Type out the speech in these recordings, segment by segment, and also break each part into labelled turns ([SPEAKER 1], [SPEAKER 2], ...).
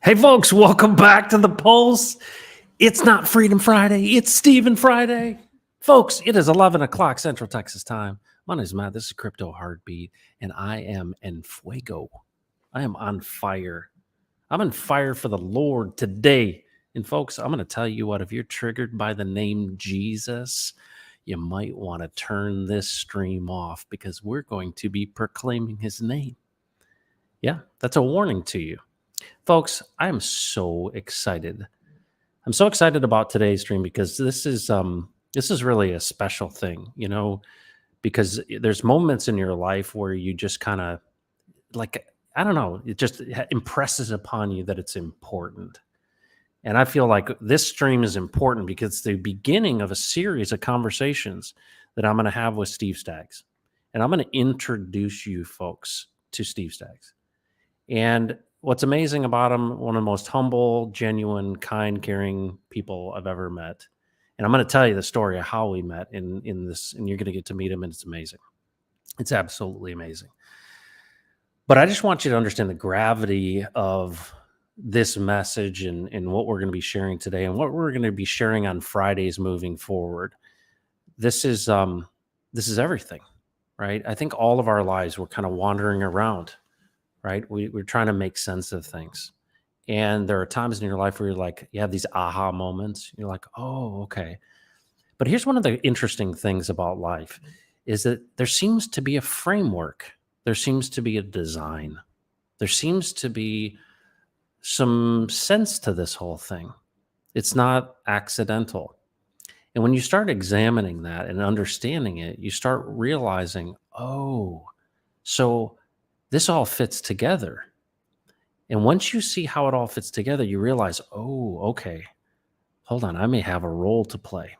[SPEAKER 1] Hey, folks, welcome back to the Pulse. It's not Freedom Friday, it's Stephen Friday. Folks, it is 11 o'clock Central Texas time. My name is Matt. This is Crypto Heartbeat, and I am en fuego. I am on fire. I'm on fire for the Lord today. And, folks, I'm going to tell you what, if you're triggered by the name Jesus, you might want to turn this stream off because we're going to be proclaiming his name. Yeah, that's a warning to you. Folks, I am so excited. I'm so excited about today's stream because this is really a special thing, because there's moments in your life where you just kind of like, I don't know, it just impresses upon you that it's important. And I feel like this stream is important because it's the beginning of a series of conversations that I'm going to have with Steve Staggs. And I'm going to introduce you folks to Steve Staggs. And what's amazing about him, one of the most humble, genuine, kind, caring people I've ever met. And I'm going to tell you the story of how we met in this, and you're going to get to meet him, and it's amazing. It's absolutely amazing. But I just want you to understand the gravity of this message and what we're going to be sharing today and what we're going to be sharing on Fridays moving forward. This is everything, right? I think all of our lives we're kind of wandering around, right? We're trying to make sense of things. And there are times in your life where you're like, you have these aha moments. You're like, oh, okay. But here's one of the interesting things about life is that there seems to be a framework. There seems to be a design. There seems to be some sense to this whole thing. It's not accidental. And when you start examining that and understanding it, you start realizing, oh, so this all fits together. And once you see how it all fits together, you realize, oh, okay, hold on, I may have a role to play.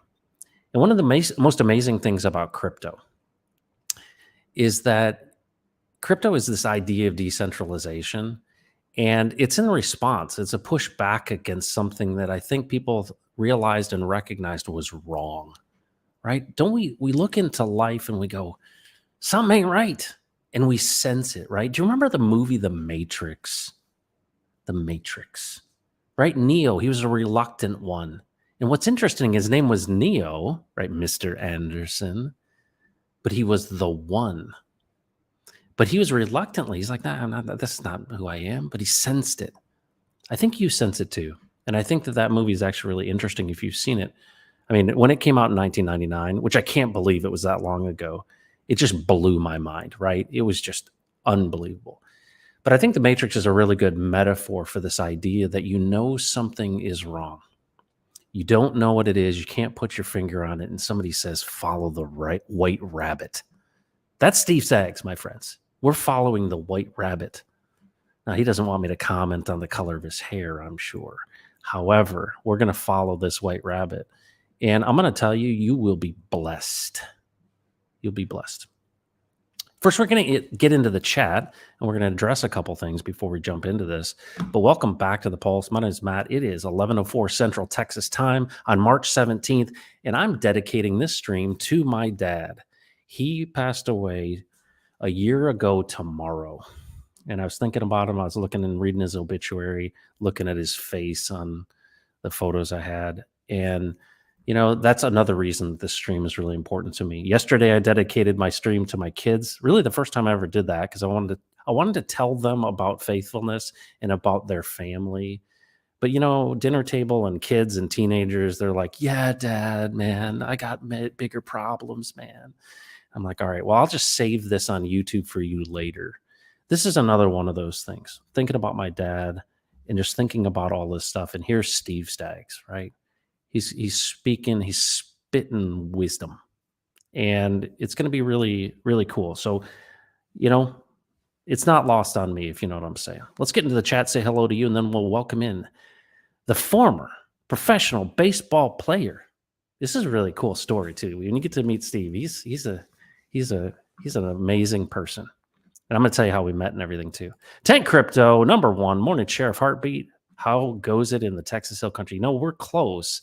[SPEAKER 1] And one of the most amazing things about crypto is that crypto is this idea of decentralization, and it's in response. It's a pushback against something that I think people realized and recognized was wrong, right? Don't we look into life and we go, something ain't right. And we sense it, right? Do you remember the movie The Matrix? The Matrix, right? Neo, he was a reluctant one. And what's interesting, his name was Neo, right? Mr. Anderson, but he was the one. But he was reluctantly, he's like, nah, I'm not, that's not who I am, but he sensed it. I think you sense it too. And I think that movie is actually really interesting if you've seen it. I mean, when it came out in 1999, which I can't believe it was that long ago, it just blew my mind, right? It was just unbelievable. But I think The Matrix is a really good metaphor for this idea that something is wrong. You don't know what it is. You can't put your finger on it. And somebody says, follow the white rabbit. That's Steve Staggs, my friends. We're following the white rabbit. Now, he doesn't want me to comment on the color of his hair, I'm sure. However, we're going to follow this white rabbit. And I'm going to tell you, you will be blessed. You'll be blessed. First, we're going to get into the chat, and we're going to address a couple things before we jump into this. But welcome back to the Pulse. My name is Matt. It is 11:04 Central Texas time on March 17th, and I'm dedicating this stream to my dad. He passed away a year ago tomorrow, and I was thinking about him. I was looking and reading his obituary, looking at his face on the photos I had, and that's another reason that this stream is really important to me. Yesterday, I dedicated my stream to my kids. Really, the first time I ever did that because I wanted to tell them about faithfulness and about their family. But dinner table and kids and teenagers, they're like, "Yeah, Dad, man, I got bigger problems, man." I'm like, "All right, well, I'll just save this on YouTube for you later." This is another one of those things. Thinking about my dad and just thinking about all this stuff. And here's Steve Staggs, right? He's speaking, he's spitting wisdom, and it's going to be really, really cool. So, it's not lost on me, if you know what I'm saying. Let's get into the chat, say hello to you, and then we'll welcome in the former professional baseball player. This is a really cool story too. When you get to meet Steve, he's an amazing person. And I'm going to tell you how we met and everything too. Tank Crypto, number one, morning sheriff Heartbeat. How goes it in the Texas Hill Country? We're close.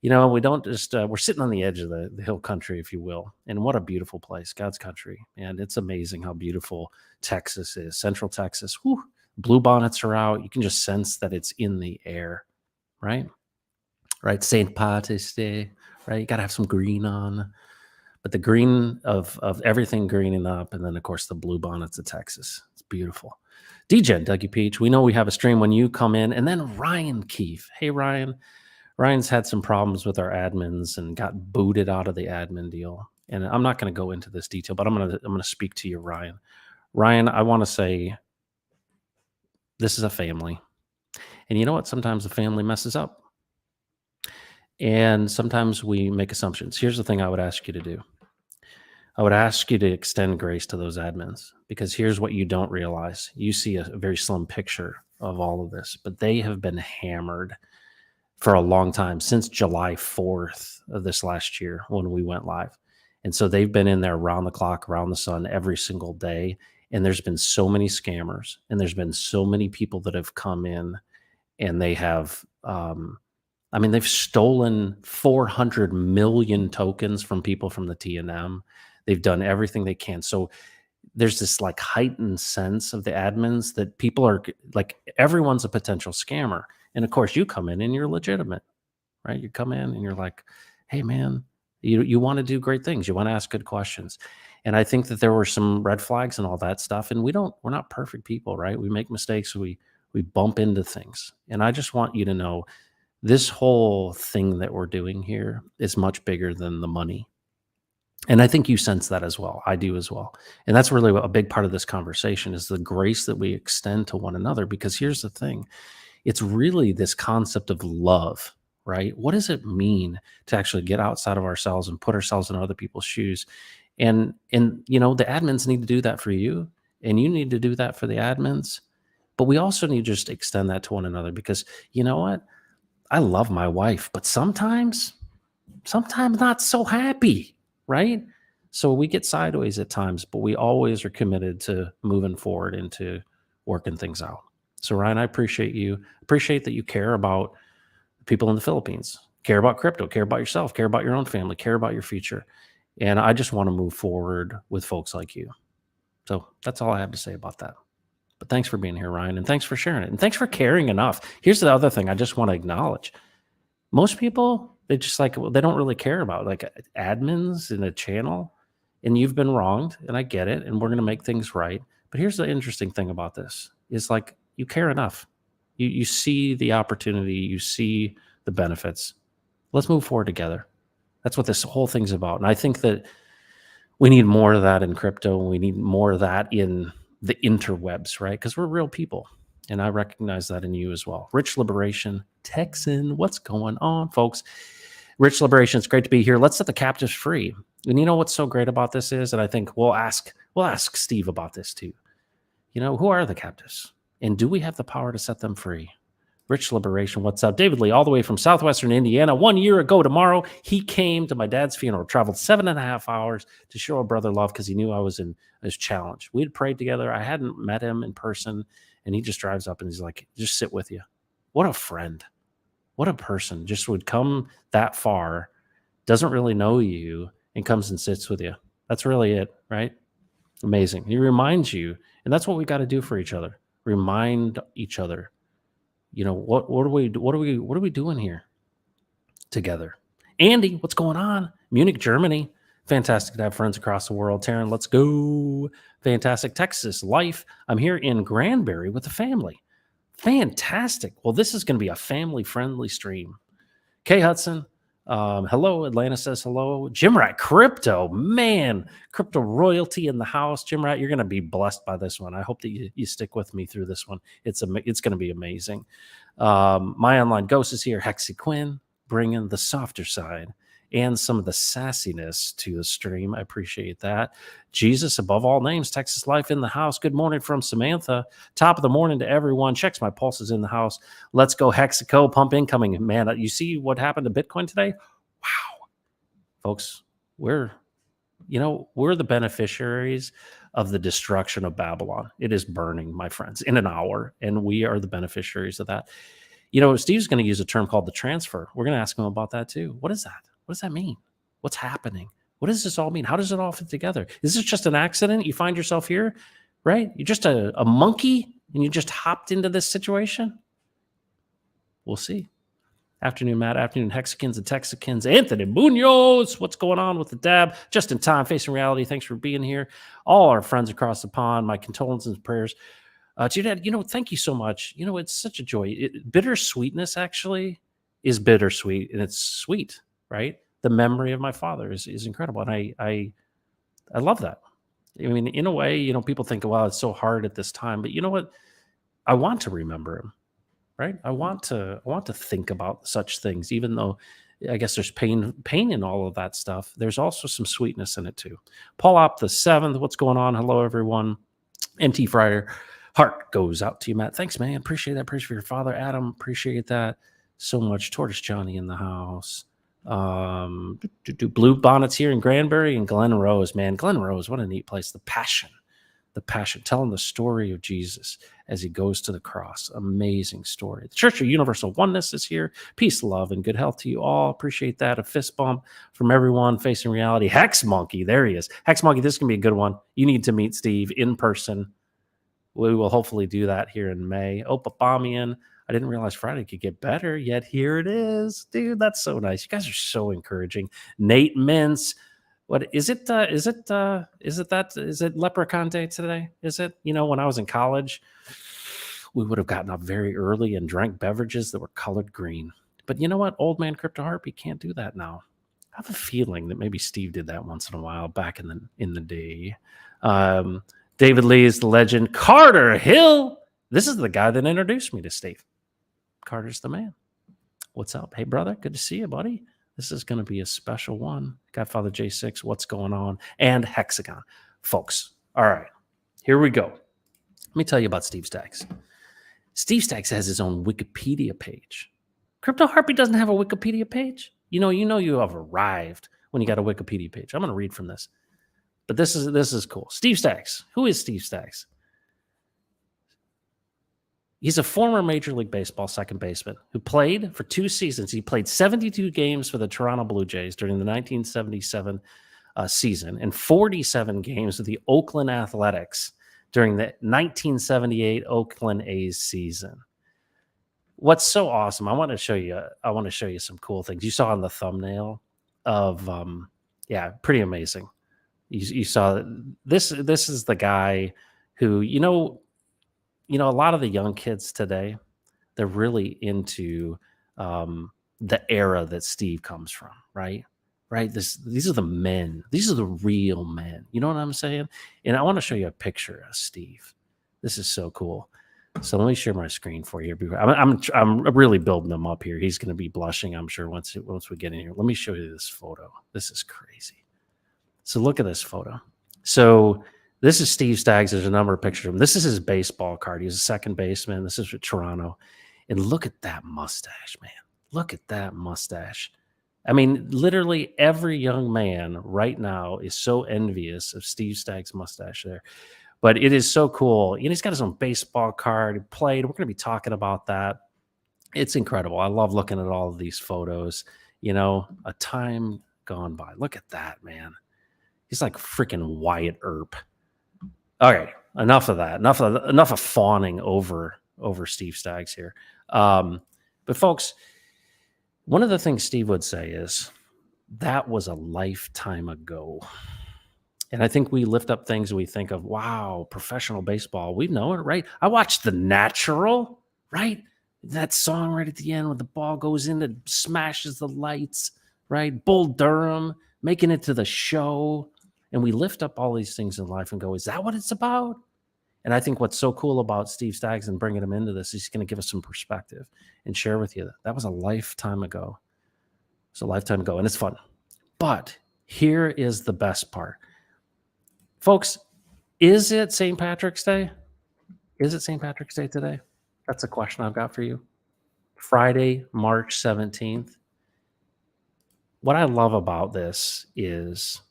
[SPEAKER 1] We don't just, we're sitting on the edge of the Hill Country, if you will. And what a beautiful place, God's country. And it's amazing how beautiful Texas is. Central Texas, whew, Blue bonnets are out. You can just sense that it's in the air, right? Right. St. Patrick's Day, right? You got to have some green on. But the green of everything greening up, and then of course the blue bonnets of Texas. It's beautiful. DJ Dougie Peach, we know we have a stream when you come in, and then Ryan Keefe. Hey Ryan, Ryan's had some problems with our admins and got booted out of the admin deal. And I'm not going to go into this detail, but I'm gonna speak to you, Ryan. Ryan, I want to say this is a family, and you know what? Sometimes the family messes up, and sometimes we make assumptions. Here's the thing I would ask you to do. I would ask you to extend grace to those admins, because here's what you don't realize. You see a very slim picture of all of this, but they have been hammered for a long time, since July 4th of this last year when we went live. And so they've been in there around the clock, around the sun, every single day. And there's been so many scammers, and there's been so many people that have come in, and they have, they've stolen 400 million tokens from people from the TNM. They've done everything they can. So there's this like heightened sense of the admins that people are like, everyone's a potential scammer. And of course you come in and you're legitimate, right? You come in and you're like, hey man, you want to do great things. You want to ask good questions. And I think that there were some red flags and all that stuff. And we're not perfect people, right? We make mistakes. We bump into things. And I just want you to know this whole thing that we're doing here is much bigger than the money. And I think you sense that as well. I do as well. And that's really a big part of this conversation, is the grace that we extend to one another. Because here's the thing. It's really this concept of love, right? What does it mean to actually get outside of ourselves and put ourselves in other people's shoes? And you know, the admins need to do that for you, and you need to do that for the admins. But we also need to just extend that to one another, because you know what? I love my wife, but sometimes not so happy. Right? So we get sideways at times, but we always are committed to moving forward and to working things out. So Ryan, I appreciate you. Appreciate that you care about people in the Philippines, care about crypto, care about yourself, care about your own family, care about your future. And I just want to move forward with folks like you. So that's all I have to say about that. But thanks for being here, Ryan, and thanks for sharing it. And thanks for caring enough. Here's the other thing I just want to acknowledge. Most people, they just like, they don't really care about like admins in a channel, and you've been wronged, and I get it, and we're going to make things right. But here's the interesting thing about this is like, you care enough. You see the opportunity, you see the benefits. Let's move forward together. That's what this whole thing's about. And I think that we need more of that in crypto. We need more of that in the interwebs, right? Because we're real people. And I recognize that in you as well. Rich Liberation, Texan, what's going on, folks? Rich Liberation, it's great to be here. Let's set the captives free. And you know what's so great about this is, and I think we'll ask Steve about this too. You know, who are the captives? And do we have the power to set them free? Rich Liberation, what's up? David Lee, all the way from southwestern Indiana. 1 year ago tomorrow, he came to my dad's funeral, traveled 7.5 hours to show a brother love because he knew I was in his challenge. We had prayed together. I hadn't met him in person, and he just drives up and he's like, just sit with you. What a friend. What a person. Just would come that far, doesn't really know you, and comes and sits with you. That's really it, right? Amazing. He reminds you, and that's what we got to do for each other. Remind each other. You know, what are we doing here together? Andy, what's going on? Munich, Germany. Fantastic to have friends across the world. Taryn, let's go. Fantastic. Texas life. I'm here in Granbury with the family. Fantastic. Well, this is going to be a family-friendly stream. Kay Hudson, hello. Atlanta says hello. Jim Rat Crypto, man, crypto royalty in the house. Jim Rat, you're going to be blessed by this one. I hope that you stick with me through this one. It's going to be amazing. My Online Ghost is here. Hexy Quinn, bringing the softer side and some of the sassiness to the stream. I appreciate that. Jesus, above all names, Texas Life in the house. Good morning from Samantha. Top of the morning to everyone. Checks my pulses in the house. Let's go Hexico. Pump incoming. Man, you see what happened to Bitcoin today? Wow. Folks, we're the beneficiaries of the destruction of Babylon. It is burning, my friends, in an hour, and we are the beneficiaries of that. You know, Steve's going to use a term called the transfer. We're going to ask him about that too. What is that? What does that mean? What's happening? What does this all mean? How does it all fit together? Is this just an accident? You find yourself here, right? You're just a monkey and you just hopped into this situation? We'll see. Afternoon, Matt. Afternoon, Hexicans and Texicans. Anthony Munoz. What's going on with the dab? Just in time, facing reality. Thanks for being here. All our friends across the pond, my condolences and prayers. To your dad, thank you so much. It's such a joy. Bittersweetness actually is bittersweet, and it's sweet, right? The memory of my father is incredible. And I love that. I mean, in a way, people think, wow, it's so hard at this time. But you know what? I want to remember him. Right. I want to think about such things, even though I guess there's pain in all of that stuff. There's also some sweetness in it too. Paul Op the 7th. What's going on? Hello, everyone. MT Friar. Heart goes out to you, Matt. Thanks, man. Appreciate that. Appreciate your father, Adam. Appreciate that so much. Tortoise Johnny in the house. Blue Bonnets here in Granbury and Glen Rose, man. Glen Rose, what a neat place. The passion, telling the story of Jesus as he goes to the cross. Amazing story. The Church of Universal Oneness is here. Peace, love, and good health to you all. Appreciate that. A fist bump from everyone facing reality. Hex Monkey, there he is. Hex Monkey, this can be a good one. You need to meet Steve in person. We will hopefully do that here in May. Opapamian. I didn't realize Friday could get better, yet here it is. Dude, that's so nice. You guys are so encouraging. Nate Mintz. What is it? Is it Leprechaun Day today? Is it? When I was in college, we would have gotten up very early and drank beverages that were colored green. But you know what? Old man CryptoHeartBeat can't do that now. I have a feeling that maybe Steve did that once in a while back in the day. David Lee is the legend. Carter Hill. This is the guy that introduced me to Steve. Carter's the man. What's up? Hey, brother. Good to see you, buddy. This is going to be a special one. Godfather J6, what's going on? And Hexagon. Folks, all right, here we go. Let me tell you about Steve Staggs. Steve Staggs has his own Wikipedia page. CryptoHeartBeat doesn't have a Wikipedia page. You have arrived when you got a Wikipedia page. I'm going to read from this. But this is cool. Steve Staggs. Who is Steve Staggs? He's a former Major League Baseball second baseman who played for 2 seasons. He played 72 games for the Toronto Blue Jays during the 1977 season and 47 games with the Oakland Athletics during the 1978 Oakland A's season. What's so awesome? I want to show you some cool things. You saw on the thumbnail of pretty amazing. You saw this is the guy who, a lot of the young kids today, they're really into the era that Steve comes from, right? Right. These are the men. These are the real men. You know what I'm saying? And I want to show you a picture of Steve. This is so cool. So let me share my screen for you. I'm really building him up here. He's going to be blushing, I'm sure, once we get in here. Let me show you this photo. This is crazy. So look at this photo. So this is Steve Staggs. There's a number of pictures of him. This is his baseball card. He's a second baseman. This is for Toronto. And look at that mustache, man. Look at that mustache. I mean, literally every young man right now is so envious of Steve Staggs' mustache there. But it is so cool. He's got his own baseball card. He played. We're going to be talking about that. It's incredible. I love looking at all of these photos. A time gone by. Look at that, man. He's like freaking Wyatt Earp. All right, enough of that. Enough of fawning over Steve Staggs here. But folks, one of the things Steve would say is that was a lifetime ago. And I think we lift up things we think of, wow, professional baseball. We know it, right? I watched The Natural, right? That song right at the end when the ball goes in and smashes the lights, right? Bull Durham making it to the show. And we lift up all these things in life and go, is that what it's about? And I think what's so cool about Steve Staggs and bringing him into this, he's going to give us some perspective and share with you that was a lifetime ago. It's a lifetime ago, and it's fun. But here is the best part. Folks, is it St. Patrick's Day? Is it St. Patrick's Day today? That's a question I've got for you. Friday, March 17th. What I love about this is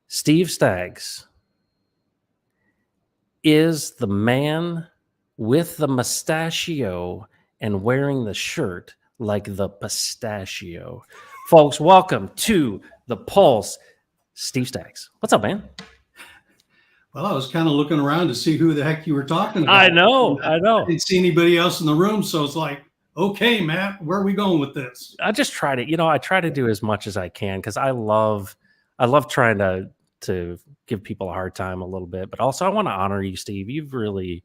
[SPEAKER 1] Steve Staggs is the man with the mustachio and wearing the shirt like the pistachio. Folks, welcome to the Pulse. Steve Staggs. What's up, man?
[SPEAKER 2] Well, I was kind of looking around to see who the heck you were talking about.
[SPEAKER 1] I know.
[SPEAKER 2] I didn't see anybody else in the room, so it's like, okay, Matt, where are we going with this?
[SPEAKER 1] I just try to, I try to do as much as I can because I love trying to give people a hard time a little bit, but also I want to honor you, Steve. You've really,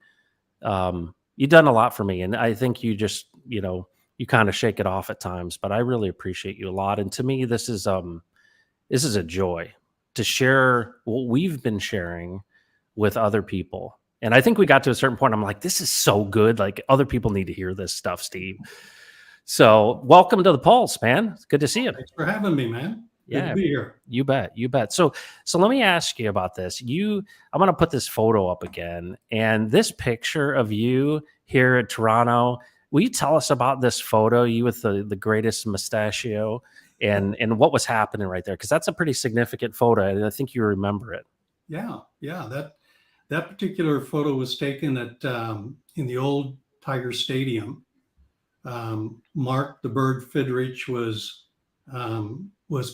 [SPEAKER 1] you've done a lot for me, and I think you just, you kind of shake it off at times, but I really appreciate you a lot. And to me, this is a joy to share what we've been sharing with other people. And I think we got to a certain point. I'm like, this is so good. Like, other people need to hear this stuff, Steve. So welcome to the Pulse, man. It's good to see you.
[SPEAKER 2] Thanks for having me, man. Good
[SPEAKER 1] Yeah,
[SPEAKER 2] to be here.
[SPEAKER 1] You bet. You bet. So let me ask you about this. I'm going to put this photo up again, and this picture of you here at Toronto. Will you tell us about this photo, you with the greatest mustachio, and what was happening right there? Because that's a pretty significant photo, and I think you remember it.
[SPEAKER 2] Yeah. That particular photo was taken at in the old Tiger Stadium. Mark the Bird Fidrich was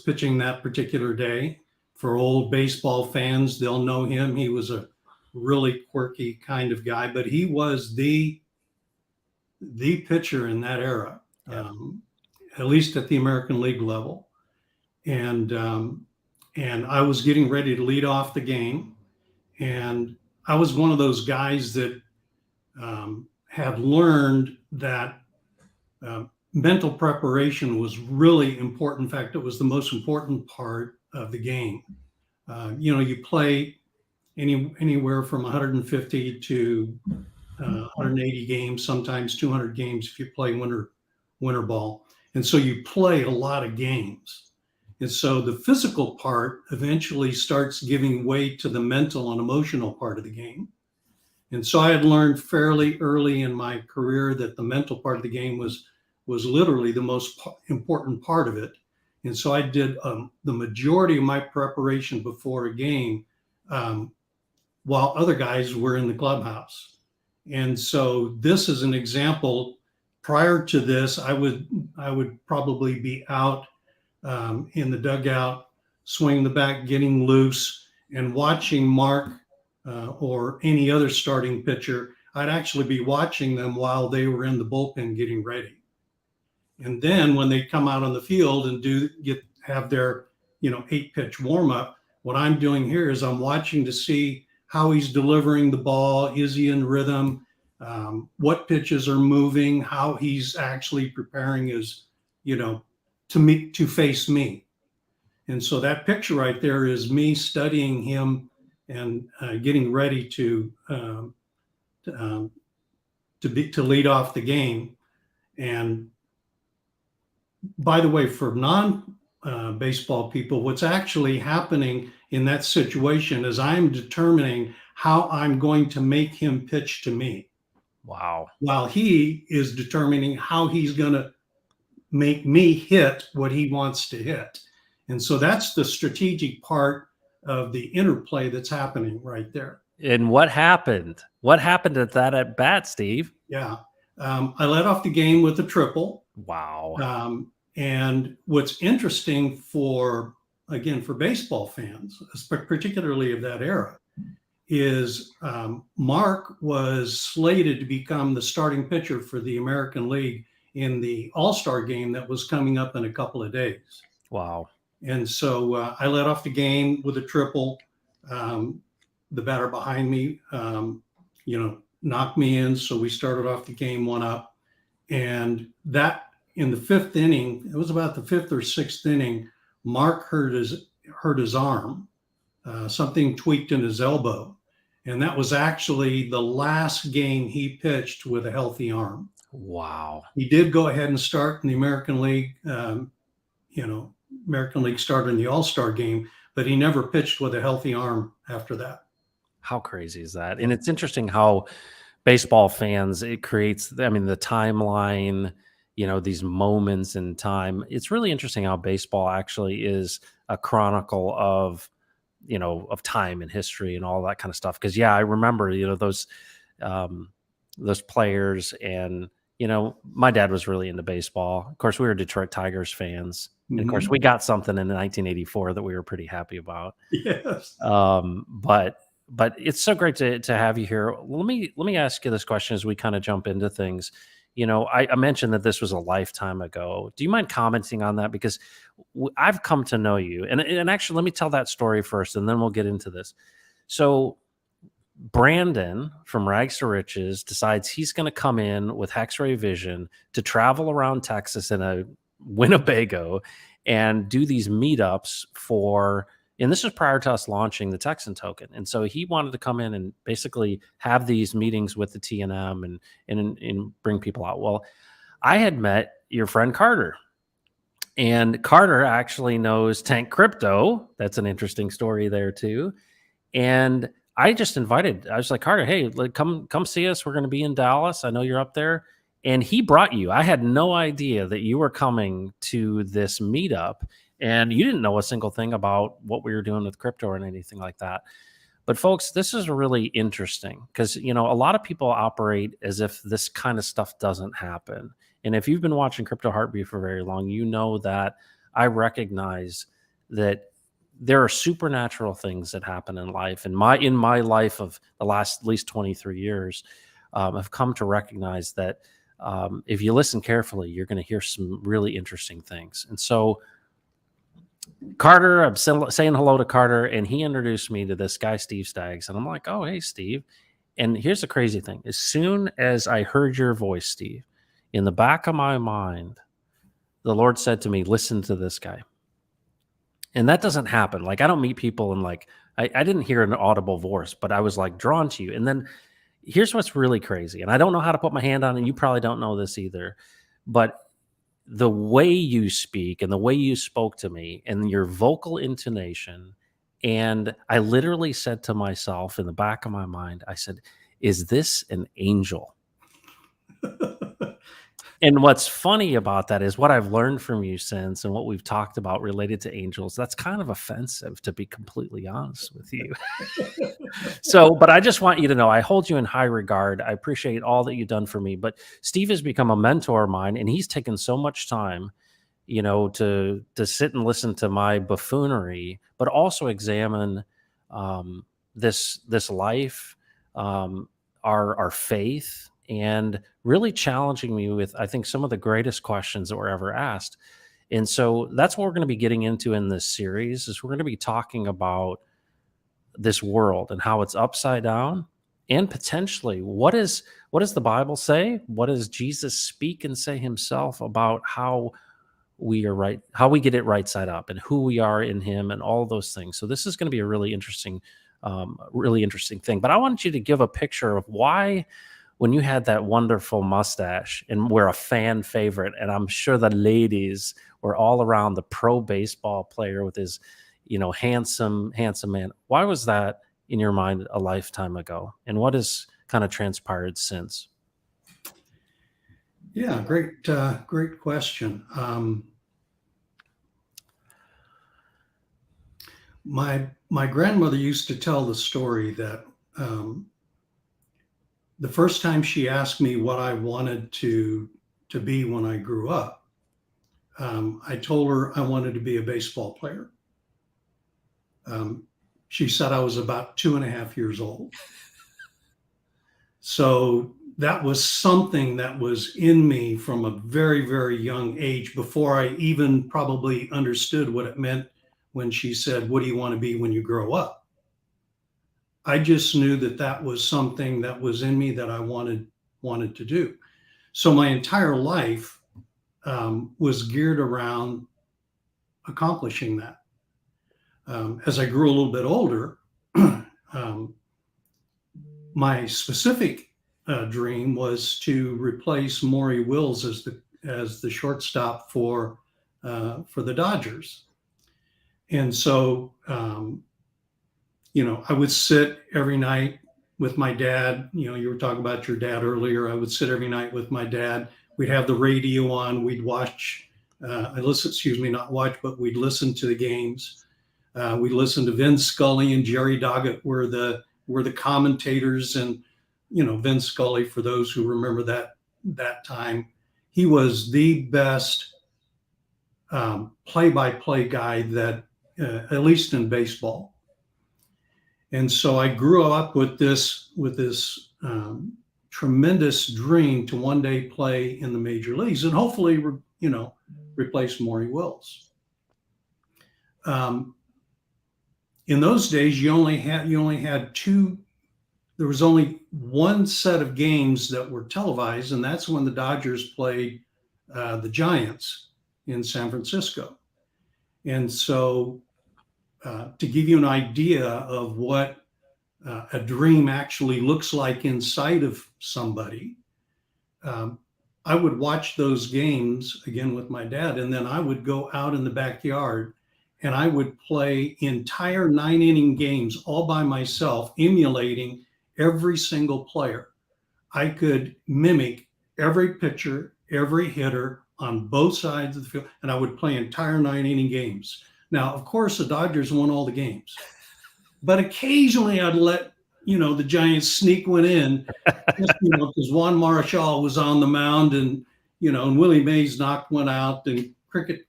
[SPEAKER 2] pitching that particular day. For old baseball fans, they'll know him. He was a really quirky kind of guy, but he was the pitcher in that era, at least at the American League level. And I was getting ready to lead off the game, and I was one of those guys that had learned that mental preparation was really important. In fact, it was the most important part of the game. You play anywhere from 150 to 180 games, sometimes 200 games if you play winter ball. And so you play a lot of games. And so the physical part eventually starts giving way to the mental and emotional part of the game. And so I had learned fairly early in my career that the mental part of the game was literally the most important part of it. And so I did the majority of my preparation before a game while other guys were in the clubhouse. And so this is an example. Prior to this, I would probably be out in the dugout, swinging the bat, getting loose, and watching Mark or any other starting pitcher. I'd actually be watching them while they were in the bullpen getting ready. And then when they come out on the field and have their 8-pitch warm up, what I'm doing here is I'm watching to see how he's delivering the ball. Is he in rhythm? What pitches are moving? How he's actually preparing his, to face me. And so that picture right there is me studying him and getting ready to lead off the game. And by the way, for non-baseball people, what's actually happening in that situation is I'm determining how I'm going to make him pitch to me.
[SPEAKER 1] Wow.
[SPEAKER 2] While he is determining how he's going to make me hit what he wants to hit. And so that's the strategic part of the interplay that's happening right there.
[SPEAKER 1] And what happened? What happened at that at bat, Steve?
[SPEAKER 2] Yeah. I led off the game with a triple.
[SPEAKER 1] Wow.
[SPEAKER 2] And what's interesting for baseball fans, particularly of that era, is Mark was slated to become the starting pitcher for the American League in the All-Star game that was coming up in a couple of days.
[SPEAKER 1] Wow.
[SPEAKER 2] And so I led off the game with a triple. The batter behind me, knocked me in. So we started off the game 1-up. And that in the fifth inning, it was about the fifth or sixth inning, Mark hurt his arm. Something tweaked in his elbow. And that was actually the last game he pitched with a healthy arm.
[SPEAKER 1] Wow.
[SPEAKER 2] He did go ahead and start in the American League. American League started in the All-Star game, but he never pitched with a healthy arm after that.
[SPEAKER 1] How crazy is that? And it's interesting how baseball fans, it creates, the timeline, these moments in time. It's really interesting how baseball actually is a chronicle of time and history and all that kind of stuff. Because I remember, those players, and my dad was really into baseball. Of course, we were Detroit Tigers fans. And of course, we got something in 1984 that we were pretty happy about.
[SPEAKER 2] Yes.
[SPEAKER 1] But but it's so great to have you here. Let me ask you this question as we kind of jump into things. I mentioned that this was a lifetime ago. Do you mind commenting on that? Because I've come to know you, and actually, let me tell that story first, and then we'll get into this. So Brandon from Rags to Riches decides he's going to come in with X-ray vision to travel around Texas in a Winnebago and do these meetups and this was prior to us launching the Texan token. And so he wanted to come in and basically have these meetings with the TNM and bring people out. Well, I had met your friend Carter, and Carter actually knows Tank Crypto. That's an interesting story there too. And I was like, Carter, hey, come see us. We're going to be in Dallas. I know you're up there. And he brought you. I had no idea that you were coming to this meetup, and you didn't know a single thing about what we were doing with crypto or anything like that. But folks, this is really interesting because, a lot of people operate as if this kind of stuff doesn't happen. And if you've been watching Crypto Heartbeat for very long, you know that I recognize that there are supernatural things that happen in life. And in my life of the last at least 23 years, I've come to recognize that if you listen carefully, you're going to hear some really interesting things. And so Carter, I'm saying hello to Carter, and he introduced me to this guy, Steve Staggs. And I'm like, oh, hey, Steve. And here's the crazy thing. As soon as I heard your voice, Steve, in the back of my mind, the Lord said to me, listen to this guy. And that doesn't happen. Like, I don't meet people and I didn't hear an audible voice, but I was like drawn to you. And then here's what's really crazy. And I don't know how to put my hand on it. And you probably don't know this either, but the way you speak and the way you spoke to me and your vocal intonation. And I literally said to myself in the back of my mind, I said, is this an angel? And what's funny about that is what I've learned from you since and what we've talked about related to angels. That's kind of offensive, to be completely honest with you. But I just want you to know, I hold you in high regard. I appreciate all that you've done for me. But Steve has become a mentor of mine, and he's taken so much time, to sit and listen to my buffoonery, but also examine this life, our faith, and really challenging me with, I think, some of the greatest questions that were ever asked. And so that's what we're going to be getting into in this series, is we're going to be talking about this world and how it's upside down, and potentially what does the Bible say? What does Jesus speak and say himself about how we are right, how we get it right side up, and who we are in him, and all those things. So this is going to be a really interesting thing. But I want you to give a picture of why, when you had that wonderful mustache and were a fan favorite, and I'm sure the ladies were all around the pro baseball player with his, handsome man. Why was that in your mind a lifetime ago? And what has kind of transpired since?
[SPEAKER 2] Yeah, great question. My grandmother used to tell the story that the first time she asked me what I wanted to be when I grew up, I told her I wanted to be a baseball player. She said I was about 2.5 years old. So that was something that was in me from a very, very young age, before I even probably understood what it meant when she said, what do you want to be when you grow up? I just knew that was something that was in me that I wanted to do. So my entire life was geared around accomplishing that. As I grew a little bit older, my specific dream was to replace Maury Wills as the shortstop for the Dodgers. And so, I would sit every night with my dad. You were talking about your dad earlier. I would sit every night with my dad. We'd have the radio on. We'd watch, not watch, but we'd listen to the games. We'd listen to Vin Scully and Jerry Doggett were the commentators. And, Vin Scully, for those who remember that time, he was the best play-by-play guy that, at least in baseball. And so I grew up with this tremendous dream to one day play in the major leagues and hopefully, replace Maury Wills. In those days, you only had two. There was only one set of games that were televised, and that's when the Dodgers played the Giants in San Francisco. And so, to give you an idea of what a dream actually looks like inside of somebody, I would watch those games again with my dad, and then I would go out in the backyard and I would play entire 9-inning games all by myself, emulating every single player. I could mimic every pitcher, every hitter on both sides of the field, and I would play entire 9-inning games. Now, of course, the Dodgers won all the games, but occasionally I'd let the Giants sneak one in, just, because Juan Marichal was on the mound, and and Willie Mays knocked one out, and Cricket,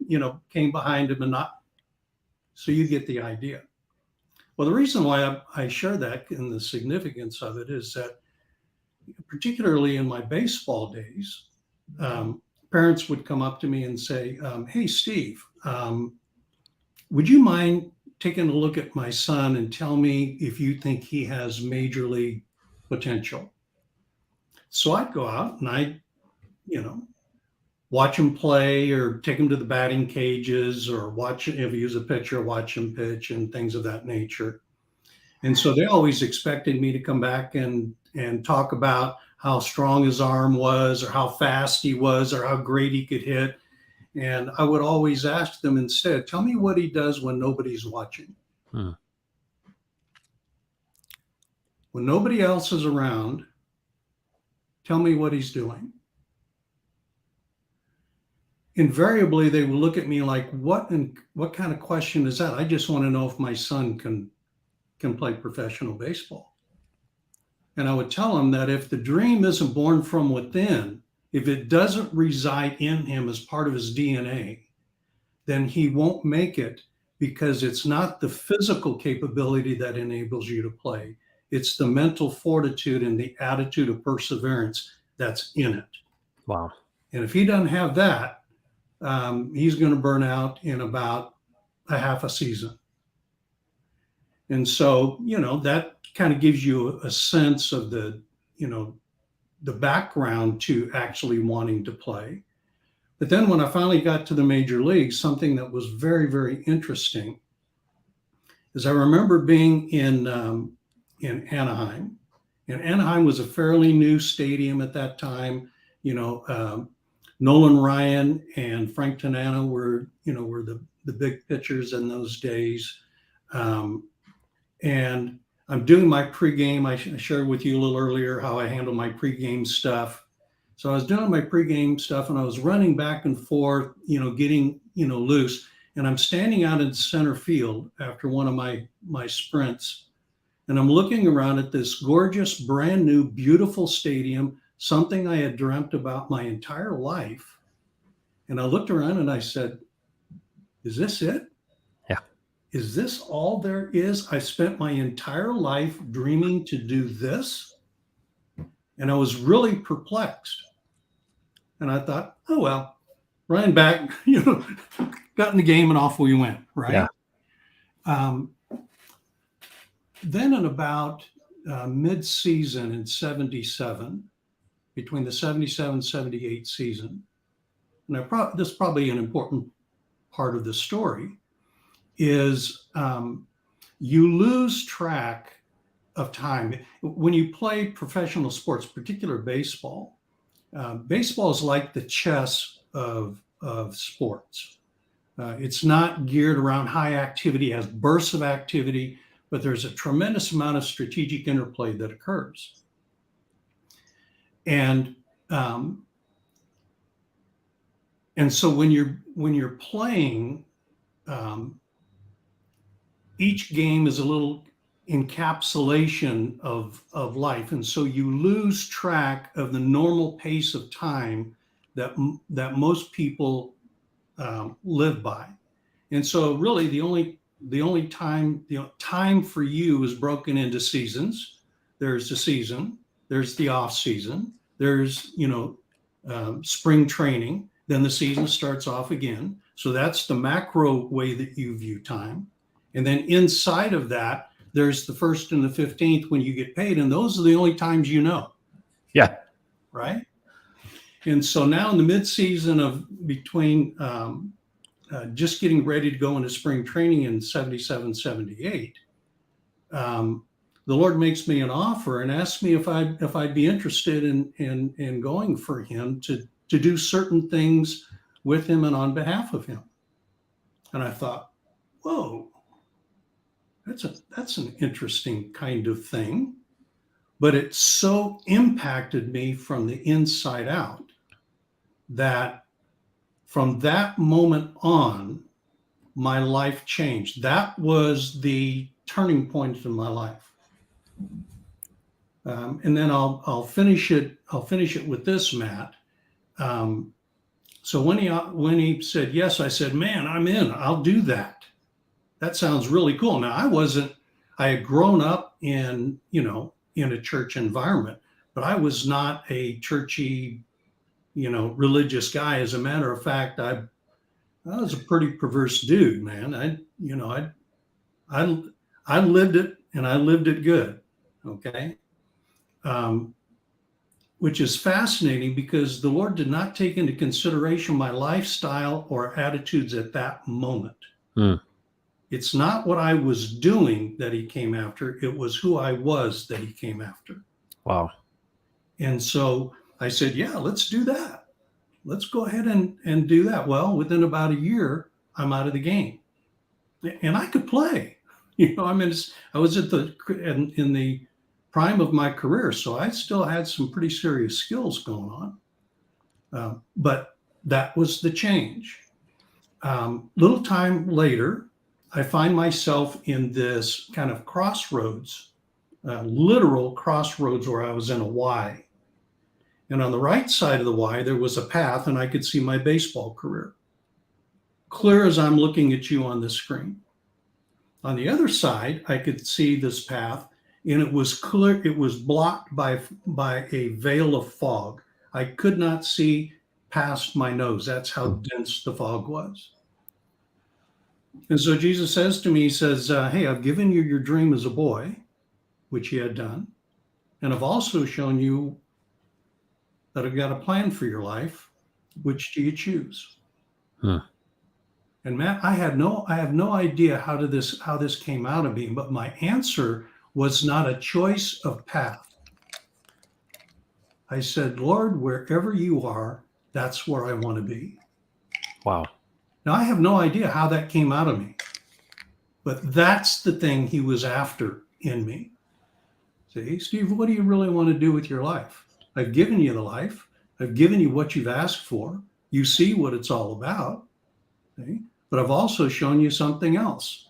[SPEAKER 2] came behind him, and not. So you get the idea. Well, the reason why I share that and the significance of it is that, particularly in my baseball days, parents would come up to me and say, "Hey, Steve, would you mind taking a look at my son and tell me if you think he has major league potential?" So I'd go out and I'd, watch him play or take him to the batting cages, or watch, if he was a pitcher, watch him pitch and things of that nature. And so they always expected me to come back and talk about how strong his arm was, or how fast he was, or how great he could hit. And I would always ask them instead, tell me what he does when nobody's watching. When nobody else is around, tell me what he's doing. Invariably, they would look at me like, what kind of question is that? I just want to know if my son can play professional baseball. And I would tell them that if the dream isn't born from within, if it doesn't reside in him as part of his DNA, then he won't make it, because it's not the physical capability that enables you to play. It's the mental fortitude and the attitude of perseverance that's in it.
[SPEAKER 1] Wow.
[SPEAKER 2] And if he doesn't have that, he's going to burn out in about a half a season. And so, that kind of gives you a sense of the background to actually wanting to play. But then when I finally got to the major leagues, something that was very, very interesting is I remember being in Anaheim, and Anaheim was a fairly new stadium at that time. Nolan Ryan and Frank Tanana were the big pitchers in those days. And I'm doing my pregame. I shared with you a little earlier how I handle my pregame stuff. So I was doing my pregame stuff, and I was running back and forth, getting, loose. And I'm standing out in center field after one of my sprints. And I'm looking around at this gorgeous, brand new, beautiful stadium, something I had dreamt about my entire life. And I looked around and I said, is this it?
[SPEAKER 1] Yeah.
[SPEAKER 2] Is this all there is? I spent my entire life dreaming to do this. And I was really perplexed. And I thought, oh, well, ran back, got in the game, and off we went, right? Yeah. Then in about mid-season in 77, between the 77-78 season, and this is probably an important part of the story, is you lose track of time. When you play professional sports, particularly baseball, baseball is like the chess of sports. It's not geared around high activity, it has bursts of activity, but there's a tremendous amount of strategic interplay that occurs. And so when you're playing, each game is a little encapsulation of life, and so you lose track of the normal pace of time that most people live by. And so really the only the only time, time for you is broken into seasons. There's the season, there's the off season, there's, spring training, then the season starts off again. So that's the macro way that you view time. And then inside of that, there's the 1st and the 15th when you get paid. And those are the only times you know.
[SPEAKER 1] Yeah.
[SPEAKER 2] Right. And so now in the mid-season of between just getting ready to go into spring training in 77, 78, the Lord makes me an offer and asks me if I'd be interested in going for him to do certain things with him and on behalf of him. And I thought, whoa, that's an interesting kind of thing. But it so impacted me from the inside out that from that moment on, my life changed. That was the turning point in my life. And then I'll finish it. I'll finish it with this, Matt. So when he said yes, I said, "Man, I'm in. I'll do that. That sounds really cool." Now I had grown up in a church environment, but I was not a churchy, religious guy. As a matter of fact, I was a pretty perverse dude, man. I lived it, and I lived it good. Okay. Which is fascinating because the Lord did not take into consideration my lifestyle or attitudes at that moment. It's not what I was doing that he came after. It was who I was that he came after.
[SPEAKER 1] Wow.
[SPEAKER 2] And so I said, yeah, let's do that. Let's go ahead and do that. Well, within about a year, I'm out of the game. And I could play. I was in the prime of my career, so I still had some pretty serious skills going on. But that was the change. Little time later, I find myself in this kind of crossroads, literal crossroads where I was in a Y. And on the right side of the Y, there was a path, and I could see my baseball career, clear as I'm looking at you on the screen. On the other side, I could see this path, and it was clear. It was blocked by a veil of fog. I could not see past my nose. That's how dense the fog was. And so Jesus says to me, he says, hey, I've given you your dream as a boy, which he had done. And I've also shown you that I've got a plan for your life. Which do you choose? And Matt, I have no idea how this came out of me, but my answer was not a choice of path. I said, Lord, wherever you are, that's where I want to be.
[SPEAKER 1] Wow.
[SPEAKER 2] Now, I have no idea how that came out of me, but that's the thing he was after in me. See, Steve, what do you really want to do with your life? I've given you the life. I've given you what you've asked for. You see what it's all about. See? But I've also shown you something else,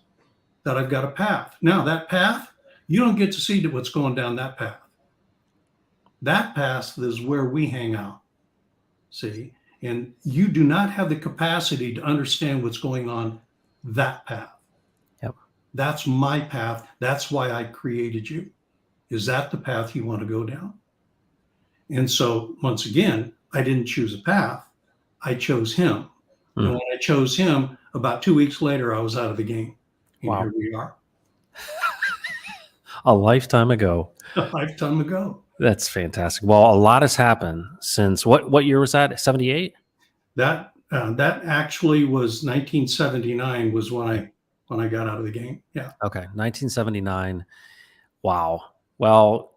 [SPEAKER 2] that I've got a path. Now, that path, you don't get to see what's going down that path. That path is where we hang out. See? And you do not have the capacity to understand what's going on that path.
[SPEAKER 1] Yep.
[SPEAKER 2] That's my path. That's why I created you. Is that the path you want to go down? And so, once again, I didn't choose a path. I chose him. And when I chose him, about 2 weeks later, I was out of the game. And
[SPEAKER 1] Wow.
[SPEAKER 2] Here we are.
[SPEAKER 1] A lifetime ago.
[SPEAKER 2] A lifetime ago.
[SPEAKER 1] That's fantastic. Well, a lot has happened since what year was that? 78?
[SPEAKER 2] That actually was 1979 was when I got out of the game. Yeah.
[SPEAKER 1] Okay. 1979. Wow. Well,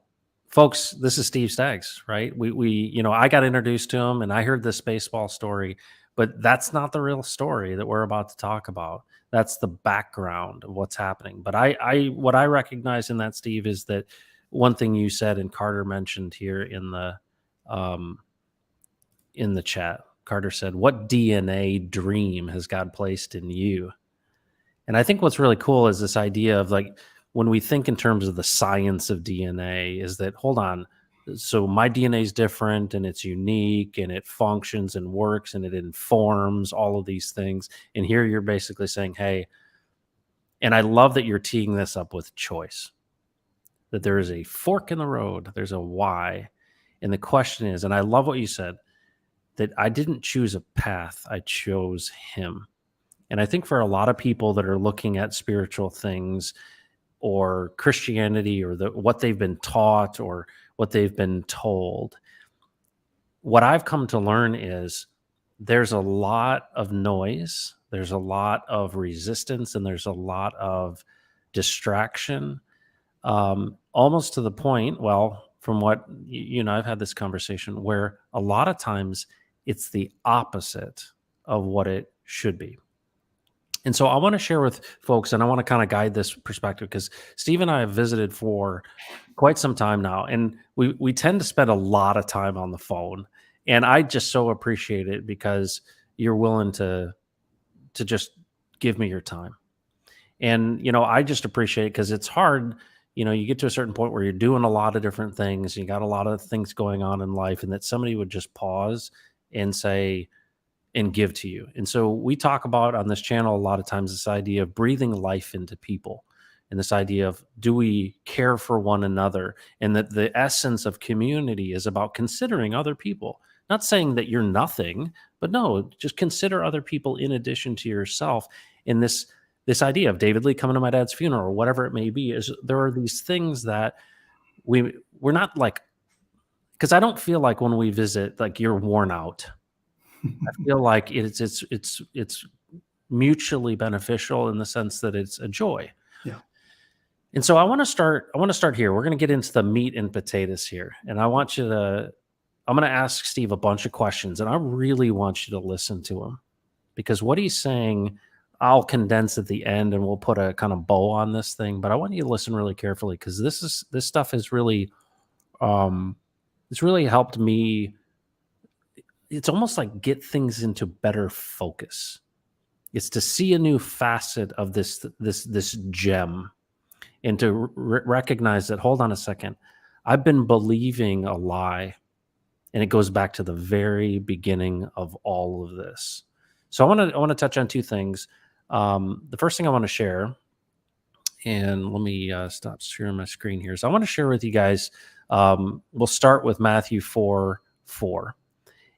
[SPEAKER 1] folks, this is Steve Staggs, right? We I got introduced to him and I heard this baseball story, but that's not the real story that we're about to talk about. That's the background of what's happening. But what I recognize in that, Steve, is that one thing you said, and Carter mentioned here in the chat. Carter said, "What DNA dream has God placed in you?" And I think what's really cool is this idea of, like, when we think in terms of the science of DNA, is that, hold on, so my DNA is different and it's unique and it functions and works and it informs all of these things. And here you're basically saying, hey, And I love that you're teeing this up with choice, that there is a fork in the road, there's a why. And the question is, and I love what you said, that I didn't choose a path, I chose him. And I think for a lot of people that are looking at spiritual things or Christianity or what they've been taught or what they've been told, what I've come to learn is there's a lot of noise, there's a lot of resistance, and there's a lot of distraction, almost to the point, well, from what I've had this conversation where a lot of times it's the opposite of what it should be. And so I want to share with folks, and I want to kind of guide this perspective because Steve and I have visited for quite some time now, and we tend to spend a lot of time on the phone. And I just so appreciate it because you're willing to just give me your time. And I just appreciate it because it's hard. You get to a certain point where you're doing a lot of different things, you got a lot of things going on in life, and that somebody would just pause and say, and give to you. And so we talk about on this channel a lot of times this idea of breathing life into people, and this idea of, do we care for one another? And that the essence of community is about considering other people, not saying that you're nothing, but no, just consider other people in addition to yourself. In this idea of David Lee coming to my dad's funeral or whatever it may be, is there are these things that we're not like, because I don't feel like when we visit, like you're worn out. I feel like it's mutually beneficial in the sense that it's a joy.
[SPEAKER 2] Yeah.
[SPEAKER 1] And so I want to start here. We're going to get into the meat and potatoes here. And I'm going to ask Steve a bunch of questions, and I really want you to listen to him, because what he's saying, I'll condense at the end and we'll put a kind of bow on this thing, but I want you to listen really carefully, because this stuff has really, it's really helped me. It's almost like get things into better focus. It's to see a new facet of this gem, and to recognize that, hold on a second, I've been believing a lie, and it goes back to the very beginning of all of this. So I want to touch on two things. The first thing I want to share, and let me stop sharing my screen here. So I want to share with you guys. We'll start with Matthew 4:4.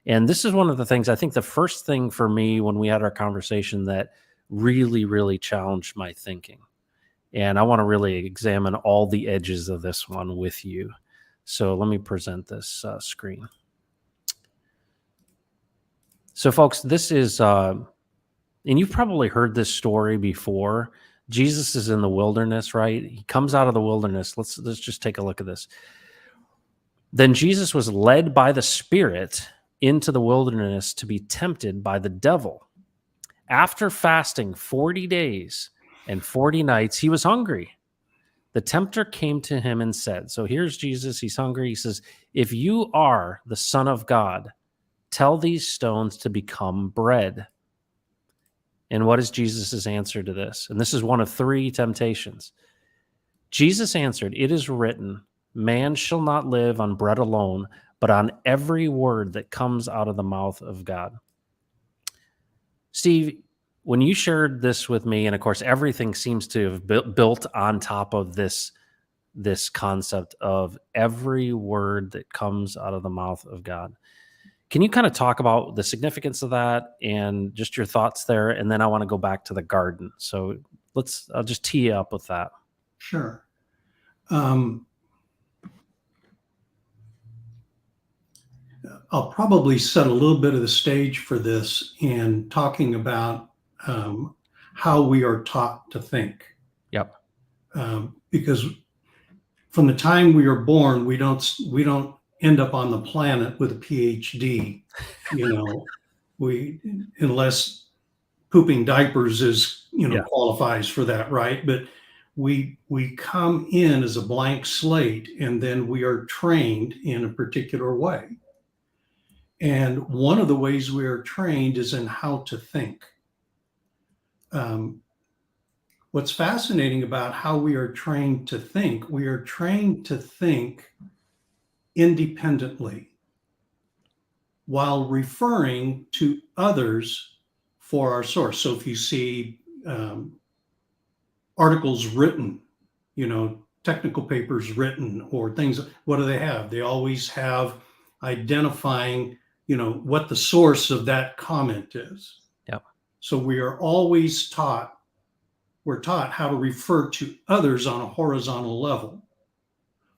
[SPEAKER 1] And this is one of the things, I think the first thing for me when we had our conversation that really, really challenged my thinking. And I want to really examine all the edges of this one with you. So let me present this screen. So folks, this is, and you've probably heard this story before. Jesus is in the wilderness, right? He comes out of the wilderness. Let's just take a look at this. Then Jesus was led by the Spirit into the wilderness to be tempted by the devil. After fasting 40 days and 40 nights, he was hungry. The tempter came to him and said, so here's Jesus, he's hungry. He says, if you are the Son of God, tell these stones to become bread. And what is Jesus' answer to this? And this is one of three temptations. Jesus answered, it is written, man shall not live on bread alone, but on every word that comes out of the mouth of God. Steve, when you shared this with me, and of course, everything seems to have built on top of this concept of every word that comes out of the mouth of God. Can you kind of talk about the significance of that and just your thoughts there? And then I want to go back to the garden. So I'll just tee you up with that.
[SPEAKER 2] Sure. I'll probably set a little bit of the stage for this in talking about how we are taught to think.
[SPEAKER 1] Yep.
[SPEAKER 2] Because from the time we are born, we don't end up on the planet with a PhD. Unless pooping diapers is qualifies for that, right? But we come in as a blank slate, and then we are trained in a particular way. And one of the ways we are trained is in how to think. What's fascinating about how we are trained to think, we are trained to think independently while referring to others for our source. So if you see articles written, technical papers written, or things. What do they have? They always have identifying, what the source of that comment is.
[SPEAKER 1] Yep.
[SPEAKER 2] So we're taught how to refer to others on a horizontal level.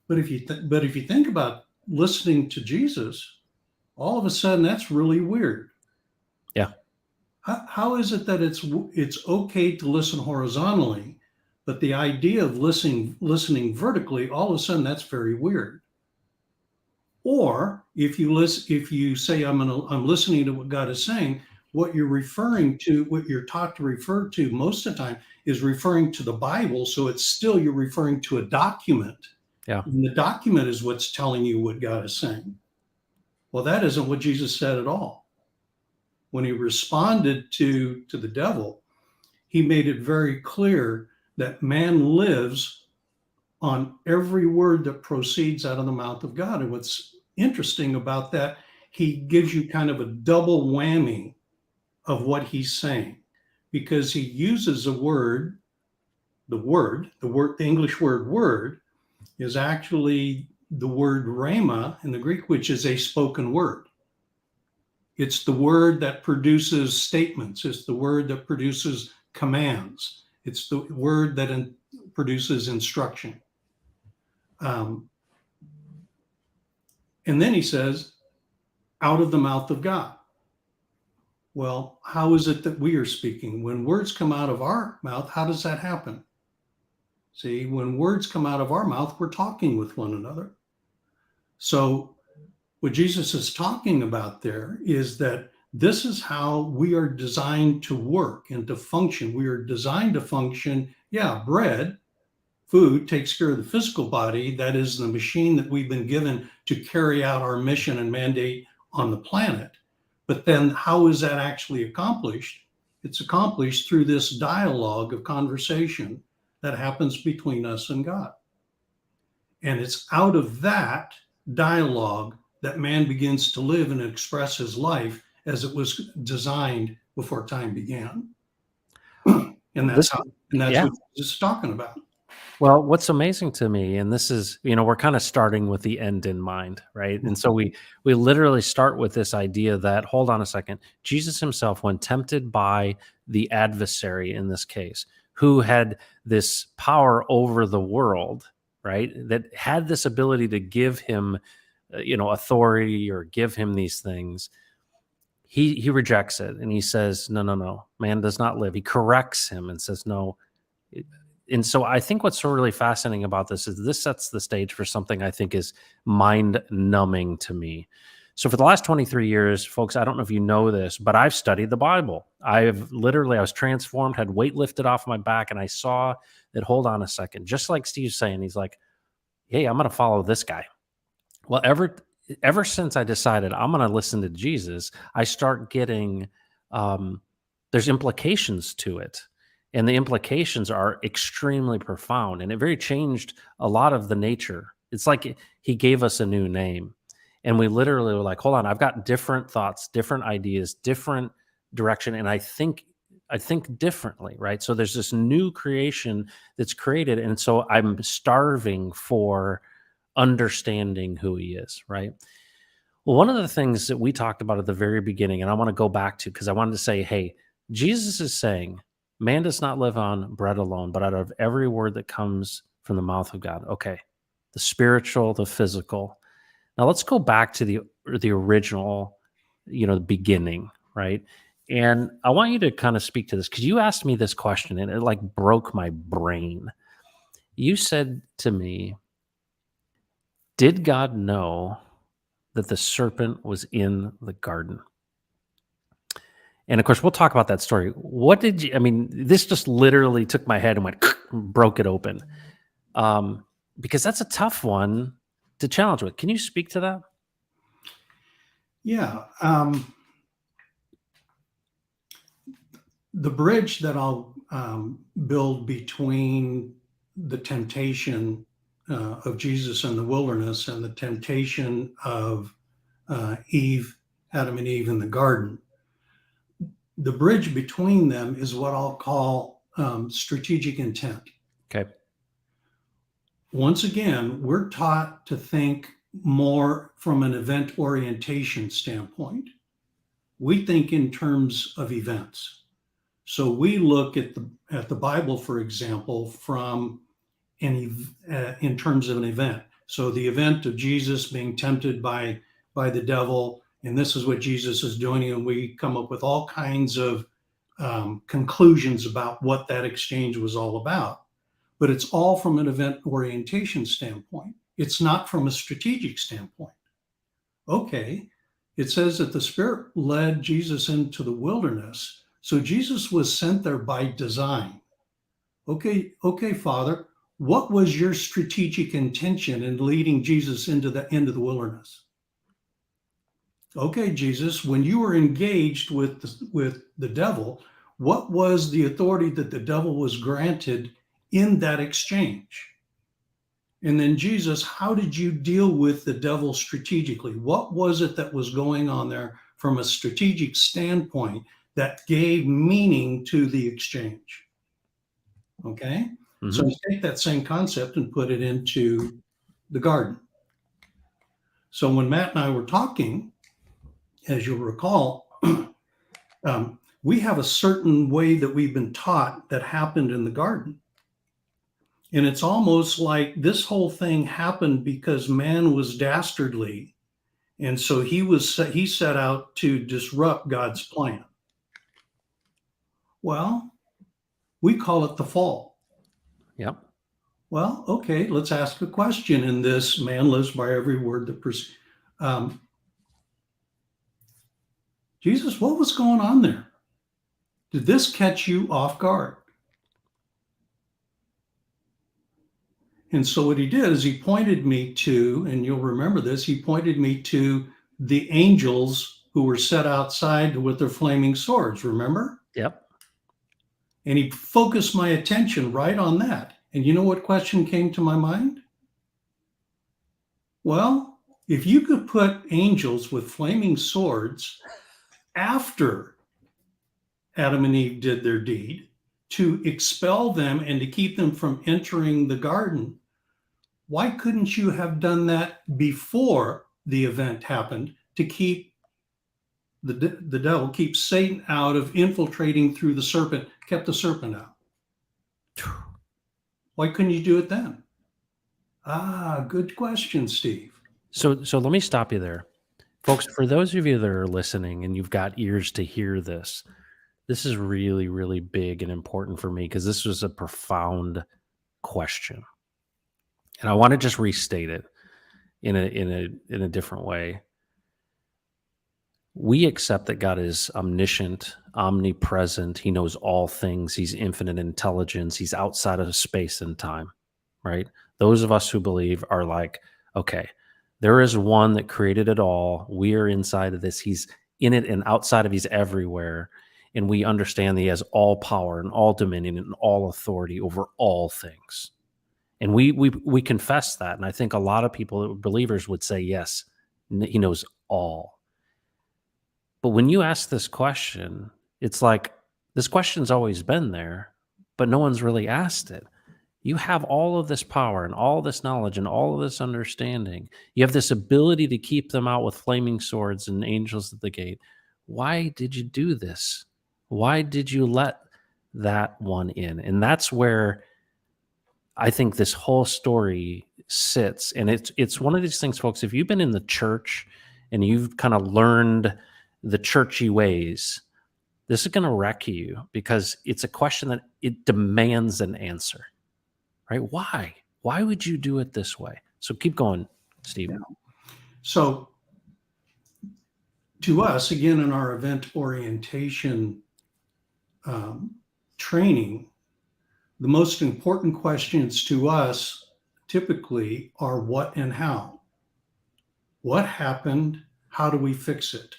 [SPEAKER 2] But if you think about listening to Jesus, all of a sudden that's really weird.
[SPEAKER 1] Yeah.
[SPEAKER 2] How is it that it's okay to listen horizontally, but the idea of listening vertically, all of a sudden that's very weird? Or if you say I'm listening to what God is saying, what you're taught to refer to most of the time is referring to the Bible. So it's still, you're referring to a document.
[SPEAKER 1] Yeah.
[SPEAKER 2] And the document is what's telling you what God is saying. Well, that isn't what Jesus said at all. When he responded to the devil, he made it very clear that man lives on every word that proceeds out of the mouth of God. And what's interesting about that, he gives you kind of a double whammy of what he's saying, because he uses a word. The English word is actually the word rhema in the Greek, which is a spoken word. It's the word that produces statements. It's the word that produces commands. It's the word that produces instruction. And then he says, out of the mouth of God. Well, how is it that we are speaking? When words come out of our mouth, how does that happen? See, when words come out of our mouth, we're talking with one another. So what Jesus is talking about there is that this is how we are designed to work and to function. We are designed to function. Yeah, bread, food takes care of the physical body. That is the machine that we've been given to carry out our mission and mandate on the planet. But then how is that actually accomplished? It's accomplished through this dialogue of conversation that happens between us and God. And it's out of that dialogue that man begins to live and express his life as it was designed before time began. And that's what Jesus is talking about.
[SPEAKER 1] Well, what's amazing to me, and this is, we're kind of starting with the end in mind, right? And so we literally start with this idea that, hold on a second, Jesus himself, when tempted by the adversary in this case, who had this power over the world, right, that had this ability to give him, authority or give him these things, he rejects it, and he says, no, man does not live. He corrects him and says, no. And so I think what's so really fascinating about this is this sets the stage for something I think is mind-numbing to me. So for the last 23 years, folks, I don't know if you know this, but I've studied the Bible. I was transformed, had weight lifted off my back, and I saw that, hold on a second, just like Steve's saying, he's like, hey, I'm going to follow this guy. Well, ever since I decided I'm going to listen to Jesus, I start getting, there's implications to it. And the implications are extremely profound, and it very changed a lot of the nature. It's like he gave us a new name, and we literally were like, hold on, I've got different thoughts, different ideas, different direction, and I think differently, right? So there's this new creation that's created, and so I'm starving for understanding who he is, right? Well, one of the things that we talked about at the very beginning, and I want to go back to, because I wanted to say, hey, Jesus is saying, man does not live on bread alone, but out of every word that comes from the mouth of God. Okay, the spiritual, the physical. Now let's go back to the original, the beginning, right? And I want you to kind of speak to this, because you asked me this question and it like broke my brain. You said to me, did God know that the serpent was in the garden? And of course, we'll talk about that story. This just literally took my head and went, broke it open. Because that's a tough one to challenge with. Can you speak to that?
[SPEAKER 2] Yeah. The bridge that I'll build between the temptation of Jesus in the wilderness and the temptation of Adam and Eve in the garden, the bridge between them is what I'll call strategic intent.
[SPEAKER 1] Okay.
[SPEAKER 2] Once again, we're taught to think more from an event orientation standpoint. We think in terms of events. So we look at the Bible, for example, from in terms of an event. So the event of Jesus being tempted by the devil, and this is what Jesus is doing, and we come up with all kinds of conclusions about what that exchange was all about. But it's all from an event orientation standpoint. It's not from a strategic standpoint. Okay, it says that the Spirit led Jesus into the wilderness. So Jesus was sent there by design. Okay, Father, what was your strategic intention in leading Jesus into the wilderness? Okay, Jesus, when you were engaged with the devil, what was the authority that the devil was granted in that exchange? And then Jesus, how did you deal with the devil strategically? What was it that was going on there from a strategic standpoint that gave meaning to the exchange? Okay.
[SPEAKER 1] Mm-hmm.
[SPEAKER 2] So you take that same concept and put it into the garden. So when Matt and I were talking, as you'll recall, we have a certain way that we've been taught that happened in the garden. And it's almost like this whole thing happened because man was dastardly. And so he set out to disrupt God's plan. Well, we call it the fall.
[SPEAKER 1] Yep.
[SPEAKER 2] Well, okay, let's ask a question in this. Man lives by every word that proceeds. Jesus, what was going on there? Did this catch you off guard? And so what he did is he pointed me to, and you'll remember this, he pointed me to the angels who were set outside with their flaming swords, remember?
[SPEAKER 1] Yep.
[SPEAKER 2] And he focused my attention right on that. And you know what question came to my mind? Well, if you could put angels with flaming swords after Adam and Eve did their deed to expel them and to keep them from entering the garden, why couldn't you have done that before the event happened to keep the devil, keep Satan out of infiltrating through the serpent, kept the serpent out? Why couldn't you do it then? Good question, Steve.
[SPEAKER 1] So let me stop you there. Folks, for those of you that are listening and you've got ears to hear this, this is really, really big and important for me because this was a profound question. And I want to just restate it in a different way. We accept that God is omniscient, omnipresent. He knows all things. He's infinite intelligence. He's outside of space and time, right? Those of us who believe are like, okay, there is one that created it all. We are inside of this. He's in it and outside of he's everywhere. And we understand that he has all power and all dominion and all authority over all things. And we confess that. And I think a lot of people, believers, would say, yes, he knows all. But when you ask this question, it's like this question's always been there, but no one's really asked it. You have all of this power and all this knowledge and all of this understanding. You have this ability to keep them out with flaming swords and angels at the gate. Why did you do this? Why did you let that one in? And that's where I think this whole story sits. And it's one of these things, folks, if you've been in the church and you've kind of learned the churchy ways, this is going to wreck you because it's a question that it demands an answer, right? Why would you do it this way? So keep going, Steve.
[SPEAKER 2] Yeah. So to us, again, in our event orientation training, the most important questions to us typically are what and how. What happened? How do we fix it?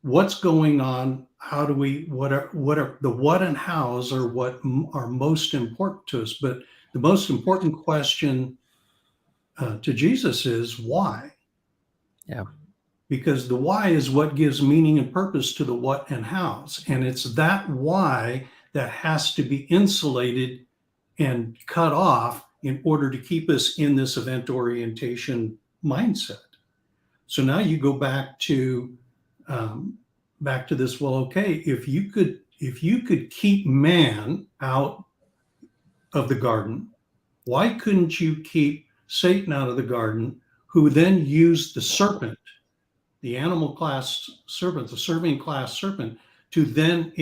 [SPEAKER 2] What's going on? How do we, what are the what and hows are what are most important to us. But the most important question to Jesus is why?
[SPEAKER 1] Yeah.
[SPEAKER 2] because the why is what gives meaning and purpose to the what and hows. And it's that why that has to be insulated and cut off in order to keep us in this event orientation mindset. So now you go back to this. Well, okay, if you could keep man out of the garden, why couldn't you keep Satan out of the garden, who then used the serpent, the animal class serpent, the serving class serpent, to then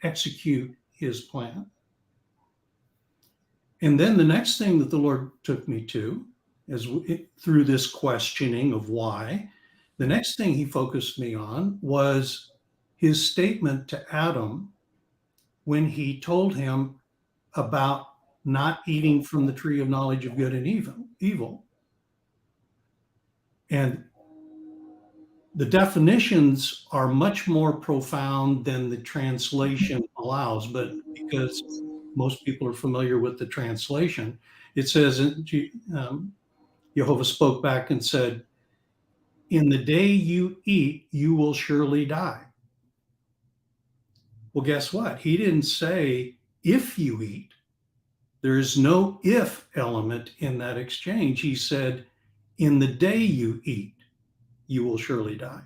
[SPEAKER 2] execute his plan? And then the next thing that the Lord took me to, through this questioning of why, the next thing he focused me on was his statement to Adam when he told him about not eating from the tree of knowledge of good and evil. And the definitions are much more profound than the translation allows, but because most people are familiar with the translation, it says, Jehovah spoke back and said, "In the day you eat, you will surely die." Well, guess what? He didn't say, if you eat. There is no if element in that exchange. He said, in the day you eat, you will surely die.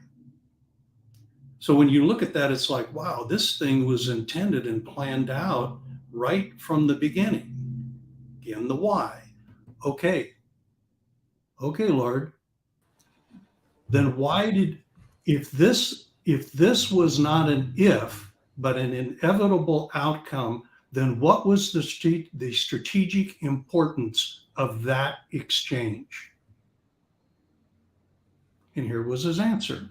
[SPEAKER 2] So when you look at that, it's like, wow, this thing was intended and planned out right from the beginning. Again, the why. Okay, Lord, then if this was not an if, but an inevitable outcome, then what was the strategic importance of that exchange? And here was his answer.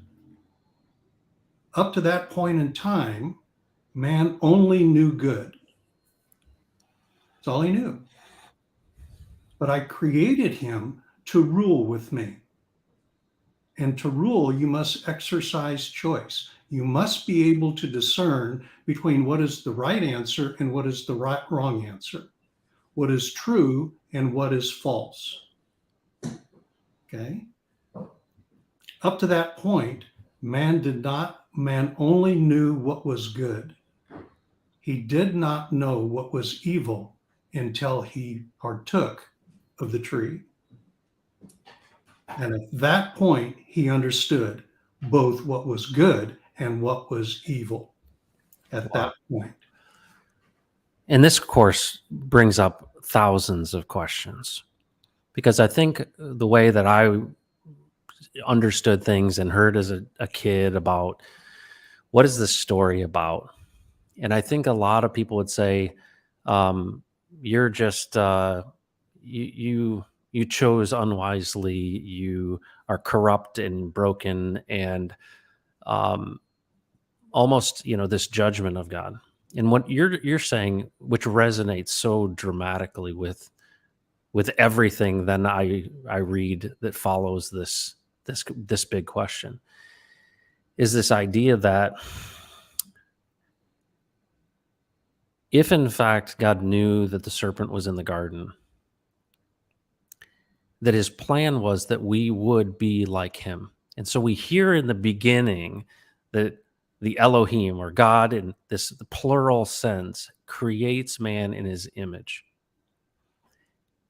[SPEAKER 2] Up to that point in time, man only knew good. That's all he knew. But I created him to rule with me. And to rule, you must exercise choice. You must be able to discern between what is the right answer and what is the wrong answer, what is true and what is false. Okay? Up to that point, man only knew what was good. He did not know what was evil until he partook of the tree. And at that point, he understood both what was good and what was evil at that point.
[SPEAKER 1] And this, of course, brings up thousands of questions, because I think the way that I understood things and heard as a kid about what is this story about, and I think a lot of people would say, you're just you chose unwisely, you are corrupt and broken, and almost this judgment of God. And what you're saying, which resonates so dramatically with everything then I read that follows this big question, is this idea that if in fact God knew that the serpent was in the garden, that his plan was that we would be like him. And so we hear in the beginning that the Elohim, or God in the plural sense, creates man in his image.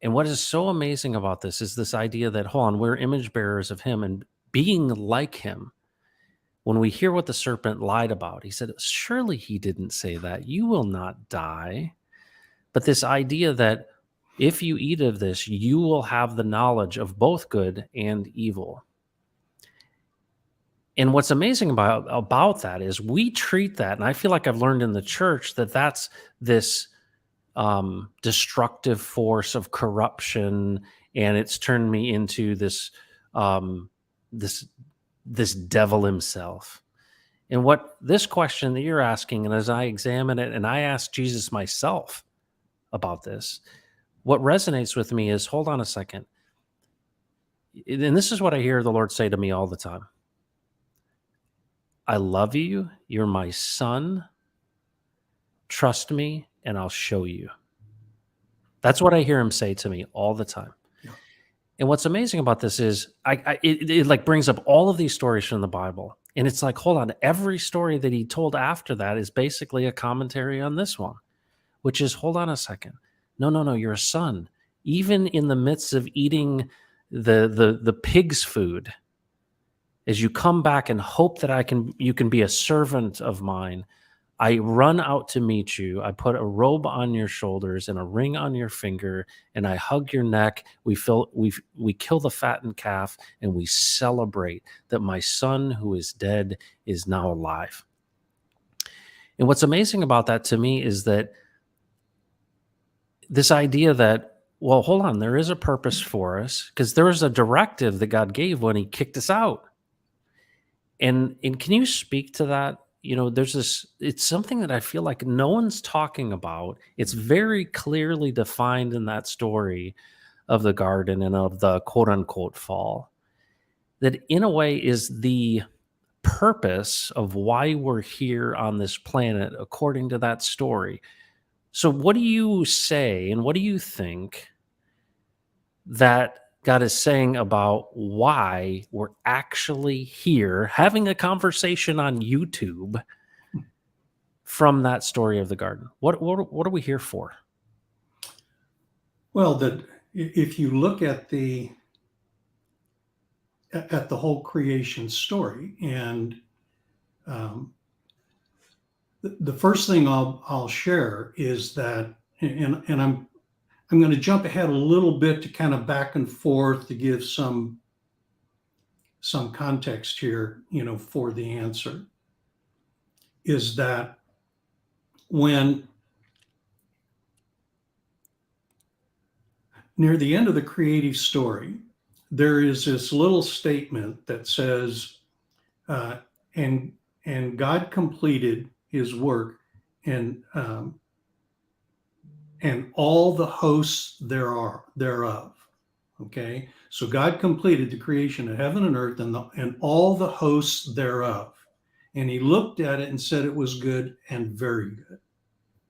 [SPEAKER 1] And what is so amazing about this is this idea that, hold on, we're image bearers of him and being like him. When we hear what the serpent lied about, he said, surely he didn't say that. You will not die. But this idea that if you eat of this, you will have the knowledge of both good and evil. And what's amazing about that is we treat that, and I feel like I've learned in the church that that's this destructive force of corruption, and it's turned me into this this devil himself. And what this question that you're asking, and as I examine it, and I ask Jesus myself about this, what resonates with me is, hold on a second. And this is what I hear the Lord say to me all the time. I love you. You're my son. Trust me, and I'll show you. That's what I hear him say to me all the time.
[SPEAKER 2] Yeah.
[SPEAKER 1] And what's amazing about this is it like brings up all of these stories from the Bible. And it's like, hold on, every story that he told after that is basically a commentary on this one, which is, hold on a second. No, no, no, you're a son. Even in the midst of eating the pig's food, as you come back and hope that you can be a servant of mine, I run out to meet you. I put a robe on your shoulders and a ring on your finger, and I hug your neck. We kill the fattened calf, and we celebrate that my son who is dead is now alive. And what's amazing about that to me is that this idea that, well, hold on, there is a purpose for us, because there was a directive that God gave when he kicked us out. And can you speak to that? There's this, it's something that I feel like no one's talking about. It's very clearly defined in that story of the garden and of the quote unquote fall, that in a way is the purpose of why we're here on this planet, according to that story. So what do you say, and what do you think that God is saying about why we're actually here having a conversation on YouTube from that story of the garden? What are we here for?
[SPEAKER 2] Well, if you look at the whole creation story, and the first thing I'll share is that, and I'm going to jump ahead a little bit to kind of back and forth to give some context here, for the answer, is that when near the end of the creative story, there is this little statement that says, and God completed his work, and all the hosts thereof. Okay, so God completed the creation of heaven and earth and all the hosts thereof. And he looked at it and said it was good and very good.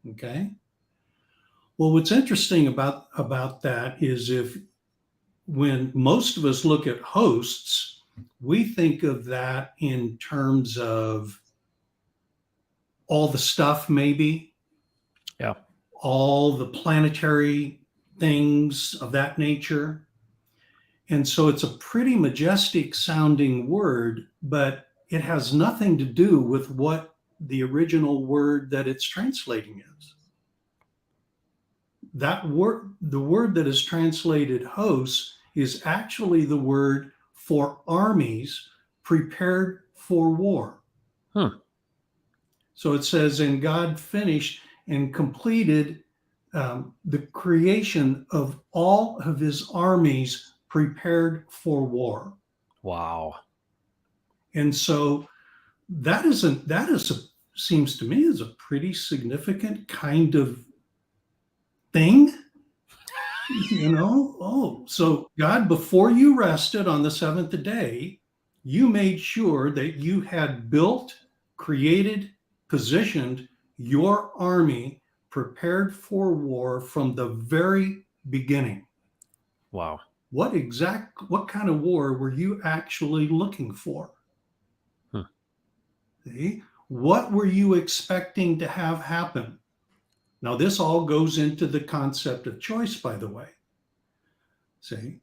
[SPEAKER 2] Okay. Well, what's interesting about that is when most of us look at hosts, we think of that in terms of all the stuff, maybe.
[SPEAKER 1] Yeah.
[SPEAKER 2] All the planetary things of that nature. And so it's a pretty majestic sounding word, but it has nothing to do with what the original word that it's translating is. That word, the word that is translated hosts, is actually the word for armies prepared for war. So it says, and God finished and completed the creation of all of his armies prepared for war.
[SPEAKER 1] Wow.
[SPEAKER 2] And so that seems to me is a pretty significant kind of thing. So God, before you rested on the seventh day, you made sure that you had built, created, positioned your army prepared for war from the very beginning.
[SPEAKER 1] Wow.
[SPEAKER 2] What kind of war were you actually looking for? See? What were you expecting to have happen? Now, this all goes into the concept of choice, by the way. See?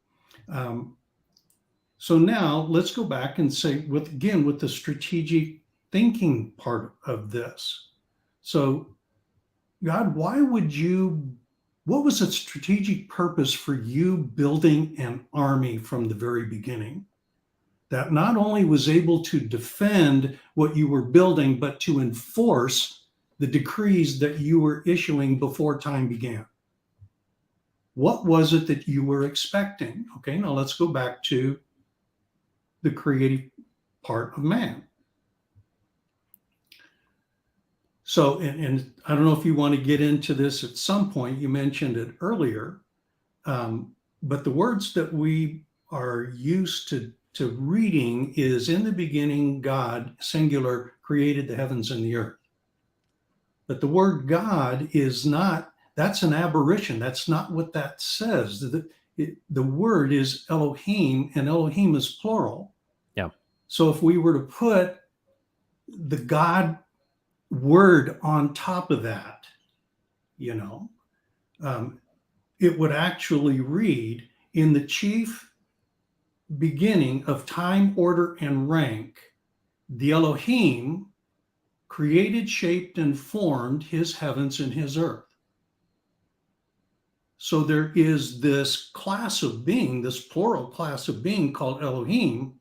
[SPEAKER 2] So now let's go back and say, with the strategic thinking part of this. So, God, what was the strategic purpose for you building an army from the very beginning that not only was able to defend what you were building, but to enforce the decrees that you were issuing before time began? What was it that you were expecting? Okay, now let's go back to the creative part of man. So, and I don't know if you want to get into this at some point, you mentioned it earlier, but the words that we are used to reading is, in the beginning, God, singular, created the heavens and the earth. But the word God is not, that's an aberration. That's not what that says. the word is Elohim, and Elohim is plural.
[SPEAKER 1] Yeah.
[SPEAKER 2] So if we were to put the God word on top of that, it would actually read, in the chief beginning of time, order, and rank, the Elohim created, shaped, and formed his heavens and his earth. So there is this class of being, this plural class of being called Elohim,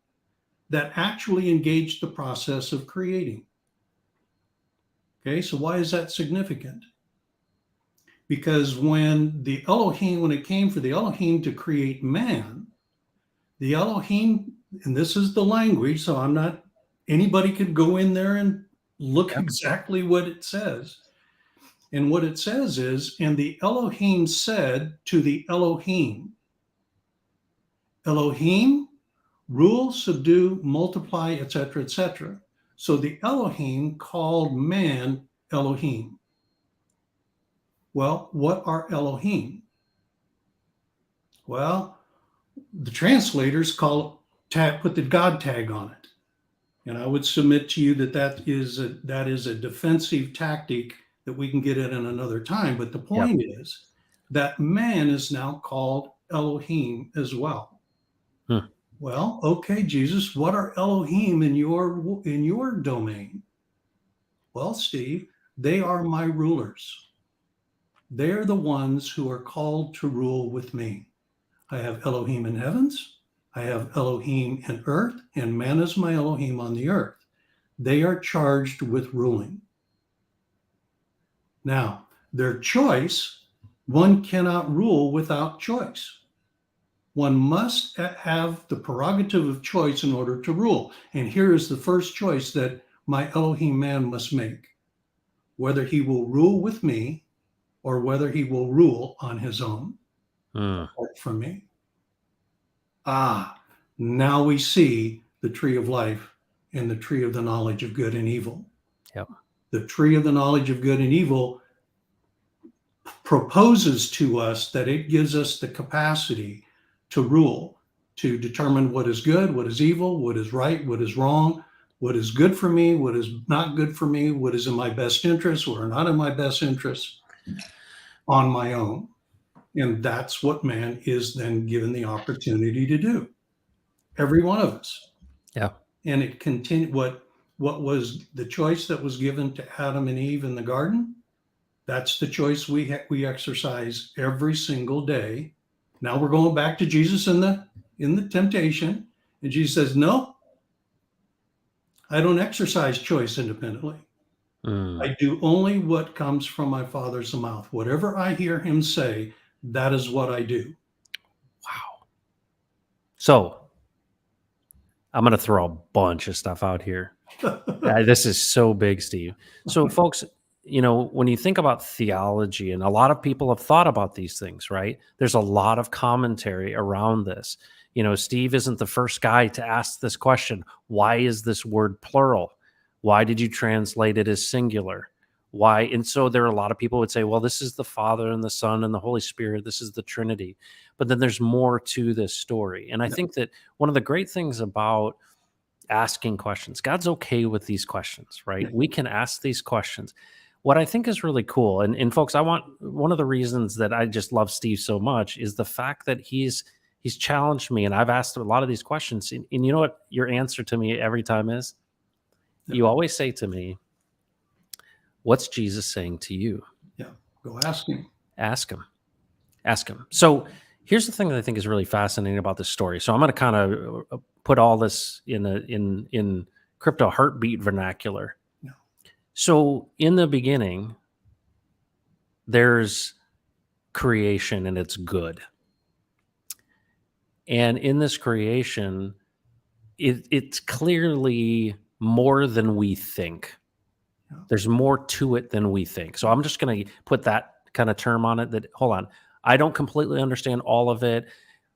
[SPEAKER 2] that actually engaged the process of creating. Okay, so why is that significant? Because when it came for the Elohim to create man, the Elohim, and this is the language, so anybody could go in there and look exactly what it says. And what it says is, and the Elohim said to the Elohim, Elohim, rule, subdue, multiply, etc., etc. So the Elohim called man Elohim. Well, what are Elohim? Well, the translators put the God tag on it. And I would submit to you that is a defensive tactic that we can get at in another time. But the point is that man is now called Elohim as well. Well, okay, Jesus, what are Elohim in your domain? Well, Steve, they are my rulers. They're the ones who are called to rule with me. I have Elohim in heavens. I have Elohim in earth, and man is my Elohim on the earth. They are charged with ruling. Now, their choice, one cannot rule without choice. One must have the prerogative of choice in order to rule. And here is the first choice that my Elohim man must make: whether he will rule with me or whether he will rule on his own, apart from me. Now we see the tree of life and the tree of the knowledge of good and evil.
[SPEAKER 1] Yep.
[SPEAKER 2] The tree of the knowledge of good and evil proposes to us that it gives us the capacity to rule, to determine what is good, what is evil, what is right, what is wrong, what is good for me, what is not good for me, what is in my best interest or not in my best interest on my own. And that's what man is then given the opportunity to do. Every one of us.
[SPEAKER 1] Yeah.
[SPEAKER 2] And it continued. What was the choice that was given to Adam and Eve in the garden? That's the choice we exercise every single day. Now we're going back to Jesus in the temptation, and Jesus says, "No, I don't exercise choice independently. I do only what comes from my Father's mouth. Whatever I hear him say, that is what I do."
[SPEAKER 1] Wow. So I'm going to throw a bunch of stuff out here. This is so big, Steve. So folks, when you think about theology, and a lot of people have thought about these things, right? There's a lot of commentary around this. Steve isn't the first guy to ask this question. Why is this word plural? Why did you translate it as singular? Why? And so there are a lot of people would say, well, this is the Father and the Son and the Holy Spirit. This is the Trinity. But then there's more to this story. And I think that one of the great things about asking questions, God's okay with these questions, right? We can ask these questions. What I think is really cool, and folks, one of the reasons that I just love Steve so much is the fact that he's challenged me, and I've asked a lot of these questions. And you know what your answer to me every time is? You always say to me, what's Jesus saying to you?
[SPEAKER 2] Yeah, go ask him.
[SPEAKER 1] Ask him. Ask him. So here's the thing that I think is really fascinating about this story. So I'm going to kind of put all this in CryptoHeartBeat vernacular.
[SPEAKER 2] Yeah.
[SPEAKER 1] So in the beginning, there's creation and it's good. And in this creation, it's clearly more than we think. Yeah. There's more to it than we think. So I'm just going to put that kind of term on it that, hold on, I don't completely understand all of it,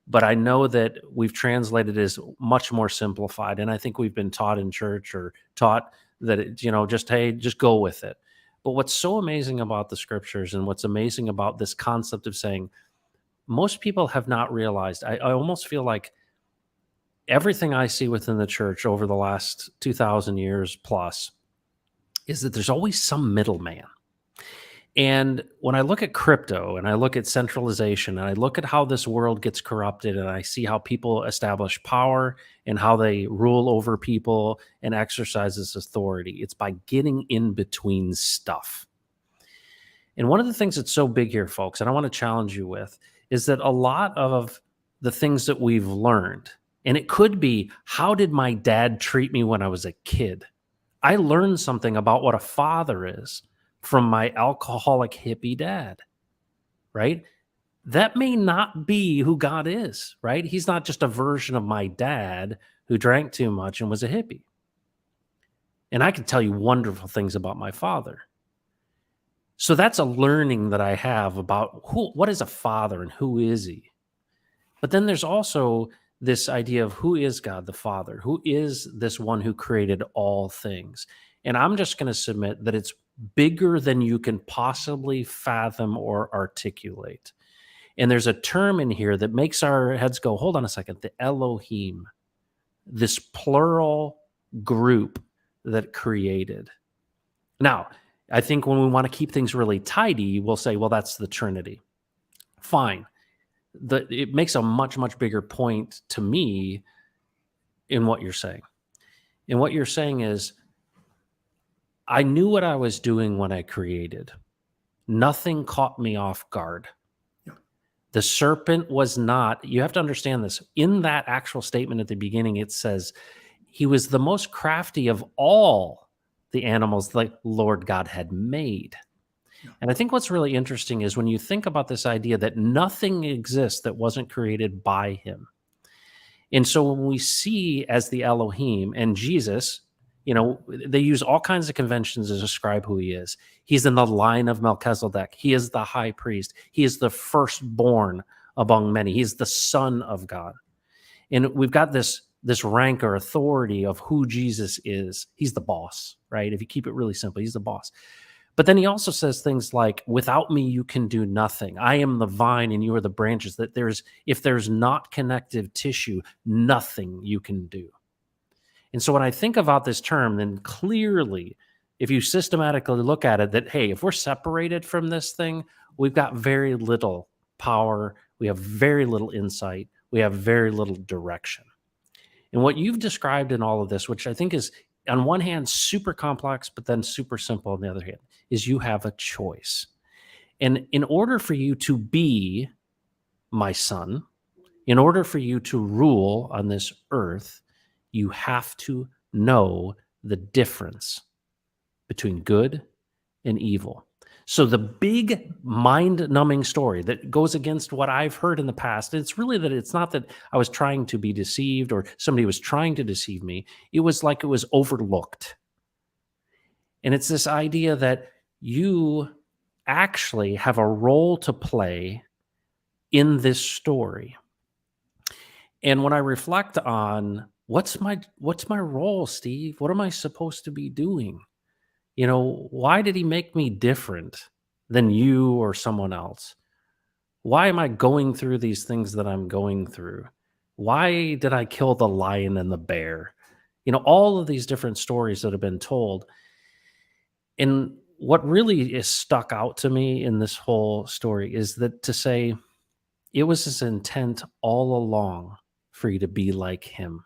[SPEAKER 1] but I know that we've translated it as much more simplified. And I think we've been taught in church or taught that, just go with it. But what's so amazing about the scriptures and what's amazing about this concept of saying, most people have not realized. I almost feel like everything I see within the church over the last 2,000 years plus is that there's always some middleman. And when I look at crypto and I look at centralization and I look at how this world gets corrupted and I see how people establish power and how they rule over people and exercise this authority, it's by getting in between stuff. And one of the things that's so big here, folks, and I want to challenge you with, is that a lot of the things that we've learned, and it could be, how did my dad treat me when I was a kid? I learned something about what a father is from my alcoholic hippie dad, right? That may not be who God is, right? He's not just a version of my dad who drank too much and was a hippie. And I can tell you wonderful things about my father. So that's a learning that I have about what is a father and who is he? But then there's also this idea of who is God the Father? Who is this one who created all things? And I'm just going to submit that it's bigger than you can possibly fathom or articulate. And there's a term in here that makes our heads go, hold on a second, the Elohim, this plural group that created. Now, I think when we want to keep things really tidy, we'll say, well, that's the Trinity. Fine. It makes a much, much bigger point to me in what you're saying. And what you're saying is, I knew what I was doing when I created. Nothing caught me off guard.
[SPEAKER 2] Yeah.
[SPEAKER 1] The serpent was not, you have to understand this. In that actual statement at the beginning, it says, he was the most crafty of all the animals the Lord God had made. Yeah. And I think what's really interesting is when you think about this idea that nothing exists that wasn't created by him. And so when we see as the Elohim and Jesus, you know, they use all kinds of conventions to describe who he is. He's in the line of Melchizedek. He is the high priest. He is the firstborn among many. He is the Son of God. And we've got this rank or authority of who Jesus is. He's the boss, right? If you keep it really simple, he's the boss. But then he also says things like, without me, you can do nothing. I am the vine and you are the branches. That if there's not connective tissue, nothing you can do. And so when I think about this term, then clearly, if you systematically look at it, that, hey, if we're separated from this thing, we've got very little power. We have very little insight. We have very little direction. And what you've described in all of this, which I think is, on one hand, super complex, but then super simple on the other hand, is you have a choice. And in order for you to be my son, in order for you to rule on this earth, you have to know the difference between good and evil. So the big mind-numbing story that goes against what I've heard in the past, it's really that it's not that I was trying to be deceived or somebody was trying to deceive me. It was like it was overlooked. And it's this idea that you actually have a role to play in this story. And when I reflect on what's my role, Steve? What am I supposed to be doing? You know, why did he make me different than you or someone else? Why am I going through these things that I'm going through? Why did I kill the lion and the bear? You know, all of these different stories that have been told. And what really is stuck out to me in this whole story is that to say it was his intent all along for you to be like him.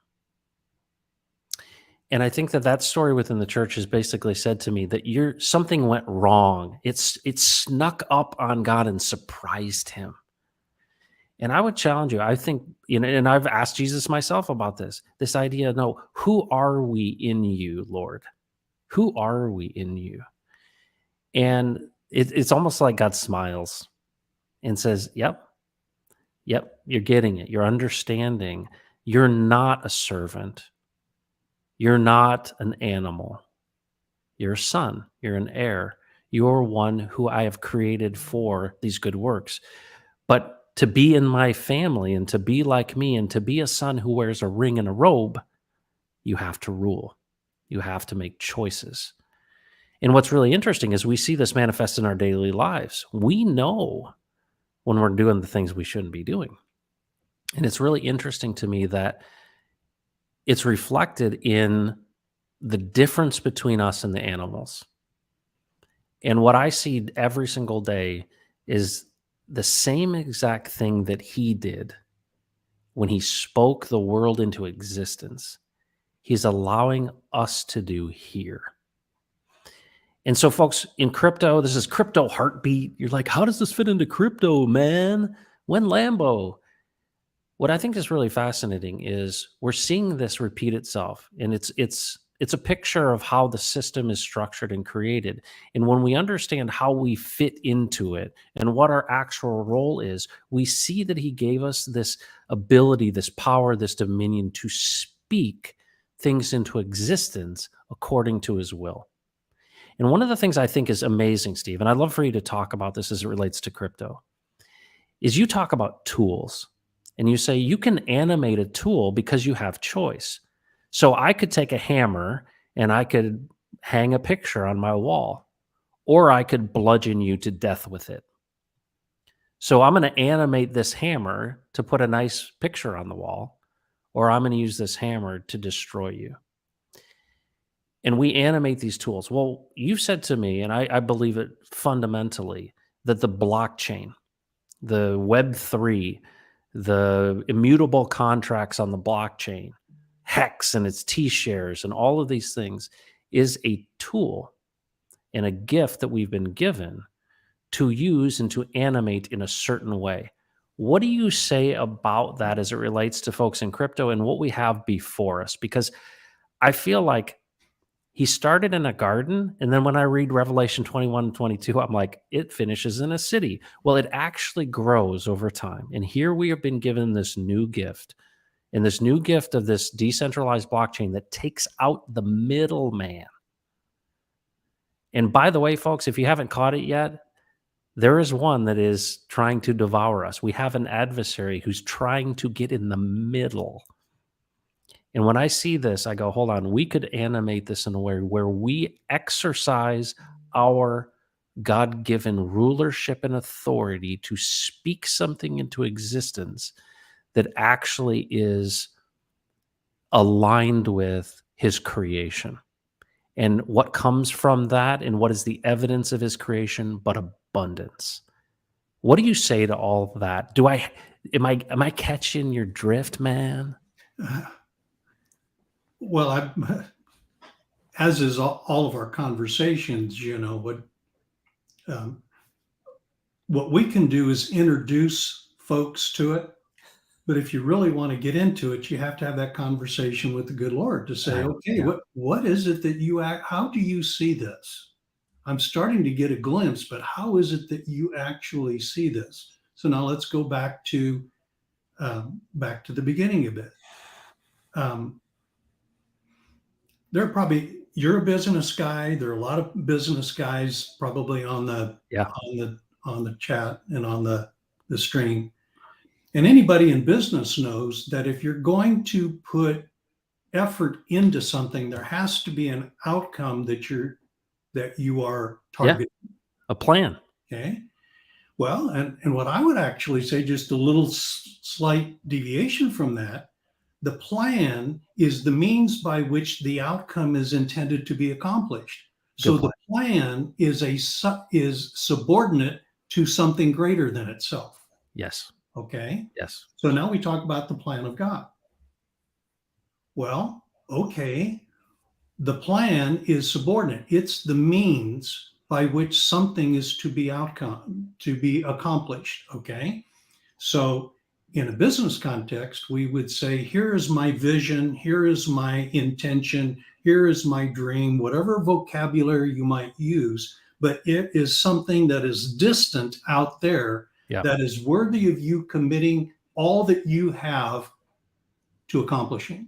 [SPEAKER 1] And I think that story within the church has basically said to me that something went wrong. It snuck up on God and surprised him. And I would challenge you. I think, you know, and I've asked Jesus myself about this idea. No, who are we in you, Lord? Who are we in you? And it's almost like God smiles and says, yep, you're getting it. You're understanding. You're not a servant. You're not an animal. You're a son. You're an heir. You're one who I have created for these good works. But to be in my family and to be like me and to be a son who wears a ring and a robe, you have to rule. You have to make choices. And what's really interesting is we see this manifest in our daily lives. We know when we're doing the things we shouldn't be doing. And it's really interesting to me that it's reflected in the difference between us and the animals. And what I see every single day is the same exact thing that he did when he spoke the world into existence. He's allowing us to do here. And so, folks, in crypto, this is Crypto Heartbeat. You're like, how does this fit into crypto, man? When Lambo? What I think is really fascinating is we're seeing this repeat itself, and it's a picture of how the system is structured and created. And when we understand how we fit into it and what our actual role is, we see that he gave us this ability, this power, this dominion to speak things into existence according to his will. And one of the things I think is amazing, Steve, and I'd love for you to talk about this as it relates to crypto, is you talk about tools and you say you can animate a tool because you have choice. So I could take a hammer and I could hang a picture on my wall, or I could bludgeon you to death with it. So I'm going to animate this hammer to put a nice picture on the wall, or I'm going to use this hammer to destroy you. And we animate these tools. Well, you've said to me, and I believe it fundamentally, that the blockchain, the Web3, the immutable contracts on the blockchain, Hex and its T-shares and all of these things is a tool and a gift that we've been given to use and to animate in a certain way. What do you say about that as it relates to folks in crypto and what we have before us? Because I feel like he started in a garden, and then when I read Revelation 21 and 22, I'm like, it finishes in a city. Well, it actually grows over time. And here we have been given this new gift, and this new gift of this decentralized blockchain that takes out the middleman. And by the way, folks, if you haven't caught it yet, there is one that is trying to devour us. We have an adversary who's trying to get in the middle. And when I see this, I go, hold on, we could animate this in a way where we exercise our God-given rulership and authority to speak something into existence that actually is aligned with his creation. And what comes from that and what is the evidence of his creation but abundance. What do you say to all of that? Am I catching your drift, man?
[SPEAKER 2] Well, as is all of our conversations, what we can do is introduce folks to it. But if you really want to get into it, you have to have that conversation with the good Lord to say, okay,
[SPEAKER 1] Yeah.
[SPEAKER 2] what is it that how do you see this? I'm starting to get a glimpse, but how is it that you actually see this? So now let's go back to the beginning a bit. You're a business guy. There are a lot of business guys probably on the chat and on the stream. And anybody in business knows that if you're going to put effort into something, there has to be an outcome that you are targeting.
[SPEAKER 1] Yeah, a plan.
[SPEAKER 2] Okay. Well, and what I would actually say, just a little slight deviation from that, the plan is the means by which the outcome is intended to be accomplished. So the plan is subordinate to something greater than itself.
[SPEAKER 1] Yes.
[SPEAKER 2] Okay.
[SPEAKER 1] Yes.
[SPEAKER 2] So now we talk about the plan of God. Well, okay. The plan is subordinate. It's the means by which something is to be accomplished. Okay. So in a business context, we would say, here is my vision, here is my intention, here is my dream, whatever vocabulary you might use, but it is something that is distant out there. Yeah. That is worthy of you committing all that you have to accomplishing.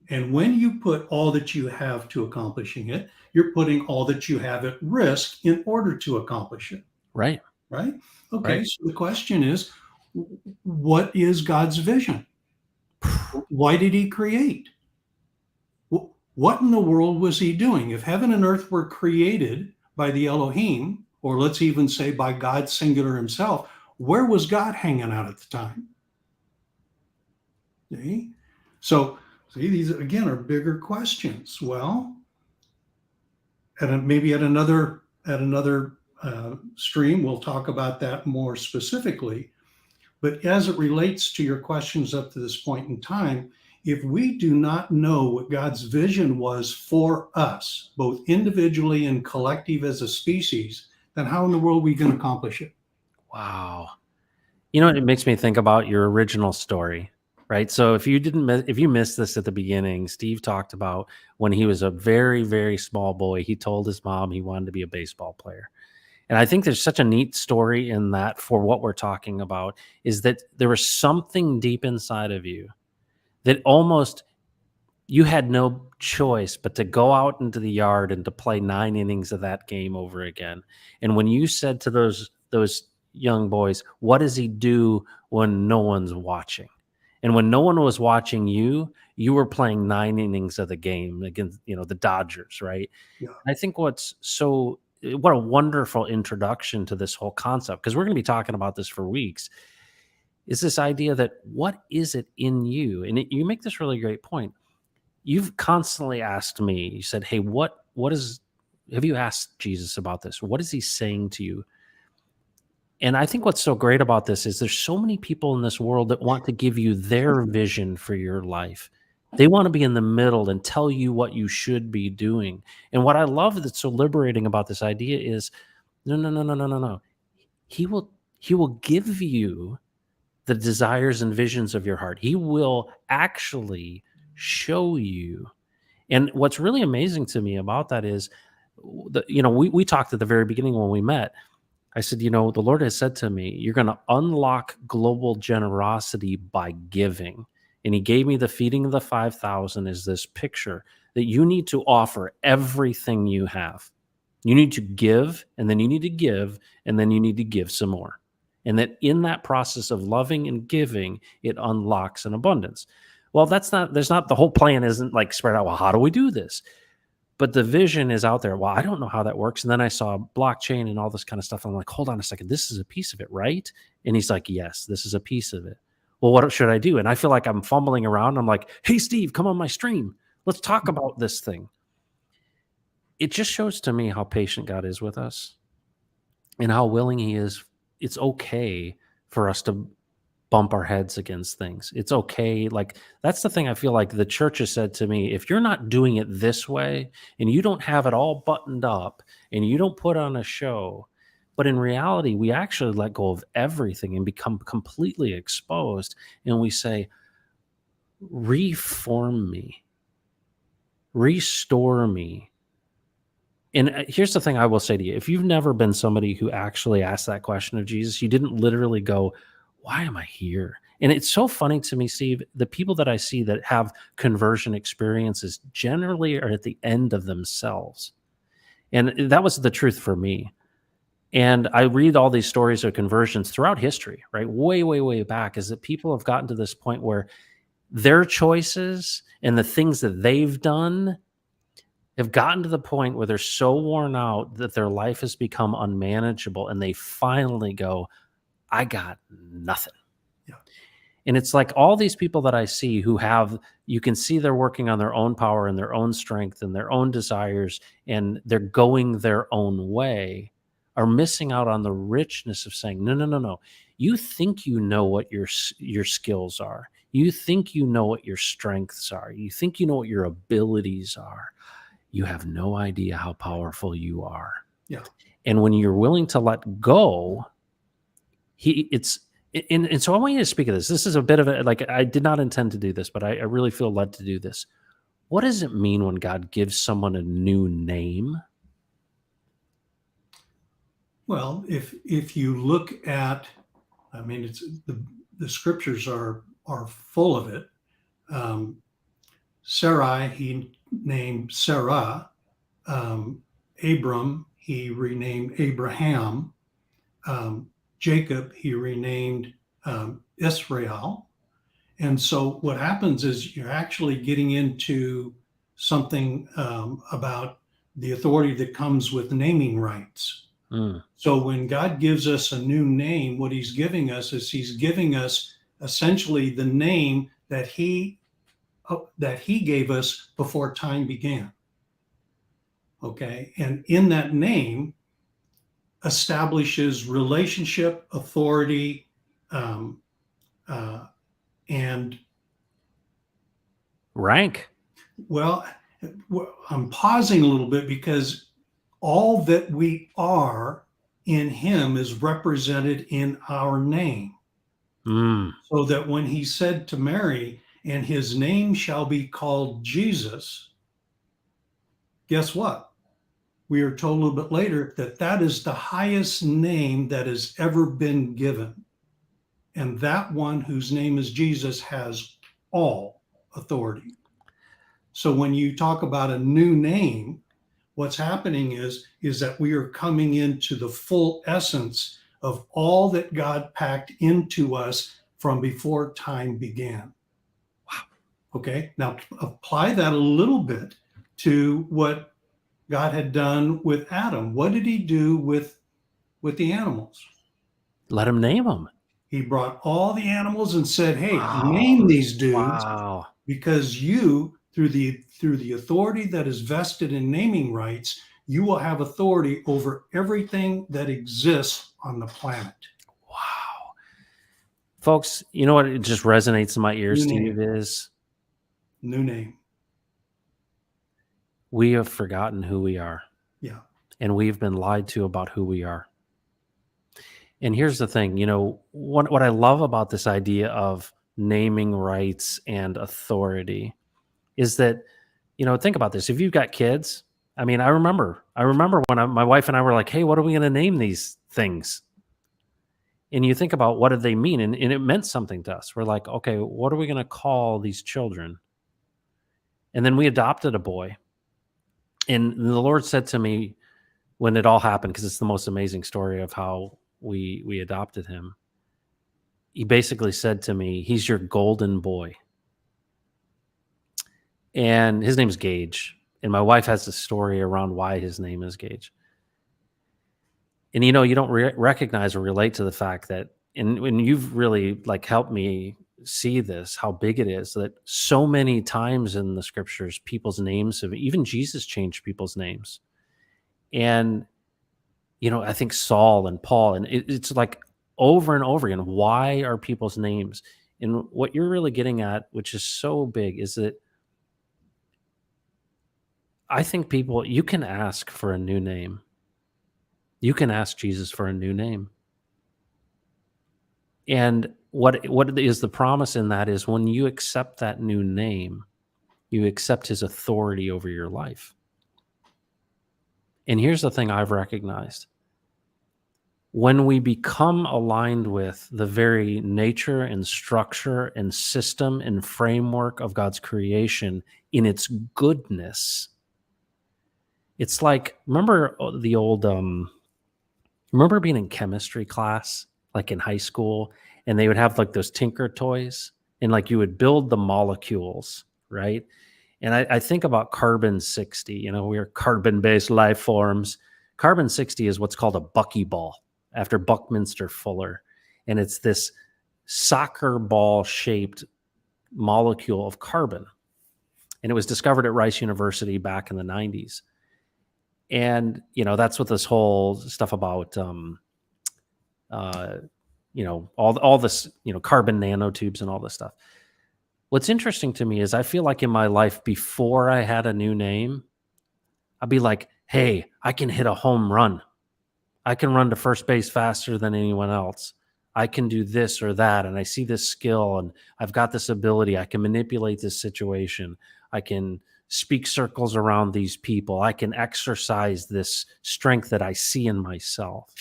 [SPEAKER 2] And when you put all that you have to accomplishing it, you're putting all that you have at risk in order to accomplish it.
[SPEAKER 1] Right.
[SPEAKER 2] Right? Okay, right. So the question is, what is God's vision? Why did he create? What in the world was he doing? If heaven and earth were created by the Elohim, or let's even say by God singular himself, where was God hanging out at the time? See? So, these again are bigger questions. Well, maybe at another stream, we'll talk about that more specifically. But as it relates to your questions up to this point in time, if we do not know what God's vision was for us, both individually and collective as a species, then how in the world are we going to accomplish it?
[SPEAKER 1] Wow. You know, it makes me think about your original story, right? So if you missed this at the beginning, Steve talked about when he was a very, very small boy, he told his mom he wanted to be a baseball player. And I think there's such a neat story in that for what we're talking about is that there was something deep inside of you that almost you had no choice but to go out into the yard and to play 9 innings of that game over again. And when you said to those young boys, what does he do when no one's watching? And when no one was watching you, you were playing 9 innings of the game against, the Dodgers, right?
[SPEAKER 2] Yeah.
[SPEAKER 1] I think what a wonderful introduction to this whole concept, because we're going to be talking about this for weeks, is this idea that what is it in you? And you make this really great point. You've constantly asked me, you said, hey, have you asked Jesus about this? What is he saying to you? And I think what's so great about this is there's so many people in this world that want to give you their vision for your life. They want to be in the middle and tell you what you should be doing. And what I love that's so liberating about this idea is no. He will give you the desires and visions of your heart. He will actually show you. And what's really amazing to me about that is, we talked at the very beginning when we met. I said, the Lord has said to me, you're going to unlock global generosity by giving. And he gave me the feeding of the 5,000 as this picture that you need to offer everything you have. You need to give, and then you need to give, and then you need to give some more. And that in that process of loving and giving, it unlocks an abundance. Well, the whole plan isn't like spread out. Well, how do we do this? But the vision is out there. Well, I don't know how that works. And then I saw blockchain and all this kind of stuff. I'm like, hold on a second. This is a piece of it, right? And he's like, yes, this is a piece of it. Well, what should I do? And I feel like I'm fumbling around. I'm like, hey, Steve, come on my stream. Let's talk about this thing. It just shows to me how patient God is with us and how willing he is. It's okay for us to bump our heads against things. It's okay. Like, that's the thing I feel like the church has said to me. If you're not doing it this way and you don't have it all buttoned up and you don't put on a show, but in reality, we actually let go of everything and become completely exposed. And we say, reform me, restore me. And here's the thing I will say to you. If you've never been somebody who actually asked that question of Jesus, you didn't literally go, why am I here? And it's so funny to me, Steve, the people that I see that have conversion experiences generally are at the end of themselves. And that was the truth for me. And I read all these stories of conversions throughout history, right? Way, way, way back, is that people have gotten to this point where their choices and the things that they've done have gotten to the point where they're so worn out that their life has become unmanageable. And they finally go, I got nothing.
[SPEAKER 2] Yeah.
[SPEAKER 1] And it's like all these people that I see who you can see they're working on their own power and their own strength and their own desires, and they're going their own way, are missing out on the richness of saying, no. You think you know what your skills are. You think you know what your strengths are. You think you know what your abilities are. You have no idea how powerful you are.
[SPEAKER 2] Yeah.
[SPEAKER 1] And when you're willing to let go, and so I want you to speak of this. This is a bit of I did not intend to do this, but I really feel led to do this. What does it mean when God gives someone a new name?
[SPEAKER 2] Well, if you look at, it's the scriptures are full of it. Sarai, he named Sarah. Abram, he renamed Abraham. Jacob, he renamed Israel. And so what happens is you're actually getting into something about the authority that comes with naming rights.
[SPEAKER 1] Mm.
[SPEAKER 2] So when God gives us a new name, what he's giving us is he's giving us essentially the name that he gave us before time began. Okay. And in that name establishes relationship, authority, um, uh, and
[SPEAKER 1] Rank.
[SPEAKER 2] well, I'm pausing a little bit because all that we are in him is represented in our name.
[SPEAKER 1] Mm.
[SPEAKER 2] So that when he said to Mary, and his name shall be called Jesus, guess what? We are told a little bit later that that is the highest name that has ever been given. And that one whose name is Jesus has all authority. So when you talk about a new name, what's happening is that we are coming into the full essence of all that God packed into us from before time began.
[SPEAKER 1] Wow.
[SPEAKER 2] Okay, now apply that a little bit to what God had done with Adam. What did he do with the animals?
[SPEAKER 1] Let him name them.
[SPEAKER 2] He brought all the animals and said, hey,
[SPEAKER 1] Wow.
[SPEAKER 2] name these dudes,
[SPEAKER 1] Wow.
[SPEAKER 2] because you, through the authority that is vested in naming rights, you will have authority over everything that exists on the planet.
[SPEAKER 1] Wow. Folks, you know what? It just resonates in my ears,
[SPEAKER 2] New
[SPEAKER 1] Steve,
[SPEAKER 2] name.
[SPEAKER 1] is
[SPEAKER 2] New name.
[SPEAKER 1] we have forgotten who we are.
[SPEAKER 2] Yeah.
[SPEAKER 1] And we've been lied to about who we are. And here's the thing, you know, what I love about this idea of naming rights and authority is that, you know, think about this. If you've got kids, I mean, I remember when my wife and I were like, hey, what are we going to name these things? And you think about what did they mean? And it meant something to us. We're like, okay, what are we going to call these children? And then we adopted a boy. And the Lord said to me when it all happened, because it's the most amazing story of how we adopted him. He basically said to me, he's your golden boy. And his name's Gage. And my wife has a story around why his name is Gage. And you know, you don't recognize or relate to the fact that, and when you've really like helped me see this, how big it is, that so many times in the scriptures, people's names have, even Jesus changed people's names. And, you know, I think Saul and Paul, and it's like over and over again, why are people's names? And what you're really getting at, which is so big, is that I think people, you can ask for a new name. You can ask Jesus for a new name. And what is the promise in that is when you accept that new name, you accept his authority over your life. And here's the thing I've recognized. When we become aligned with the very nature and structure and system and framework of God's creation in its goodness, it's like, remember the old, remember being in chemistry class, like in high school, and they would have like those Tinker toys, and like you would build the molecules, right? And I think about carbon 60, you know, we are carbon-based life forms. Carbon 60 is what's called a buckyball after Buckminster Fuller. And it's this soccer ball shaped molecule of carbon. And it was discovered at Rice University back in the 90s. And, you know, that's what this whole stuff about, you know, all this, you know, carbon nanotubes and all this stuff. What's interesting to me is I feel like in my life before I had a new name, I'd be like, hey, I can hit a home run. I can run to first base faster than anyone else. I can do this or that. And I see this skill and I've got this ability. I can manipulate this situation. I can speak circles around these people. I can exercise this strength that I see in myself.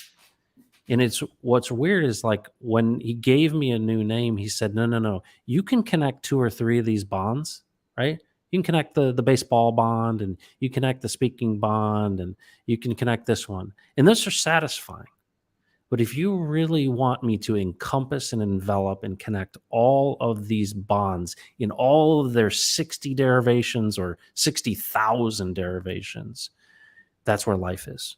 [SPEAKER 1] And it's what's weird is like when he gave me a new name, he said, no. You can connect 2 or 3 of these bonds, right? You can connect the baseball bond and you connect the speaking bond and you can connect this one. And those are satisfying. But if you really want me to encompass and envelop and connect all of these bonds in all of their 60 derivations or 60,000 derivations, that's where life is.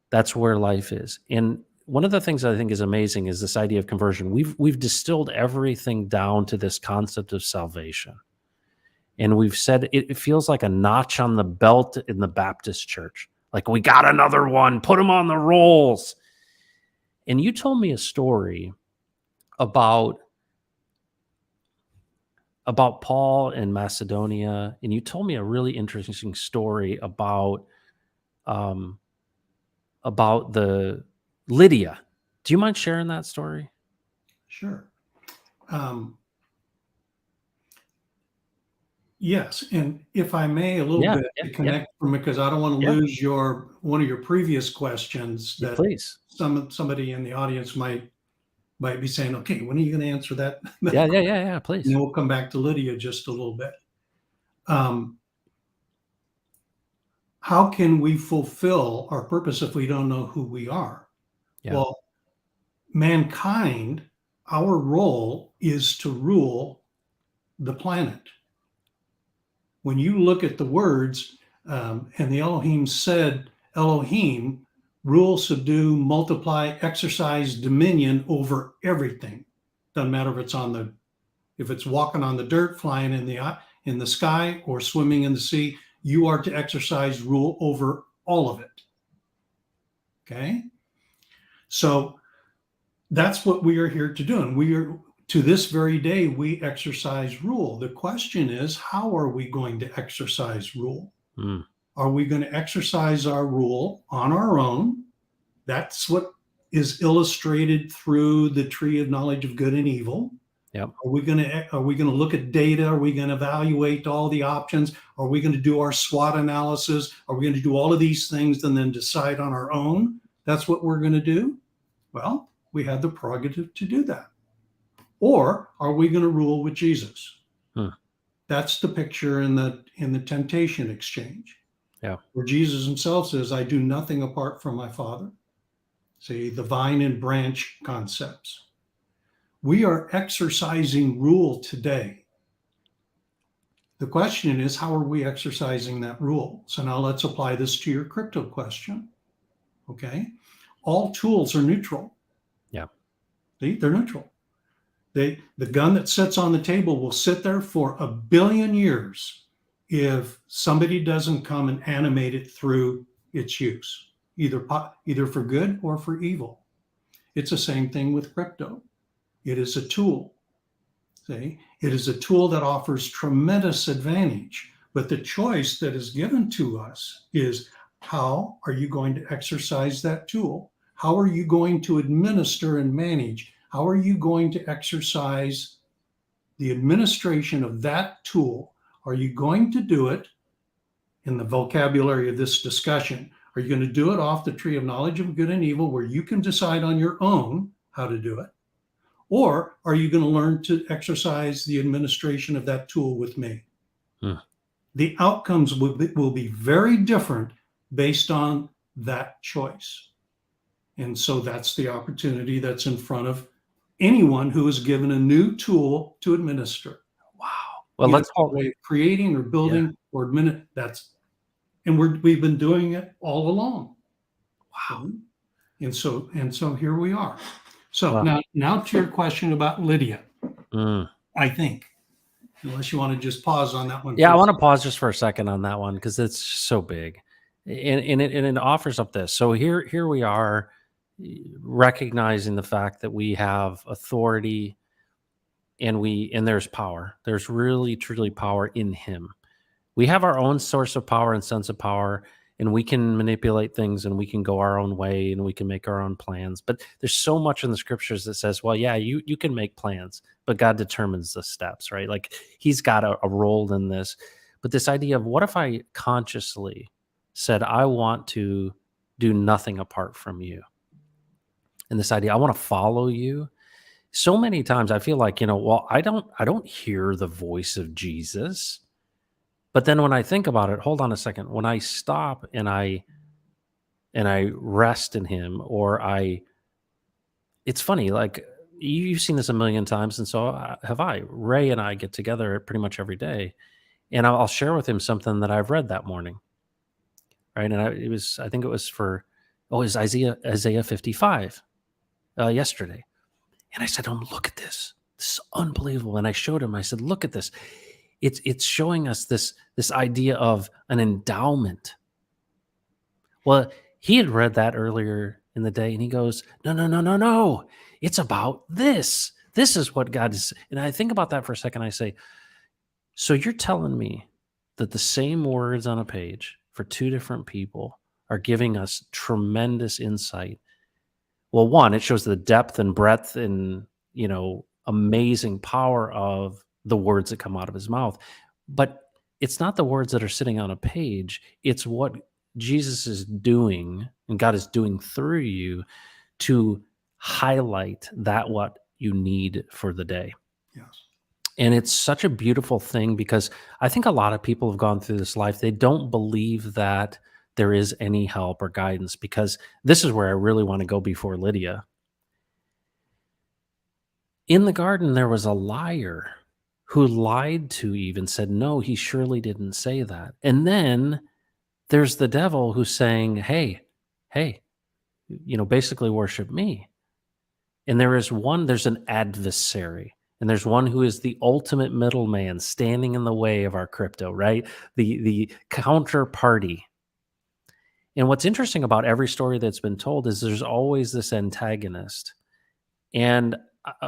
[SPEAKER 1] That's where life is. And one of the things I think is amazing is this idea of conversion. We've distilled everything down to this concept of salvation. And we've said it feels like a notch on the belt in the Baptist church. Like, we got another one, put them on the rolls. And you told me a story about Paul in Macedonia, and you told me a really interesting story about the Lydia. Do you mind sharing that story?
[SPEAKER 2] Sure. Yes, and if I may, a little bit to connect from it, because I don't want to lose one of your previous questions that
[SPEAKER 1] Please.
[SPEAKER 2] somebody in the audience might be saying, okay, when are you going to answer that?
[SPEAKER 1] Yeah, please.
[SPEAKER 2] And then we'll come back to Lydia just a little bit. How can we fulfill our purpose if we don't know who we are?
[SPEAKER 1] Yeah.
[SPEAKER 2] Well, mankind, our role is to rule the planet. When you look at the words, and the Elohim said, Elohim, rule, subdue, multiply, exercise dominion over everything. Doesn't matter if it's walking on the dirt, flying in the sky, or swimming in the sea. You are to exercise rule over all of it. Okay? So that's what we are here to do. And to this very day, we exercise rule. The question is, how are we going to exercise rule? Are we going to exercise our rule on our own? That's what is illustrated through the tree of knowledge of good and evil.
[SPEAKER 1] Yep.
[SPEAKER 2] Are we going to look at data? Are we going to evaluate all the options? Are we going to do our SWOT analysis? Are we going to do all of these things and then decide on our own? That's what we're going to do? Well, we have the prerogative to do that. Or are we going to rule with Jesus? That's the picture in the temptation exchange.
[SPEAKER 1] Yeah.
[SPEAKER 2] Where Jesus himself says, I do nothing apart from my Father. See, the vine and branch concepts. We are exercising rule today. The question is, how are we exercising that rule? So now let's apply this to your crypto question. Okay. All tools are neutral.
[SPEAKER 1] Yeah.
[SPEAKER 2] They're neutral. The gun that sits on the table will sit there for 1 billion years if somebody doesn't come and animate it through its use, either for good or for evil. It's the same thing with crypto. It is a tool. See, it is a tool that offers tremendous advantage, but the choice that is given to us is, how are you going to exercise that tool? How are you going to administer and manage? How are you going to exercise the administration of that tool? Are you going to do it in the vocabulary of this discussion? Are you going to do it off the tree of knowledge of good and evil, where you can decide on your own how to do it? Or are you going to learn to exercise the administration of that tool with me? The outcomes will be very different based on that choice. And so that's the opportunity that's in front of anyone who is given a new tool to administer.
[SPEAKER 1] Wow. Well, let's
[SPEAKER 2] a way of creating or building or administer. We've been doing it all along.
[SPEAKER 1] Wow.
[SPEAKER 2] And so here we are. So now to your question about Lydia. I think, unless you want to just pause on that one.
[SPEAKER 1] Yeah, I want to pause just for a second on that one, because it's so big, and it offers up this. So here we are, recognizing the fact that we have authority, and there's power. There's really truly power in Him. We have our own source of power and sense of power, and we can manipulate things, and we can go our own way, and we can make our own plans. But there's so much in the scriptures that says, well, yeah, you can make plans, but God determines the steps, right? Like, He's got a role in this. But this idea of, what if I consciously said, I want to do nothing apart from you? And this idea, I want to follow you. So many times I feel like, well, I don't hear the voice of Jesus. But then when I think about it, hold on a second. When I stop and I rest in Him, it's funny, like, you've seen this a million times, and so have I. Ray and I get together pretty much every day, and I'll share with him something that I've read that morning, right? And I think it was for Oh, it's Isaiah 55 yesterday. And I said, "Oh, look at this. This is unbelievable." And I showed him, I said, "Look at this. It's showing us this idea of an endowment." Well, he had read that earlier in the day and he goes, "No, no, no, no, no. It's about this. This is what God is." And I think about that for a second. I say, so you're telling me that the same words on a page for two different people are giving us tremendous insight. Well, one, it shows the depth and breadth and, amazing power of the words that come out of his mouth. But it's not the words that are sitting on a page, it's what Jesus is doing and God is doing through you to highlight that what you need for the day.
[SPEAKER 2] Yes.
[SPEAKER 1] And it's such a beautiful thing because I think a lot of people have gone through this life. They don't believe that there is any help or guidance, because this is where I really want to go before Lydia. In the garden, there was a liar who lied to Eve and said, "No, he surely didn't say that." And then there's the devil who's saying, hey, basically worship me. And there's an adversary, and there's one who is the ultimate middleman standing in the way of our crypto, right? The counterparty. And what's interesting about every story that's been told is there's always this antagonist. And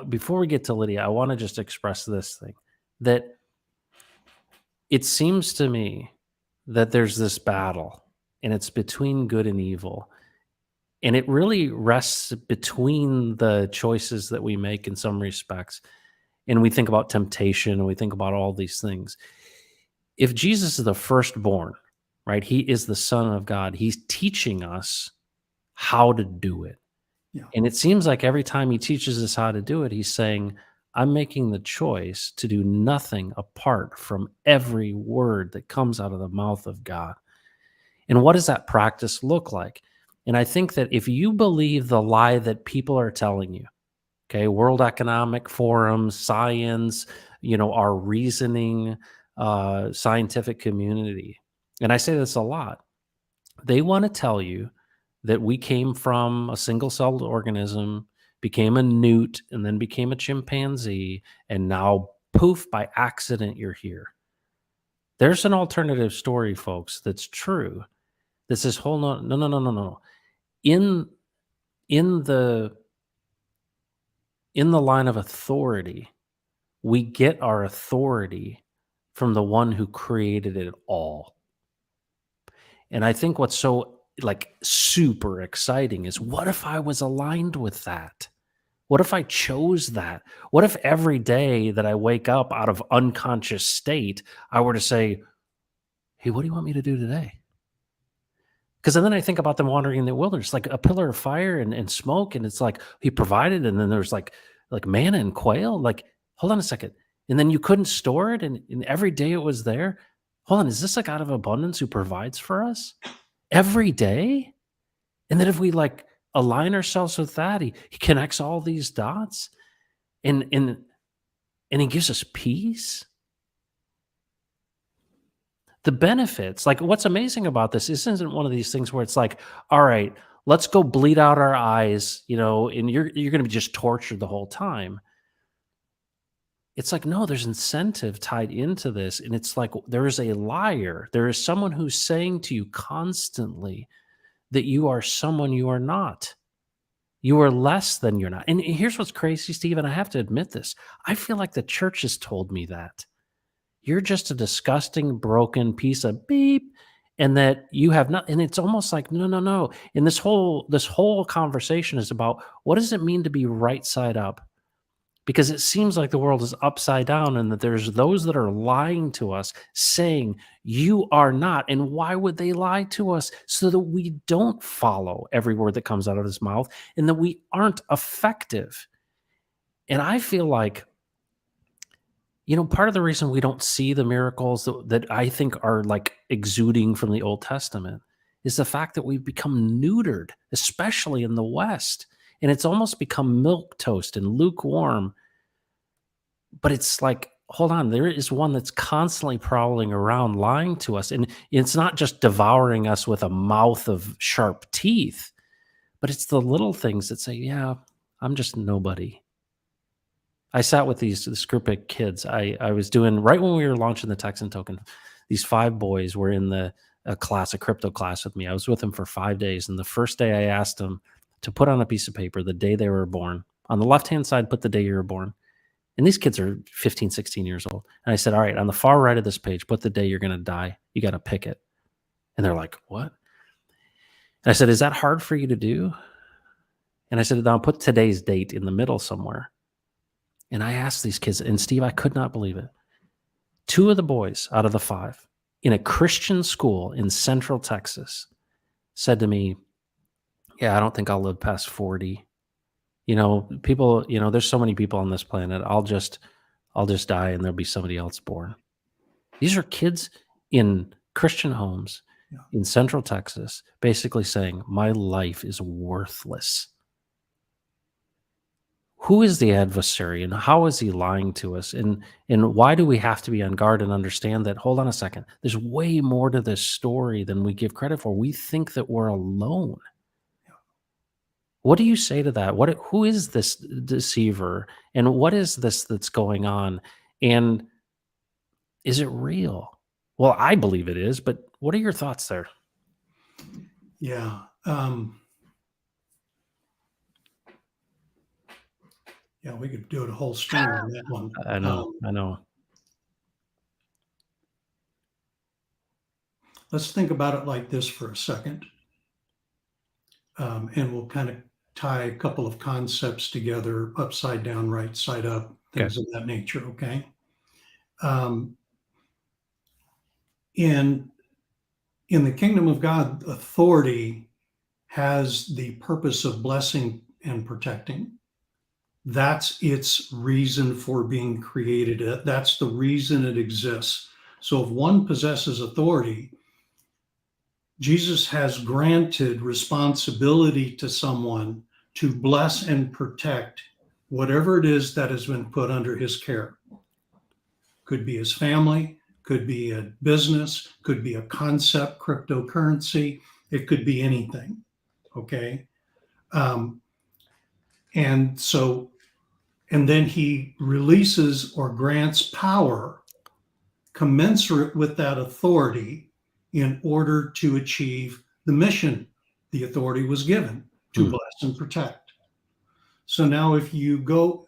[SPEAKER 1] before we get to Lydia, I want to just express this thing, that it seems to me that there's this battle, and it's between good and evil. And it really rests between the choices that we make in some respects. And we think about temptation and we think about all these things. If Jesus is the firstborn, right? He is the Son of God. He's teaching us how to do it.
[SPEAKER 2] Yeah.
[SPEAKER 1] And it seems like every time he teaches us how to do it, he's saying, I'm making the choice to do nothing apart from every word that comes out of the mouth of God. And what does that practice look like? And I think that if you believe the lie that people are telling you, okay, World Economic Forum, science, our reasoning, scientific community, and I say this a lot, they want to tell you that we came from a single-celled organism, became a newt, and then became a chimpanzee, and now, poof, by accident, you're here. There's an alternative story, folks, that's true. This is whole no. In the line of authority, we get our authority from the one who created it all. And I think what's so super exciting is, what if I was aligned with that? What if I chose that? What if every day that I wake up out of unconscious state, I were to say, hey, what do you want me to do today? Because then I think about them wandering in the wilderness, like a pillar of fire and smoke, and it's like he provided, and then there's like manna and quail. Like, hold on a second. And then you couldn't store it, and every day it was there. Hold on, is this a God of abundance who provides for us every day? And then if we align ourselves with that, he connects all these dots, and he gives us peace. The benefits, what's amazing about this isn't one of these things where it's like, all right, let's go bleed out our eyes, and you're going to be just tortured the whole time. It's like, no, there's incentive tied into this. And it's like, there is a liar. There is someone who's saying to you constantly that you are someone you are not. You are less than you're not. And here's what's crazy, Steve, and I have to admit this. I feel like the church has told me that. You're just a disgusting, broken piece of beep, and that you have not. And it's almost like, no. And this whole conversation is about, what does it mean to be right side up? Because it seems like the world is upside down, and that there's those that are lying to us, saying you are not. And why would they lie to us? So that we don't follow every word that comes out of his mouth, and that we aren't effective. And I feel like, part of the reason we don't see the miracles that I think are exuding from the Old Testament is the fact that we've become neutered, especially in the West. And it's almost become milquetoast and lukewarm. But it's like, hold on, there is one that's constantly prowling around lying to us. And it's not just devouring us with a mouth of sharp teeth. But it's the little things that say, yeah, I'm just nobody. I sat with this group of kids. I was doing right when we were launching the Texan token. These 5 boys were in a crypto class with me. I was with them for 5 days, and the first day I asked them to put on a piece of paper the day they were born. On the left-hand side, put the day you were born. And these kids are 15, 16 years old. And I said, all right, on the far right of this page, put the day you're going to die. You got to pick it. And they're like, what? And I said, is that hard for you to do? And I said, now put today's date in the middle somewhere. And I asked these kids, and Steve, I could not believe it. 2 of the boys out of the 5 in a Christian school in Central Texas said to me, yeah, I don't think I'll live past 40. People, there's so many people on this planet. I'll just die and there'll be somebody else born. These are kids in Christian homes in Central Texas, basically saying, my life is worthless. Who is the adversary and how is he lying to us? And why do we have to be on guard and understand that, hold on a second, there's way more to this story than we give credit for. We think that we're alone. What do you say to that? Who is this deceiver? And what is this that's going on? And is it real? Well, I believe it is, but what are your thoughts there?
[SPEAKER 2] Yeah. Yeah, we could do a whole string on that one.
[SPEAKER 1] I know.
[SPEAKER 2] Let's think about it like this for a second. And we'll kind of tie a couple of concepts together, upside down, right side up, things of that nature, okay? In the kingdom of God, authority has the purpose of blessing and protecting. That's its reason for being created. That's the reason it exists. So if one possesses authority, Jesus has granted responsibility to someone to bless and protect whatever it is that has been put under his care. Could be his family, could be a business, could be a concept, cryptocurrency, it could be anything, okay? And then he releases or grants power commensurate with that authority in order to achieve the mission the authority was given to bless and protect. So now if you go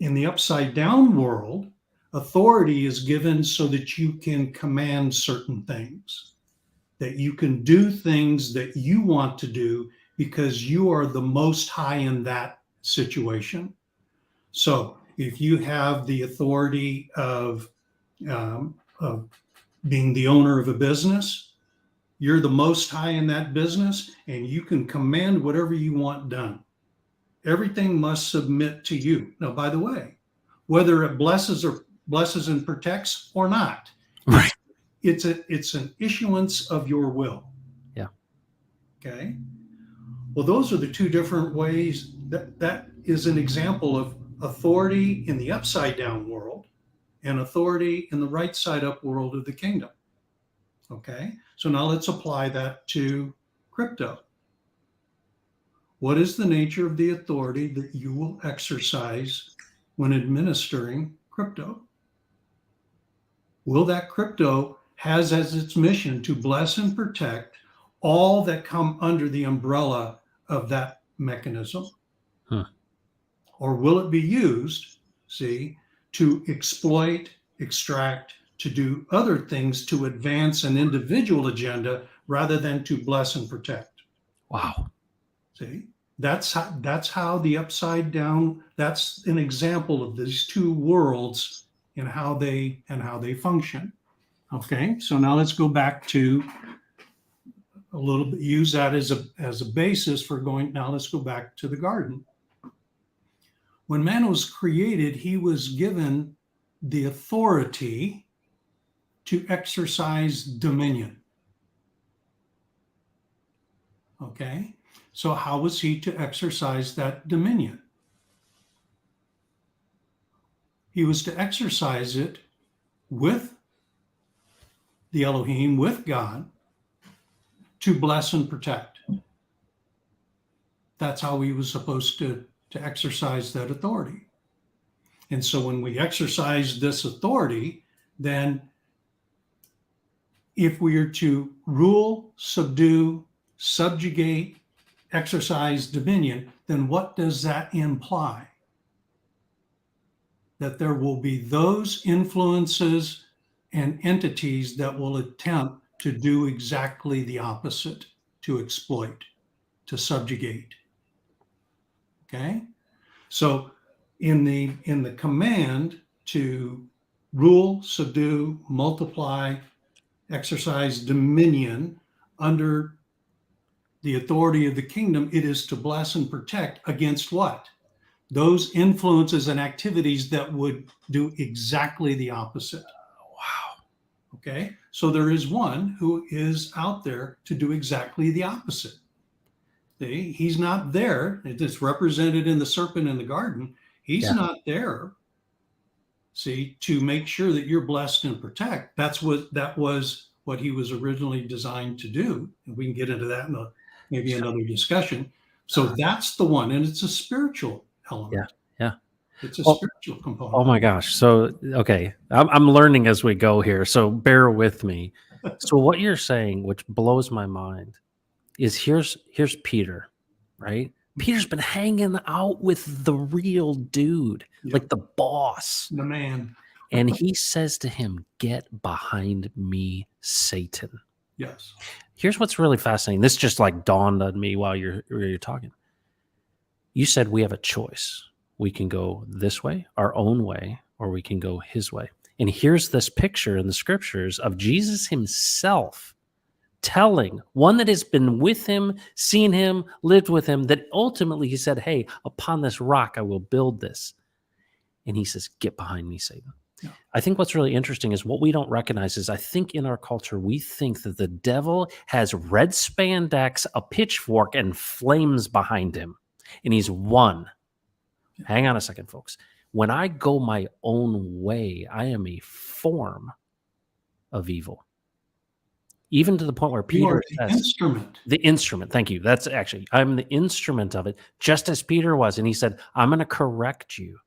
[SPEAKER 2] in the upside down world, authority is given so that you can command certain things, that you can do things that you want to do because you are the most high in that situation. So if you have the authority of being the owner of a business, you're the most high in that business and you can command whatever you want done. Everything must submit to you. Now, by the way, whether it blesses and protects or not,
[SPEAKER 1] right?
[SPEAKER 2] It's an issuance of your will.
[SPEAKER 1] Yeah.
[SPEAKER 2] Okay. Well, those are the 2 different ways that is an example of authority in the upside down world and authority in the right side up world of the kingdom. Okay. So now let's apply that to crypto. What is the nature of the authority that you will exercise when administering crypto? Will that crypto has as its mission to bless and protect all that come under the umbrella of that mechanism? Or will it be used, to exploit, extract, to do other things to advance an individual agenda rather than to bless and protect?
[SPEAKER 1] Wow.
[SPEAKER 2] See, that's how the upside down, that's an example of these 2 worlds and how they function. Okay, so now let's go back to a little bit, use that as a basis for going, now let's go back to the garden. When man was created, he was given the authority to exercise dominion. Okay, so how was he to exercise that dominion? He was to exercise it with the Elohim, with God, to bless and protect. that's how he was supposed to exercise that authority. And so when we exercise this authority, then if we are to rule, subdue, subjugate, exercise dominion, then what does that imply? That there will be those influences and entities that will attempt to do exactly the opposite, to exploit, to subjugate. Okay? So in the command to rule, subdue, multiply, exercise dominion under the authority of the kingdom, it is to bless and protect against what? Those influences and activities that would do exactly the opposite.
[SPEAKER 1] Wow.
[SPEAKER 2] Okay. So there is one who is out there to do exactly the opposite. See, he's not there. It's represented in the serpent in the garden. He's not there, see, to make sure that you're blessed and protect. That was what he was originally designed to do. And we can get into that in maybe another discussion. So that's the one. And it's a spiritual element.
[SPEAKER 1] Yeah.
[SPEAKER 2] It's a spiritual component.
[SPEAKER 1] Oh my gosh. So, okay. I'm learning as we go here. So bear with me. So what you're saying, which blows my mind, is here's Peter, right? Peter's been hanging out with the real dude, like the boss,
[SPEAKER 2] the man.
[SPEAKER 1] And he says to him, "Get behind me, Satan."
[SPEAKER 2] Yes.
[SPEAKER 1] Here's what's really fascinating. This just like dawned on me while you're talking. You said we have a choice. We can go this way, our own way, or we can go his way. And here's this picture in the scriptures of Jesus himself telling one that has been with him, seen him, lived with him, that ultimately he said, "Hey, upon this rock I will build this." And he says, "Get behind me, Satan." Yeah. I think what's really interesting is what we don't recognize is I think in our culture, we think that the devil has red spandex, a pitchfork, and flames behind him. And he's one. Yeah. Hang on a second, folks. When I go my own way, I am a form of evil. Even to the point where Peter says, the instrument. Thank you. That's actually, I'm the instrument of it, just as Peter was. And he said, "I'm going to correct you.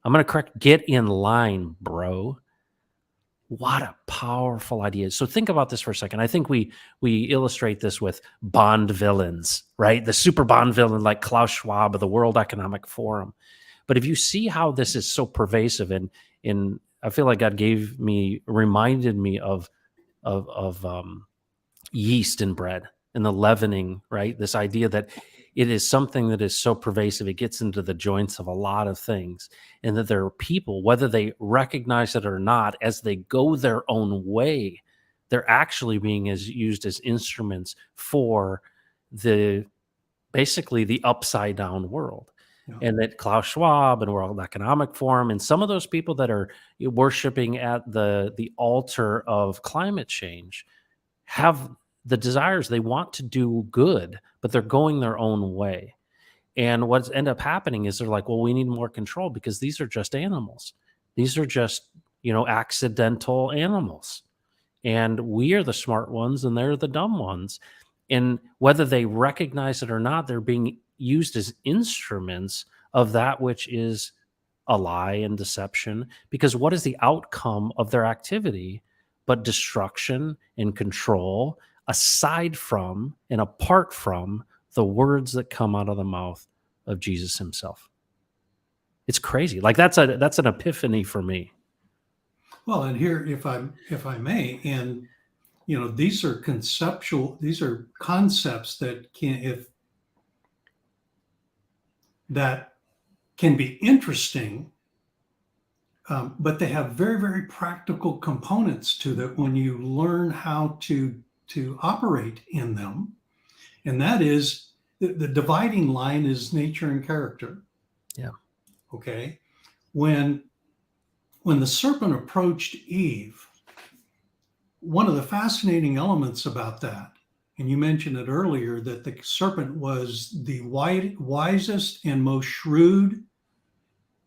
[SPEAKER 1] I'm going to correct. Get in line, bro." What a powerful idea. So think about this for a second. I think we illustrate this with Bond villains, right? The super Bond villain like Klaus Schwab of the World Economic Forum. But if you see how this is so pervasive, and I feel like God reminded me of yeast in bread and the leavening, right? This idea that it is something that is so pervasive, it gets into the joints of a lot of things, and that there are people, whether they recognize it or not, as they go their own way, they're actually being used as instruments for basically the upside down world. Yeah. And that Klaus Schwab and World Economic Forum and some of those people that are worshiping at the altar of climate change have the desires. They want to do good, but they're going their own way. And what's end up happening is they're like, well, we need more control because these are just animals. These are just, accidental animals. And we are the smart ones and they're the dumb ones. And whether they recognize it or not, they're being used as instruments of that which is a lie and deception, because what is the outcome of their activity but destruction and control, aside from and apart from the words that come out of the mouth of Jesus himself? It's crazy. Like that's an epiphany for me.
[SPEAKER 2] Well, and here, if I may, and these are concepts that can be interesting, but they have very, very practical components to that when you learn how to operate in them. And that is the dividing line is nature and character.
[SPEAKER 1] Yeah.
[SPEAKER 2] Okay. When the serpent approached Eve, one of the fascinating elements about that, and you mentioned it earlier, that the serpent was the wisest and most shrewd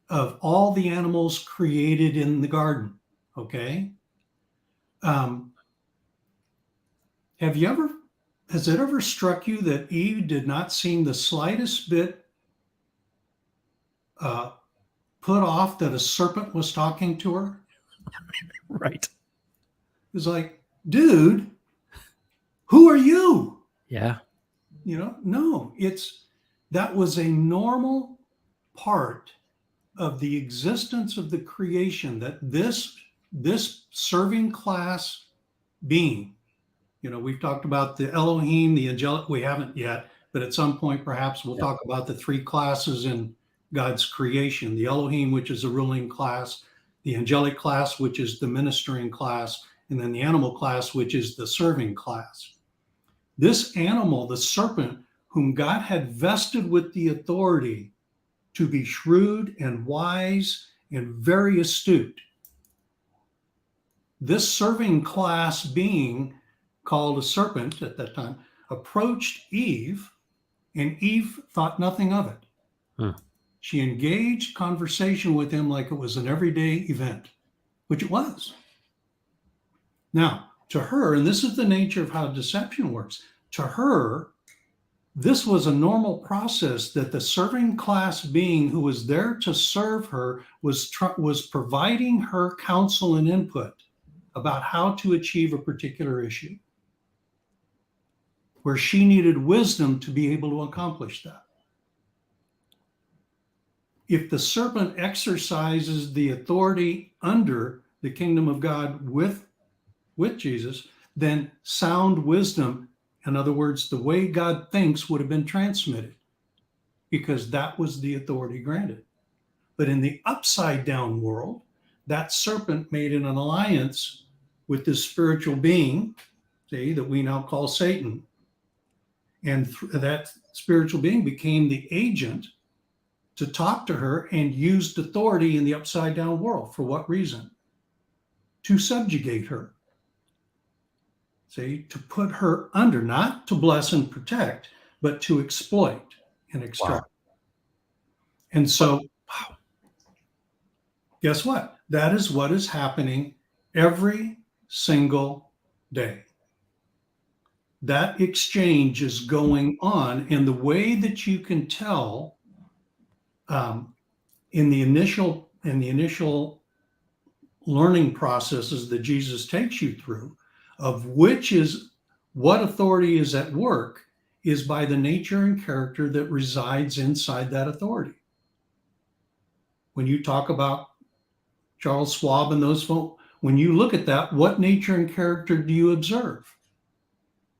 [SPEAKER 2] of all the animals created in the garden. Okay. Have you ever has it ever struck you that Eve did not seem the slightest bit put off that a serpent was talking to her?
[SPEAKER 1] Right.
[SPEAKER 2] It was like, dude, who are you?
[SPEAKER 1] Yeah.
[SPEAKER 2] No, that was a normal part of the existence of the creation, that this serving class being, we've talked about the Elohim, the angelic, we haven't yet, but at some point perhaps we'll talk about the three classes in God's creation: the Elohim, which is the ruling class, the angelic class, which is the ministering class, and then the animal class, which is the serving class. This animal, the serpent, whom God had vested with the authority to be shrewd and wise and very astute, this serving class being, called a serpent at that time, approached Eve, and Eve thought nothing of it. She engaged conversation with him like it was an everyday event, which it was. Now, to her, and this is the nature of how deception works, to her, this was a normal process that the serving class being who was there to serve her was providing her counsel and input about how to achieve a particular issue, where she needed wisdom to be able to accomplish that. If the serpent exercises the authority under the kingdom of God with Jesus, then sound wisdom, in other words, the way God thinks, would have been transmitted, because that was the authority granted. But in the upside down world, that serpent made an alliance with this spiritual being, that we now call Satan. And that spiritual being became the agent to talk to her and used authority in the upside down world. For what reason? To subjugate her. To put her under, not to bless and protect, but to exploit and extract. Wow. And so, guess what? That is what is happening every single day. That exchange is going on, and the way that you can tell in the initial learning processes that Jesus takes you through, of what authority is at work, is by the nature and character that resides inside that authority. When you talk about Charles Schwab and those folks, when you look at that, what nature and character do you observe?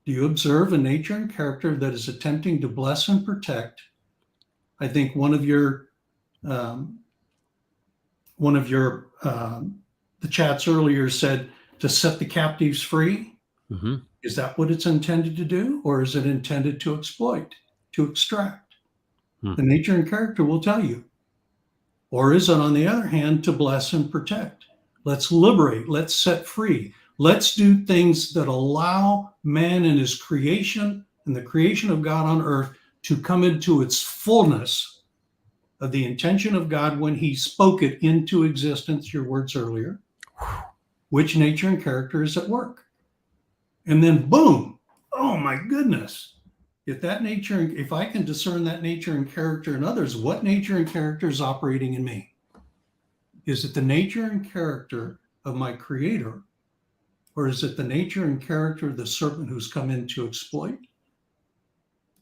[SPEAKER 2] Do you observe a nature and character that is attempting to bless and protect? I think one of your the chats earlier said, to set the captives free. Mm-hmm. Is that what it's intended to do? Or is it intended to exploit, to extract? The nature and character will tell you. Or is it, on the other hand, to bless and protect? Let's liberate, let's set free. Let's do things that allow man and his creation and the creation of God on earth to come into its fullness of the intention of God when he spoke it into existence, your words earlier. Which nature and character is at work? And then boom, oh my goodness. If I can discern that nature and character in others, what nature and character is operating in me? Is it the nature and character of my creator? Or is it the nature and character of the serpent who's come in to exploit?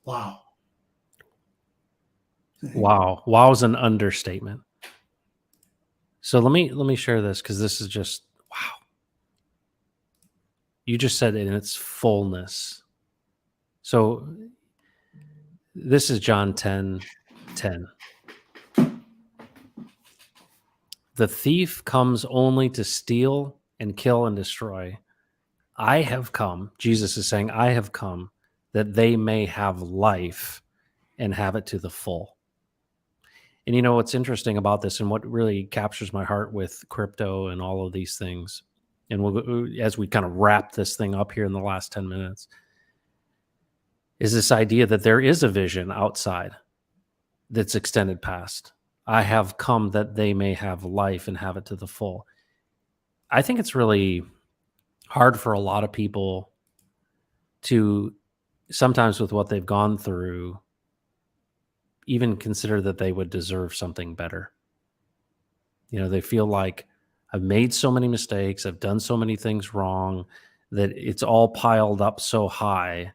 [SPEAKER 2] Wow.
[SPEAKER 1] Wow. Wow is an understatement. So let me share this, because this is just wow. You just said it in its fullness. So this is John 10:10. The thief comes only to steal and kill and destroy. I have come, Jesus is saying, I have come that they may have life and have it to the full. And what's interesting about this, and what really captures my heart with crypto and all of these things, and as we kind of wrap this thing up here in the last 10 minutes, is this idea that there is a vision outside that's extended past. I have come that they may have life and have it to the full. I think it's really hard for a lot of people to sometimes with what they've gone through, even consider that they would deserve something better. They feel like I've made so many mistakes, I've done so many things wrong, that it's all piled up so high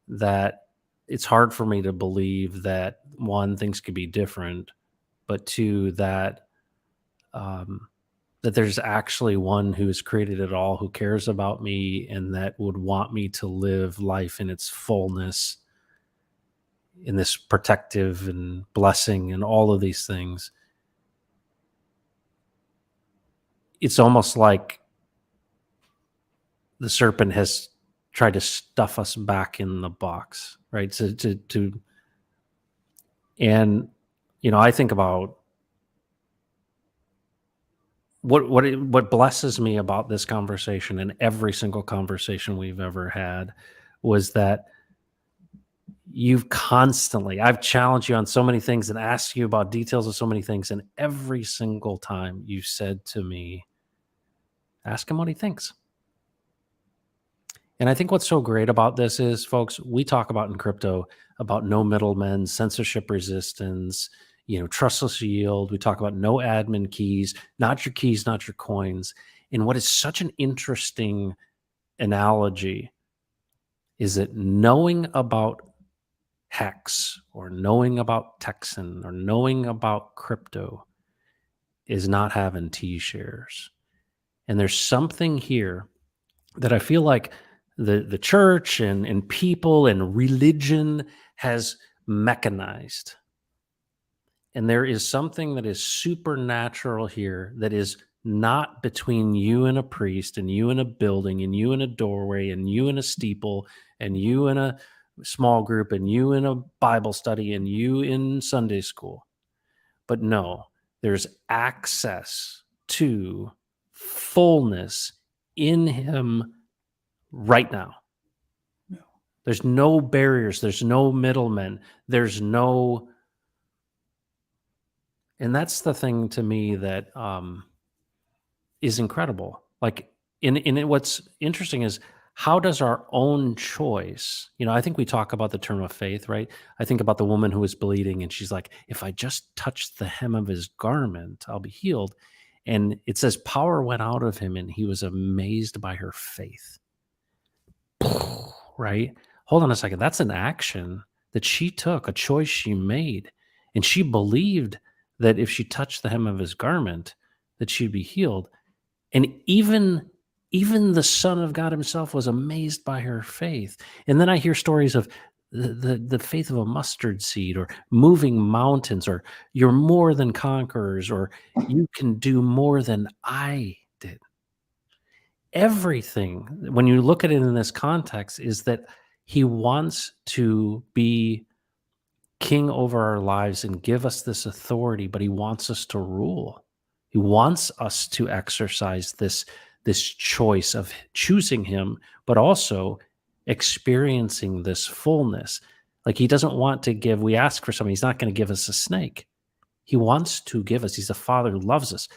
[SPEAKER 1] that it's hard for me to believe that, one, things could be different, but two, um, that there's actually one who has created it all, who cares about me, and that would want me to live life in its fullness, in this protective and blessing and all of these things. It's almost like the serpent has tried to stuff us back in the box, right? And I think about what blesses me about this conversation, and every single conversation we've ever had, was that I've challenged you on so many things and asked you about details of so many things, and every single time you said to me, ask him what he thinks. And I think what's so great about this is, folks, we talk about in crypto about no middlemen, censorship resistance, trustless yield. We talk about no admin keys, not your keys, not your coins. And what is such an interesting analogy is that knowing about Hex, or knowing about Texan, or knowing about crypto is not having T shares. And there's something here that I feel like the church and people and religion has mechanized. And there is something that is supernatural here, that is not between you and a priest, and you and a building, and you and a doorway, and you and a steeple, and you and a small group, and you in a Bible study, and you in Sunday school. But no, there's access to fullness in him right now.
[SPEAKER 2] Yeah.
[SPEAKER 1] There's no barriers. There's no middlemen. And that's the thing to me that is incredible. Like, what's interesting is, how does our own choice, I think we talk about the term of faith, right? I think about the woman who was bleeding, and she's like, if I just touch the hem of his garment, I'll be healed. And it says power went out of him, and he was amazed by her faith. Right? Hold on a second. That's an action that she took, a choice she made. And she believed that if she touched the hem of his garment, that she'd be healed. And even the Son of God himself was amazed by her faith. And then I hear stories of the faith of a mustard seed, or moving mountains, or you're more than conquerors, or you can do more than I did. Everything, when you look at it in this context, is that he wants to be king over our lives and give us this authority, but he wants us to rule. He wants us to exercise this choice of choosing him, but also experiencing this fullness. Like, he doesn't want to give, we ask for something, he's not going to give us a snake. He wants to give us, he's a father who loves us.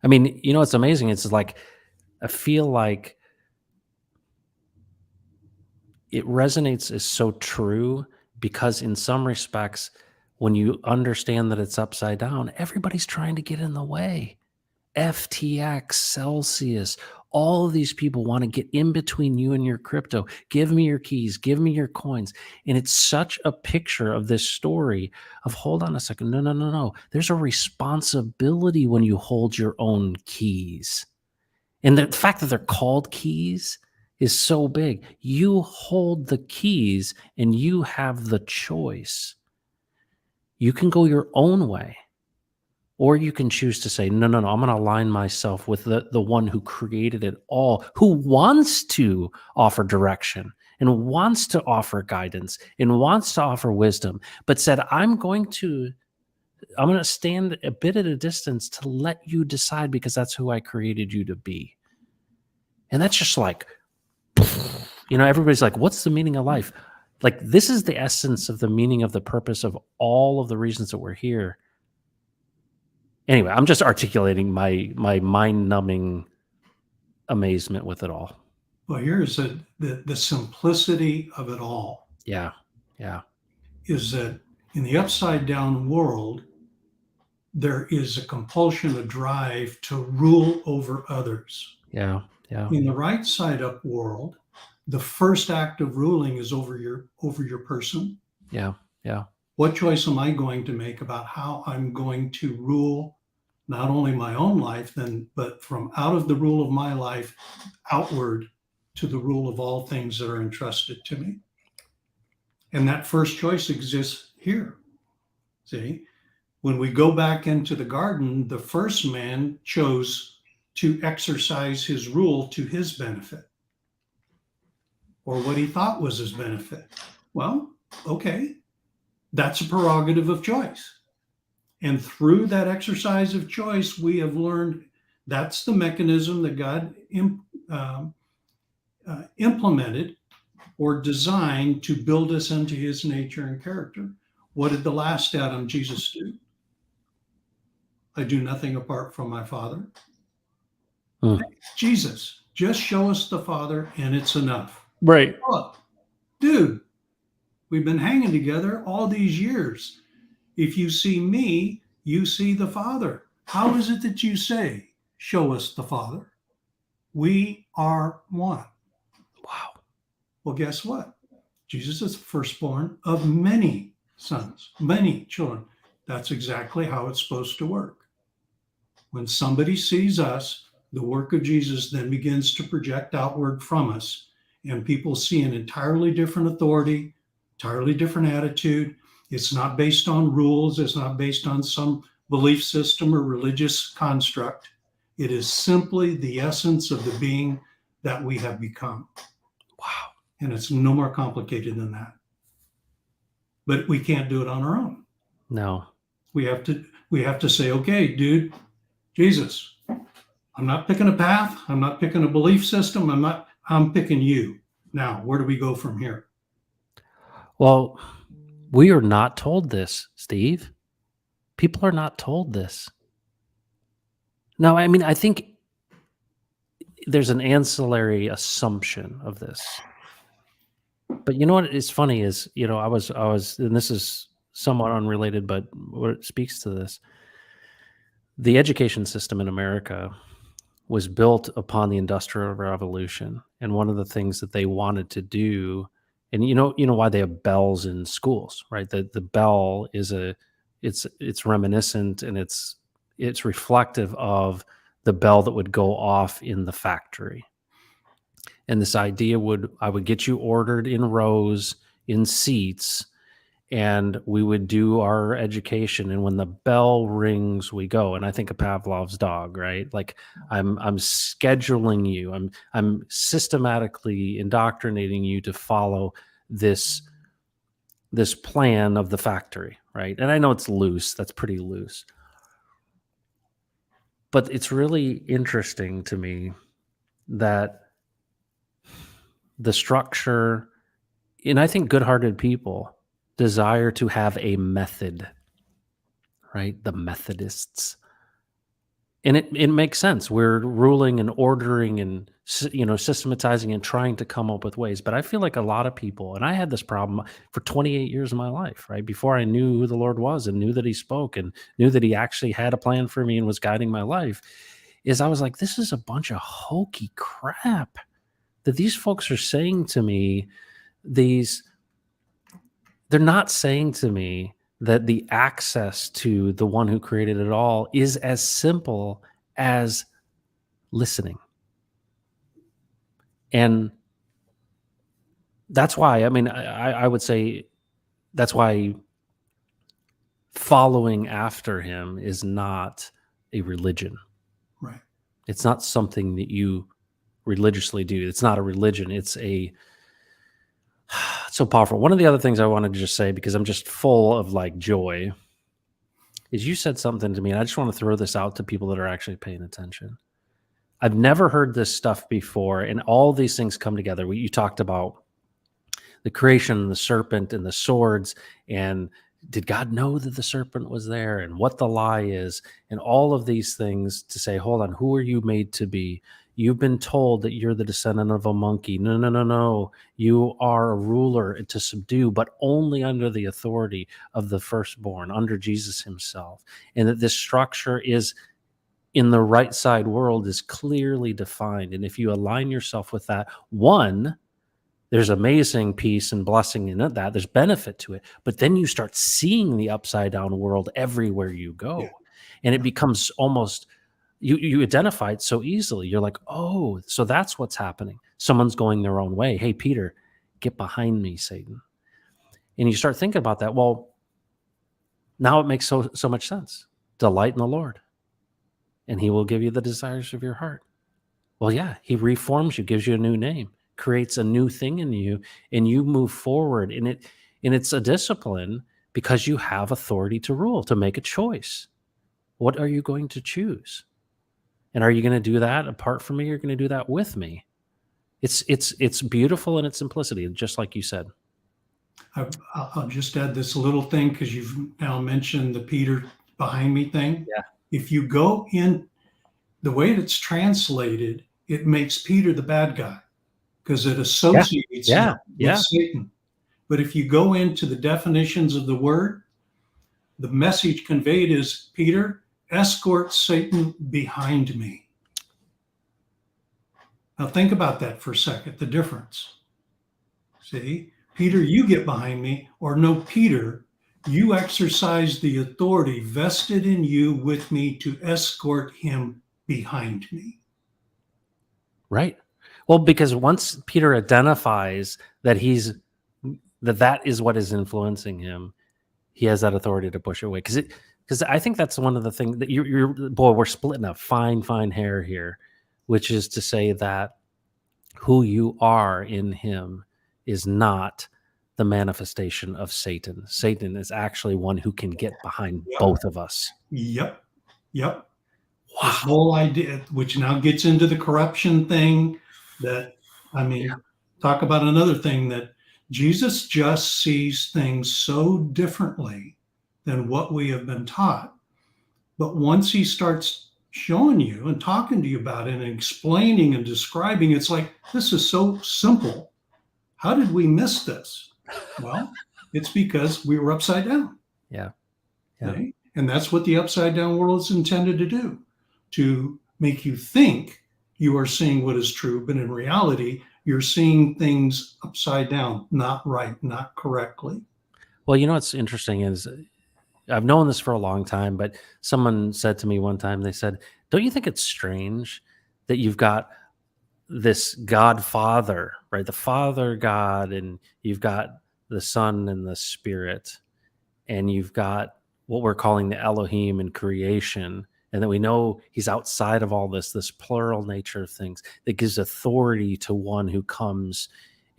[SPEAKER 1] I mean, it's amazing. It's like, I feel like it resonates as so true, because in some respects, when you understand that it's upside down, everybody's trying to get in the way. FTX, Celsius, all of these people want to get in between you and your crypto. Give me your keys, give me your coins. And it's such a picture of this story of, hold on a second. No. There's a responsibility when you hold your own keys. And the fact that they're called keys is so big. You hold the keys and you have the choice. You can go your own way, or you can choose to say, no, I'm going to align myself with the one who created it all, who wants to offer direction and wants to offer guidance and wants to offer wisdom, but said, I'm going to stand a bit at a distance to let you decide, because that's who I created you to be. And that's just like, everybody's like, what's the meaning of life? Like, this is the essence of the meaning of the purpose of all of the reasons that we're here. Anyway, I'm just articulating my mind-numbing amazement with it all.
[SPEAKER 2] Well, here's the simplicity of it all
[SPEAKER 1] Yeah. Yeah.
[SPEAKER 2] is that in the upside down world, there is a compulsion, a drive to rule over others.
[SPEAKER 1] Yeah. Yeah.
[SPEAKER 2] In the right side up world, the first act of ruling is over your person.
[SPEAKER 1] Yeah. Yeah.
[SPEAKER 2] What choice am I going to make about how I'm going to rule not only my own life, but from out of the rule of my life outward to the rule of all things that are entrusted to me? And that first choice exists here. See, when we go back into the garden, the first man chose to exercise his rule to his benefit, or what he thought was his benefit. Well, okay, that's a prerogative of choice. And through that exercise of choice, we have learned that's the mechanism that God implemented or designed to build us into his nature and character. What did the last Adam, Jesus, do? I do nothing apart from my Father.
[SPEAKER 1] Hmm.
[SPEAKER 2] Jesus, just show us the Father and it's enough.
[SPEAKER 1] Right.
[SPEAKER 2] Look, dude, we've been hanging together all these years. If you see me, you see the Father. How is it that you say, show us the Father? We are one.
[SPEAKER 1] Wow.
[SPEAKER 2] Well, guess what? Jesus is the firstborn of many sons, many children. That's exactly how it's supposed to work. When somebody sees us, the work of Jesus then begins to project outward from us, and people see an entirely different authority, entirely different attitude. It's not based on rules. It's not based on some belief system or religious construct. It is simply the essence of the being that we have become.
[SPEAKER 1] Wow.
[SPEAKER 2] And it's no more complicated than that. But we can't do it on our own.
[SPEAKER 1] No.
[SPEAKER 2] We have to say, okay, dude, Jesus, I'm not picking a path. I'm not picking a belief system. I'm picking you. Now, where do we go from here?
[SPEAKER 1] Well, we are not told this, Steve. People are not told this. No, I mean, I think there's an ancillary assumption of this. But you know what is funny is, I was, and this is somewhat unrelated, but what speaks to this. The education system in America was built upon the Industrial Revolution, and one of the things that they wanted to do, and you know why they have bells in schools, right? The bell is it's reminiscent, and it's reflective of the bell that would go off in the factory. And this idea I would get you ordered in rows in seats, and we would do our education, and when the bell rings we go. And I think of Pavlov's dog, right? Like I'm scheduling you, I'm systematically indoctrinating you to follow this plan of the factory, right? And I know it's loose, that's pretty loose, but it's really interesting to me that the structure, and I think good-hearted people desire to have a method, right? The Methodists. And it makes sense. We're ruling and ordering and, systematizing and trying to come up with ways. But I feel like a lot of people, and I had this problem for 28 years of my life, right? Before I knew who the Lord was and knew that he spoke and knew that he actually had a plan for me and was guiding my life, is I was like, this is a bunch of hokey crap that these folks are saying to me. They're not saying to me that the access to the one who created it all is as simple as listening. And that's why, I mean, I would say that's why following after him is not a religion.
[SPEAKER 2] Right.
[SPEAKER 1] It's not something that you religiously do. It's not a religion. It's so powerful. One of the other things I wanted to just say, because I'm just full of like joy, is you said something to me, and I just want to throw this out to people that are actually paying attention. I've never heard this stuff before, and all these things come together. You talked about the creation, and the serpent, and the swords, and did God know that the serpent was there and what the lie is and all of these things to say, hold on, who are you made to be? You've been told that you're the descendant of a monkey. No, no, no, no. You are a ruler and to subdue, but only under the authority of the firstborn, under Jesus himself. And that this structure is in the right side world is clearly defined. And if you align yourself with that, one, there's amazing peace and blessing in that. There's benefit to it. But then you start seeing the upside down world everywhere you go.
[SPEAKER 2] Yeah.
[SPEAKER 1] And it becomes almost, you identify it so easily. You're like, oh, so that's what's happening. Someone's going their own way. Hey, Peter, get behind me, Satan. And you start thinking about that. Well, now it makes so much sense. Delight in the Lord, and he will give you the desires of your heart. Well, yeah, he reforms you, gives you a new name, creates a new thing in you, and you move forward. And it's a discipline because you have authority to rule, to make a choice. What are you going to choose? And are you going to do that apart from me? Or are you going to do that with me? It's beautiful in its simplicity, just like you said.
[SPEAKER 2] I'll just add this little thing because you've now mentioned the Peter behind me thing.
[SPEAKER 1] Yeah.
[SPEAKER 2] If you go in the way it's translated, it makes Peter the bad guy because it associates him with Satan. But if you go into the definitions of the word, the message conveyed is, Peter, escort Satan behind me. Now think about that for a second, the difference. See, Peter, you get behind me, or no, Peter, you exercise the authority vested in you with me to escort him behind me.
[SPEAKER 1] Right. Well, because once Peter identifies that that is what is influencing him, he has that authority to push it away. Because I think that's one of the things that we're splitting a fine hair here, which is to say that who you are in him is not the manifestation of Satan. Satan is actually one who can get behind both of us.
[SPEAKER 2] Yep.
[SPEAKER 1] Wow.
[SPEAKER 2] This whole idea, which now gets into the corruption thing, that, I mean, talk about another thing, that Jesus just sees things so differently than what we have been taught. But once he starts showing you and talking to you about it and explaining and describing, it's like, this is so simple. How did we miss this? Well, it's because we were upside down.
[SPEAKER 1] Yeah.
[SPEAKER 2] Okay? And that's what the upside down world is intended to do, to make you think you are seeing what is true, but in reality, you're seeing things upside down, not right, not correctly.
[SPEAKER 1] Well, you know what's interesting is I've known this for a long time, but someone said to me one time, they said, don't you think it's strange that you've got this God Father, right? The Father God, and you've got the Son and the Spirit, and you've got what we're calling the Elohim in creation, and that we know he's outside of all this plural nature of things that gives authority to one who comes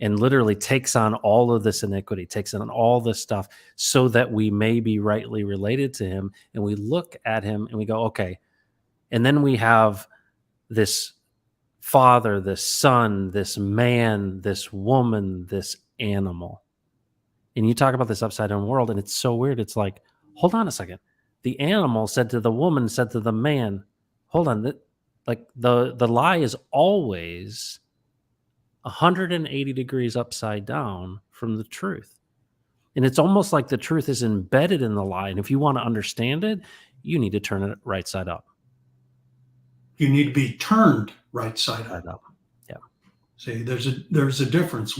[SPEAKER 1] and literally takes on all of this iniquity, takes on all this stuff so that we may be rightly related to him. And we look at him and we go, okay. And then we have this Father, this Son, this man, this woman, this animal. And you talk about this upside down world, and it's so weird. It's like, hold on a second. The animal said to the woman, said to the man, hold on. The lie is always 180 degrees upside down from the truth. And it's almost like the truth is embedded in the lie. And if you want to understand it, you need to turn it right side up.
[SPEAKER 2] You need to be turned right side up.
[SPEAKER 1] Yeah.
[SPEAKER 2] See, there's a difference.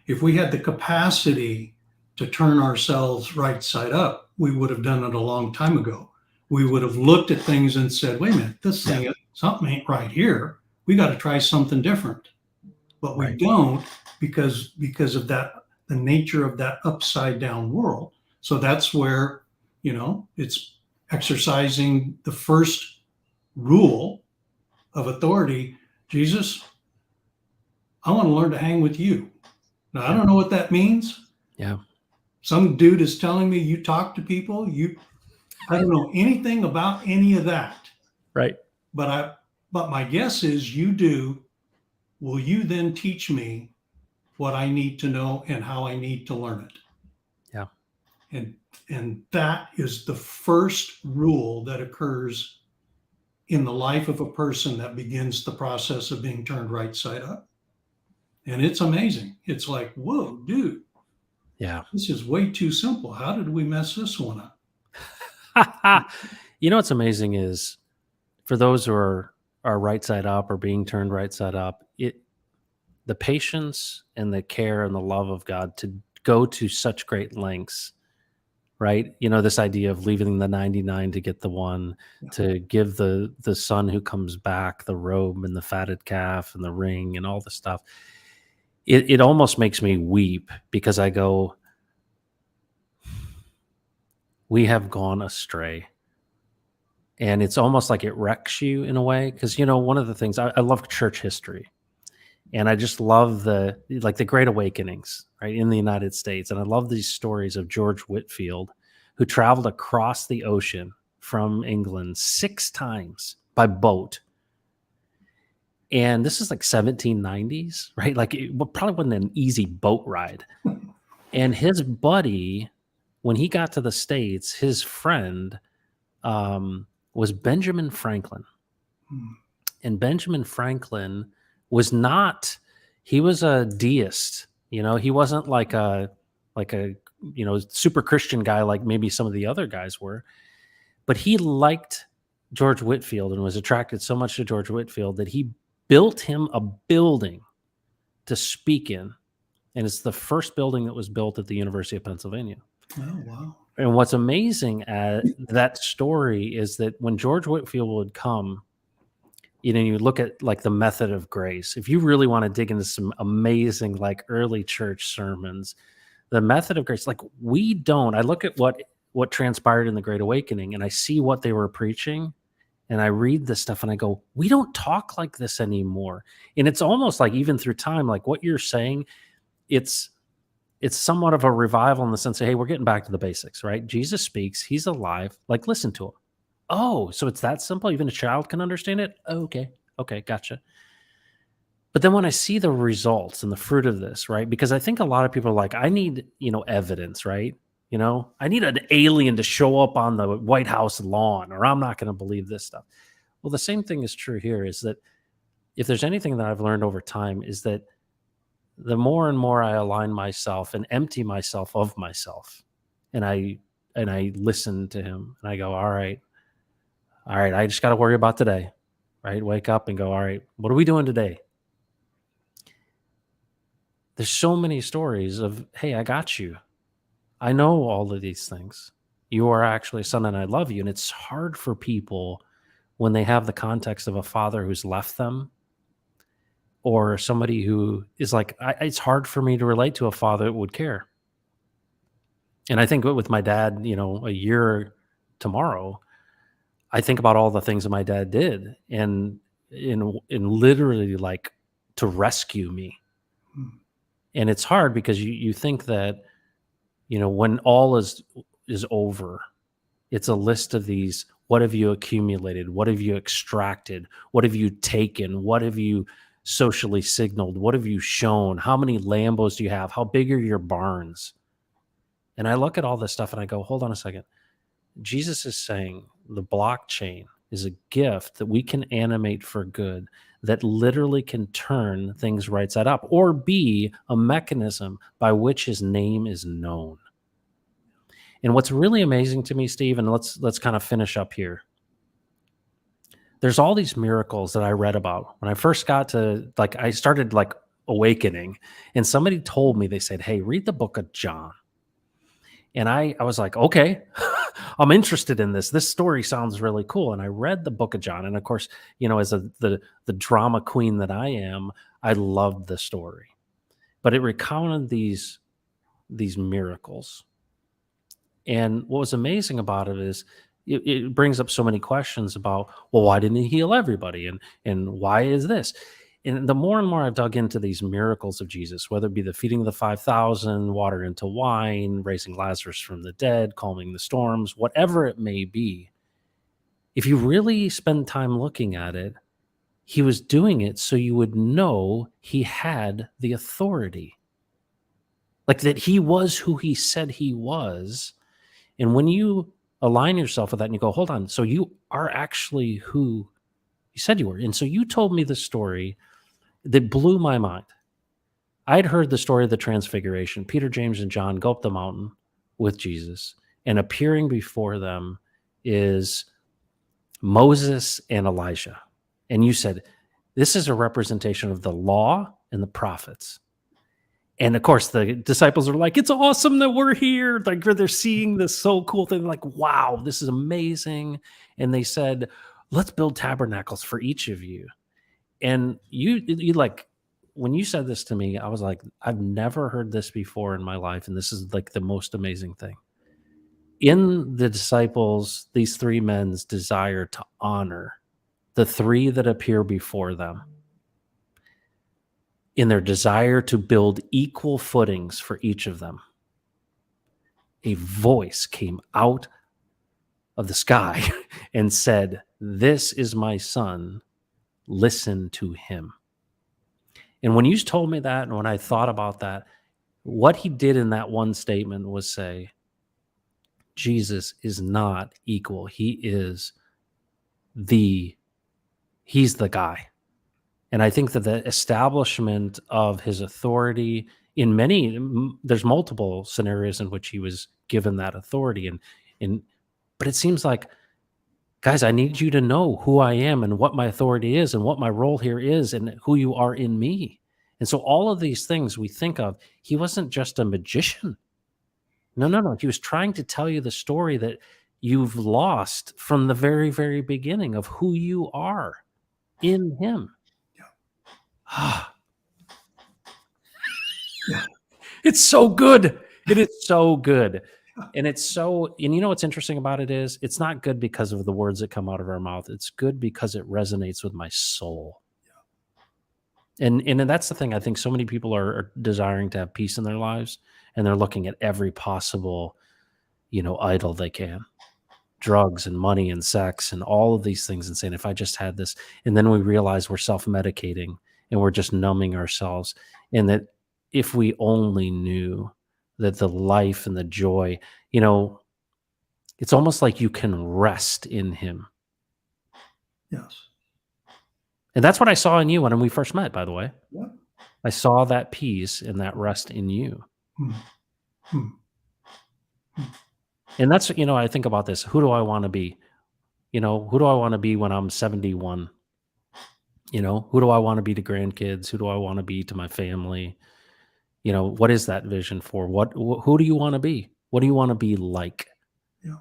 [SPEAKER 2] If we had the capacity to turn ourselves right side up, we would have done it a long time ago. We would have looked at things and said, wait a minute, this thing, something ain't right here. We got to try something different. But we don't because of that, the nature of that upside down world. So that's where, it's exercising the first rule of authority. Jesus, I want to learn to hang with you. Now, I don't know what that means.
[SPEAKER 1] Yeah.
[SPEAKER 2] Some dude is telling me you talk to people. I don't know anything about any of that.
[SPEAKER 1] Right.
[SPEAKER 2] But my guess is you do. Will you then teach me what I need to know and how I need to learn it?
[SPEAKER 1] Yeah.
[SPEAKER 2] And And that is the first rule that occurs in the life of a person that begins the process of being turned right side up. And it's amazing. It's like, whoa, dude,
[SPEAKER 1] Yeah.
[SPEAKER 2] this is way too simple. How did we mess this one up?
[SPEAKER 1] You know what's amazing is for those who are right side up or being turned right side up, the patience and the care and the love of God to go to such great lengths, right? You know, this idea of leaving the 99 to get the one,
[SPEAKER 2] Yeah.
[SPEAKER 1] to give the son who comes back the robe and the fatted calf and the ring and all the stuff. It almost makes me weep because I go, we have gone astray. And it's almost like it wrecks you in a way. Because, you know, one of the things I love church history. And I just love the Great Awakenings, right, in the United States. And I love these stories of George Whitefield, who traveled across the ocean from England 6 times by boat. And this is like 1790s, right? Like it probably wasn't an easy boat ride. And his buddy, when he got to the States, his friend was Benjamin Franklin.
[SPEAKER 2] Hmm.
[SPEAKER 1] And Benjamin Franklin was not, he was a deist, you know, he wasn't like a, you know, super Christian guy like maybe some of the other guys were, but he liked George Whitefield and was attracted so much to George Whitefield that he built him a building to speak in. And it's the first building that was built at the University of Pennsylvania.
[SPEAKER 2] Oh, wow.
[SPEAKER 1] And what's amazing at that story is that when George Whitefield would come, you know, you look at like the method of grace. If you really want to dig into some amazing, like early church sermons, the method of grace, like I look at what transpired in the Great Awakening and I see what they were preaching and I read this stuff and I go, we don't talk like this anymore. And it's almost like even through time, like what you're saying, it's somewhat of a revival in the sense of, hey, we're getting back to the basics, right? Jesus speaks, he's alive, like listen to him. Oh, so it's that simple? Even a child can understand it? Oh, okay, gotcha. But then when I see the results and the fruit of this, right? Because I think a lot of people are like, I need, you know, evidence, right? You know, I need an alien to show up on the White House lawn, or I'm not going to believe this stuff. Well, the same thing is true here, is that if there's anything that I've learned over time is that the more and more I align myself and empty myself of myself, and I listen to him and I go, all right, I just got to worry about today, right? Wake up and go, all right, what are we doing today? There's so many stories of, hey, I got you. I know all of these things. You are actually a son and I love you. And it's hard for people when they have the context of a father who's left them or somebody who is like, it's hard for me to relate to a father that would care. And I think with my dad, you know, a year tomorrow, I think about all the things that my dad did and in literally like to rescue me.
[SPEAKER 2] Hmm.
[SPEAKER 1] And it's hard because you think that, you know, when all is over, it's a list of these, what have you accumulated? What have you extracted? What have you taken? What have you socially signaled? What have you shown? How many Lambos do you have? How big are your barns? And I look at all this stuff and I go, hold on a second. Jesus is saying the blockchain is a gift that we can animate for good that literally can turn things right side up or be a mechanism by which his name is known. And what's really amazing to me, Steve, and let's kind of finish up here. There's all these miracles that I read about when I first got to, like, I started like awakening, and somebody told me, they said, hey, read the book of John. And I was like, okay, I'm interested in this. This story sounds really cool. And I read the book of John. And of course, you know, as the drama queen that I am, I loved the story. But it recounted these miracles. And what was amazing about it is it brings up so many questions about, well, why didn't he heal everybody? And why is this? And the more and more I've dug into these miracles of Jesus, whether it be the feeding of the 5,000, water into wine, raising Lazarus from the dead, calming the storms, whatever it may be, if you really spend time looking at it, he was doing it so you would know he had the authority. Like that he was who he said he was, And when you align yourself with that and you go, hold on, so you are actually who you said you were. And so you told me the story that blew my mind. I'd heard the story of the Transfiguration. Peter, James, and John go up the mountain with Jesus, and appearing before them is Moses and Elijah. And you said, this is a representation of the law and the prophets. And of course, the disciples are like, it's awesome that we're here. Like, they're seeing this so cool thing. Like, wow, this is amazing. And they said, let's build tabernacles for each of you. And you like, when you said this to me, I was like, I've never heard this before in my life. And this is like the most amazing thing. In the disciples, these three men's desire to honor the three that appear before them, in their desire to build equal footings for each of them, a voice came out of the sky and said, this is my son, listen to him. And when you told me that, and when I thought about that, what he did in that one statement was say, Jesus is not equal. He's the guy. And I think that the establishment of his authority in there's multiple scenarios in which he was given that authority. But it seems like, guys, I need you to know who I am and what my authority is and what my role here is and who you are in me. And so all of these things we think of, he wasn't just a magician. No. He was trying to tell you the story that you've lost from the very, very beginning of who you are in him.
[SPEAKER 2] Yeah.
[SPEAKER 1] It's so good. It is so good. And you know what's interesting about it is it's not good because of the words that come out of our mouth. It's good because it resonates with my soul. Yeah. And that's the thing. I think so many people are desiring to have peace in their lives, and they're looking at every possible, idol they can. Drugs and money and sex and all of these things, and saying, if I just had this, and then we realize we're self-medicating and we're just numbing ourselves. And that if we only knew that the life and the joy, it's almost like you can rest in him.
[SPEAKER 2] Yes.
[SPEAKER 1] And that's what I saw in you when we first met, by the way.
[SPEAKER 2] Yeah.
[SPEAKER 1] I saw that peace and that rest in you.
[SPEAKER 2] Hmm.
[SPEAKER 1] And that's, I think about this. Who do I want to be? Who do I want to be when I'm 71? Who do I want to be to grandkids? Who do I want to be to my family? What is that vision for? Who do you want to be? What do you want to be like?
[SPEAKER 2] Yeah.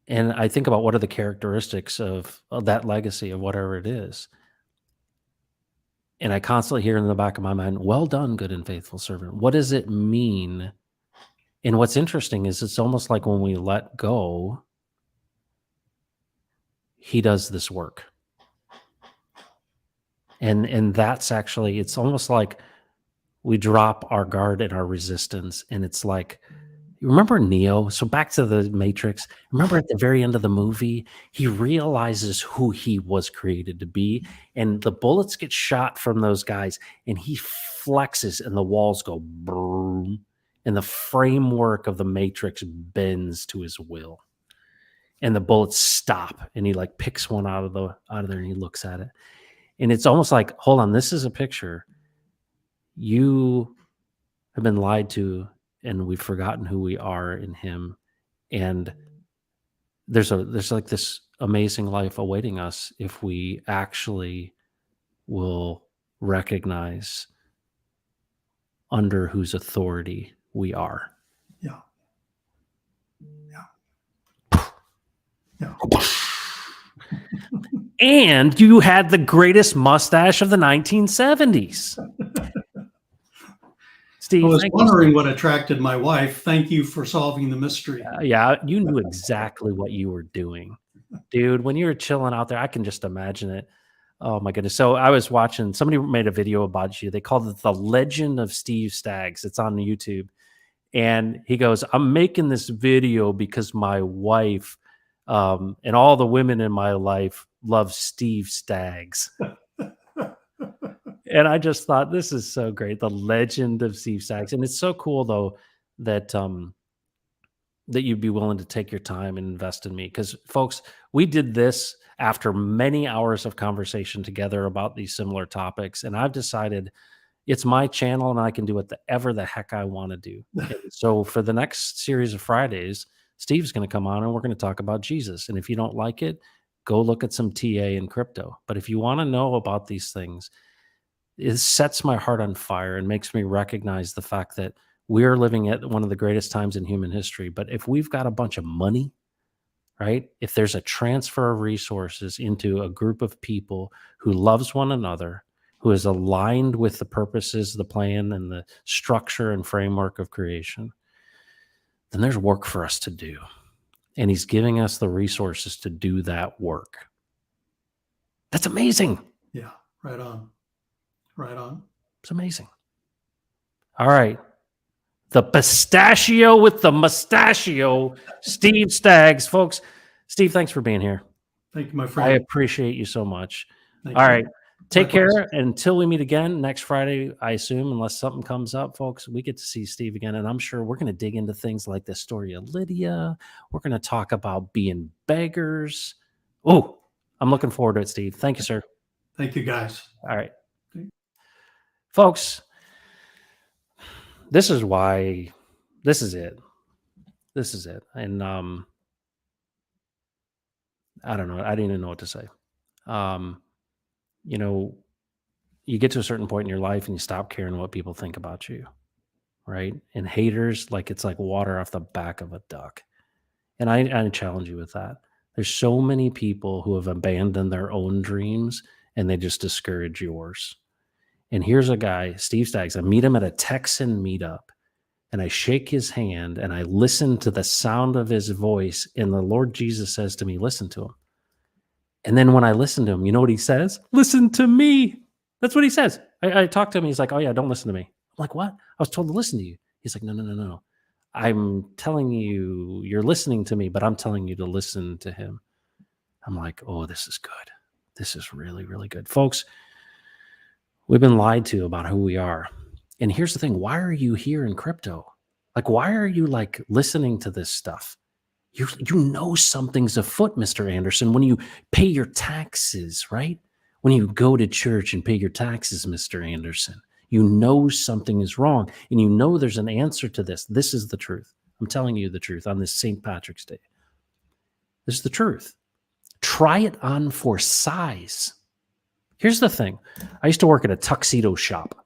[SPEAKER 1] And I think about what are the characteristics of that legacy of whatever it is. And I constantly hear in the back of my mind, well done, good and faithful servant. What does it mean? And what's interesting is it's almost like when we let go, he does this work. And that's actually, it's almost like we drop our guard and our resistance. And it's like, you remember Neo? So back to the Matrix. Remember at the very end of the movie, he realizes who he was created to be. And the bullets get shot from those guys. And he flexes and the walls go boom. And the framework of the Matrix bends to his will. And the bullets stop. And he like picks one out of there and he looks at it. And it's almost like, hold on, this is a picture. You have been lied to, and we've forgotten who we are in him. And there's like this amazing life awaiting us if we actually will recognize under whose authority we are.
[SPEAKER 2] Yeah. Yeah.
[SPEAKER 1] And you had the greatest mustache of the 1970s. Steve,
[SPEAKER 2] I was wondering what attracted my wife. Thank you for solving the mystery.
[SPEAKER 1] Yeah, you knew exactly what you were doing. Dude, when you were chilling out there, I can just imagine it. Oh my goodness. So I was watching, somebody made a video about you. They called it The Legend of Steve Staggs. It's on YouTube. And he goes, I'm making this video because my wife and all the women in my life love Steve Staggs. And I just thought, this is so great. The Legend of Steve Staggs. And it's so cool, though, that, that you'd be willing to take your time and invest in me. Because, folks, we did this after many hours of conversation together about these similar topics. And I've decided it's my channel and I can do whatever the heck I want to do. And so for the next series of Fridays, Steve's going to come on and we're going to talk about Jesus. And if you don't like it, go look at some TA and crypto. But if you want to know about these things, it sets my heart on fire and makes me recognize the fact that we're living at one of the greatest times in human history. But if we've got a bunch of money, right? If there's a transfer of resources into a group of people who loves one another, who is aligned with the purposes, the plan, and the structure and framework of creation, then there's work for us to do. And he's giving us the resources to do that work. That's amazing.
[SPEAKER 2] Yeah, right on. Right on.
[SPEAKER 1] It's amazing. All right. The pistachio with the mustachio, Steve Staggs. Folks, Steve, thanks for being here.
[SPEAKER 2] Thank you, my
[SPEAKER 1] I
[SPEAKER 2] friend.
[SPEAKER 1] appreciate you so much.
[SPEAKER 2] Thank
[SPEAKER 1] All
[SPEAKER 2] you.
[SPEAKER 1] right. Take
[SPEAKER 2] Likewise.
[SPEAKER 1] care until we meet again next Friday, I assume, unless something comes up, folks. We get to see Steve again, and I'm sure we're going to dig into things like the story of Lydia. We're going to talk about being beggars. Oh, I'm looking forward to it, Steve. Thank you, sir.
[SPEAKER 2] Thank you, guys.
[SPEAKER 1] All right.
[SPEAKER 2] Okay.
[SPEAKER 1] Folks, this is why, this is it. This is it. And I don't know. I didn't even know what to say. You know, you get to a certain point in your life and you stop caring what people think about you, right? And haters, like it's like water off the back of a duck. And I challenge you with that. There's so many people who have abandoned their own dreams and they just discourage yours. And here's a guy, Steve Staggs. I meet him at a Texan meetup and I shake his hand and I listen to the sound of his voice. And the Lord Jesus says to me, listen to him. And then when I listen to him, you know what he says? Listen to me. That's what he says. I talked to him. He's like, oh, yeah, don't listen to me. I'm like, what? I was told to listen to you. He's like, no. I'm telling you, you're listening to me, but I'm telling you to listen to him. I'm like, oh, this is good. This is really, really good. Folks, we've been lied to about who we are. And here's the thing. Why are you here in crypto? Like, why are you like listening to this stuff? You know something's afoot, Mr. Anderson, when you pay your taxes, right? When you go to church and pay your taxes, Mr. Anderson, you know something is wrong and you know there's an answer to this. This is the truth. I'm telling you the truth on this St. Patrick's Day. This is the truth. Try it on for size. Here's the thing. I used to work at a tuxedo shop.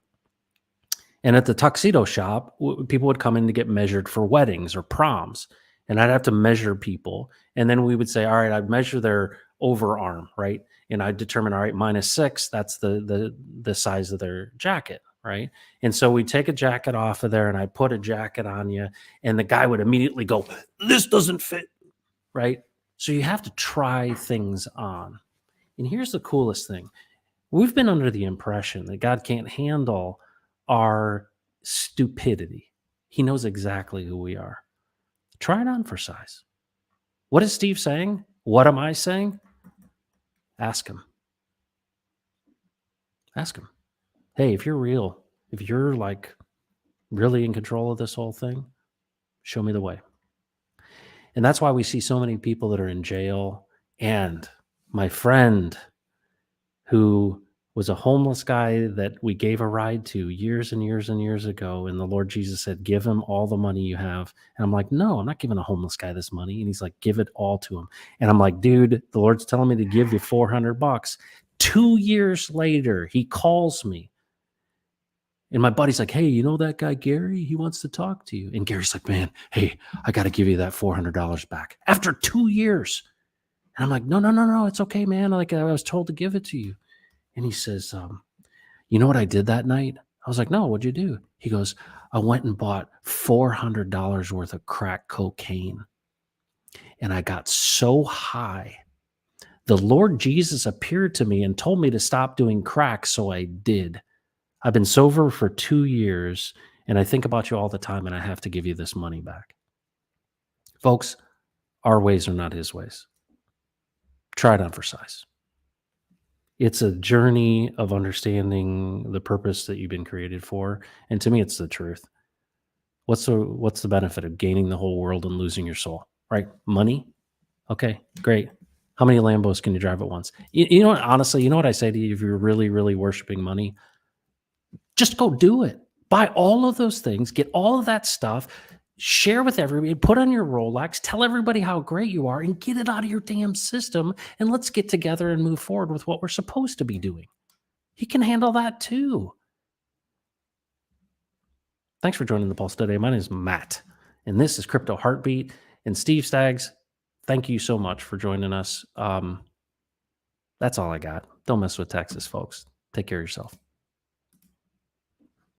[SPEAKER 1] And at the tuxedo shop, people would come in to get measured for weddings or proms. And I'd have to measure people. And then we would say, all right, I'd measure their overarm, right? And I'd determine, all right, -6, that's the size of their jacket, right? And so we'd take a jacket off of there and I'd put a jacket on you. And the guy would immediately go, this doesn't fit, right? So you have to try things on. And here's the coolest thing. We've been under the impression that God can't handle our stupidity. He knows exactly who we are. Try it on for size. What is Steve saying? What am I saying? Ask him. Ask him. Hey, if you're real, if you're like really in control of this whole thing, show me the way. And that's why we see so many people that are in jail. And my friend who was a homeless guy that we gave a ride to years and years and years ago. And the Lord Jesus said, give him all the money you have. And I'm like, no, I'm not giving a homeless guy this money. And he's like, give it all to him. And I'm like, dude, the Lord's telling me to give you $400. 2 years later, he calls me. And my buddy's like, hey, you know that guy, Gary? He wants to talk to you. And Gary's like, man, hey, I got to give you that $400 back after 2 years. And I'm like, no, it's okay, man. Like I was told to give it to you. And he says, you know what I did that night? I was like, no, what'd you do? He goes, I went and bought $400 worth of crack cocaine. And I got so high. The Lord Jesus appeared to me and told me to stop doing crack. So I did. I've been sober for 2 years. And I think about you all the time. And I have to give you this money back. Folks, our ways are not his ways. Try it on for size. It's a journey of understanding the purpose that you've been created for. And to me, it's the truth. What's the benefit of gaining the whole world and losing your soul? Right? Money. Okay, great. How many Lambos can you drive at once? You know what? Honestly, you know what I say to you? If you're really, really worshiping money, just go do it. Buy all of those things, get all of that stuff, share with everybody, put on your Rolex, tell everybody how great you are, and get it out of your damn system. And let's get together and move forward with what we're supposed to be doing. He can handle that too. Thanks for joining the Pulse today. My name is Matt, and this is Crypto Heartbeat. And Steve Staggs, thank you so much for joining us. That's all I got. Don't mess with Texas, folks. Take care of yourself.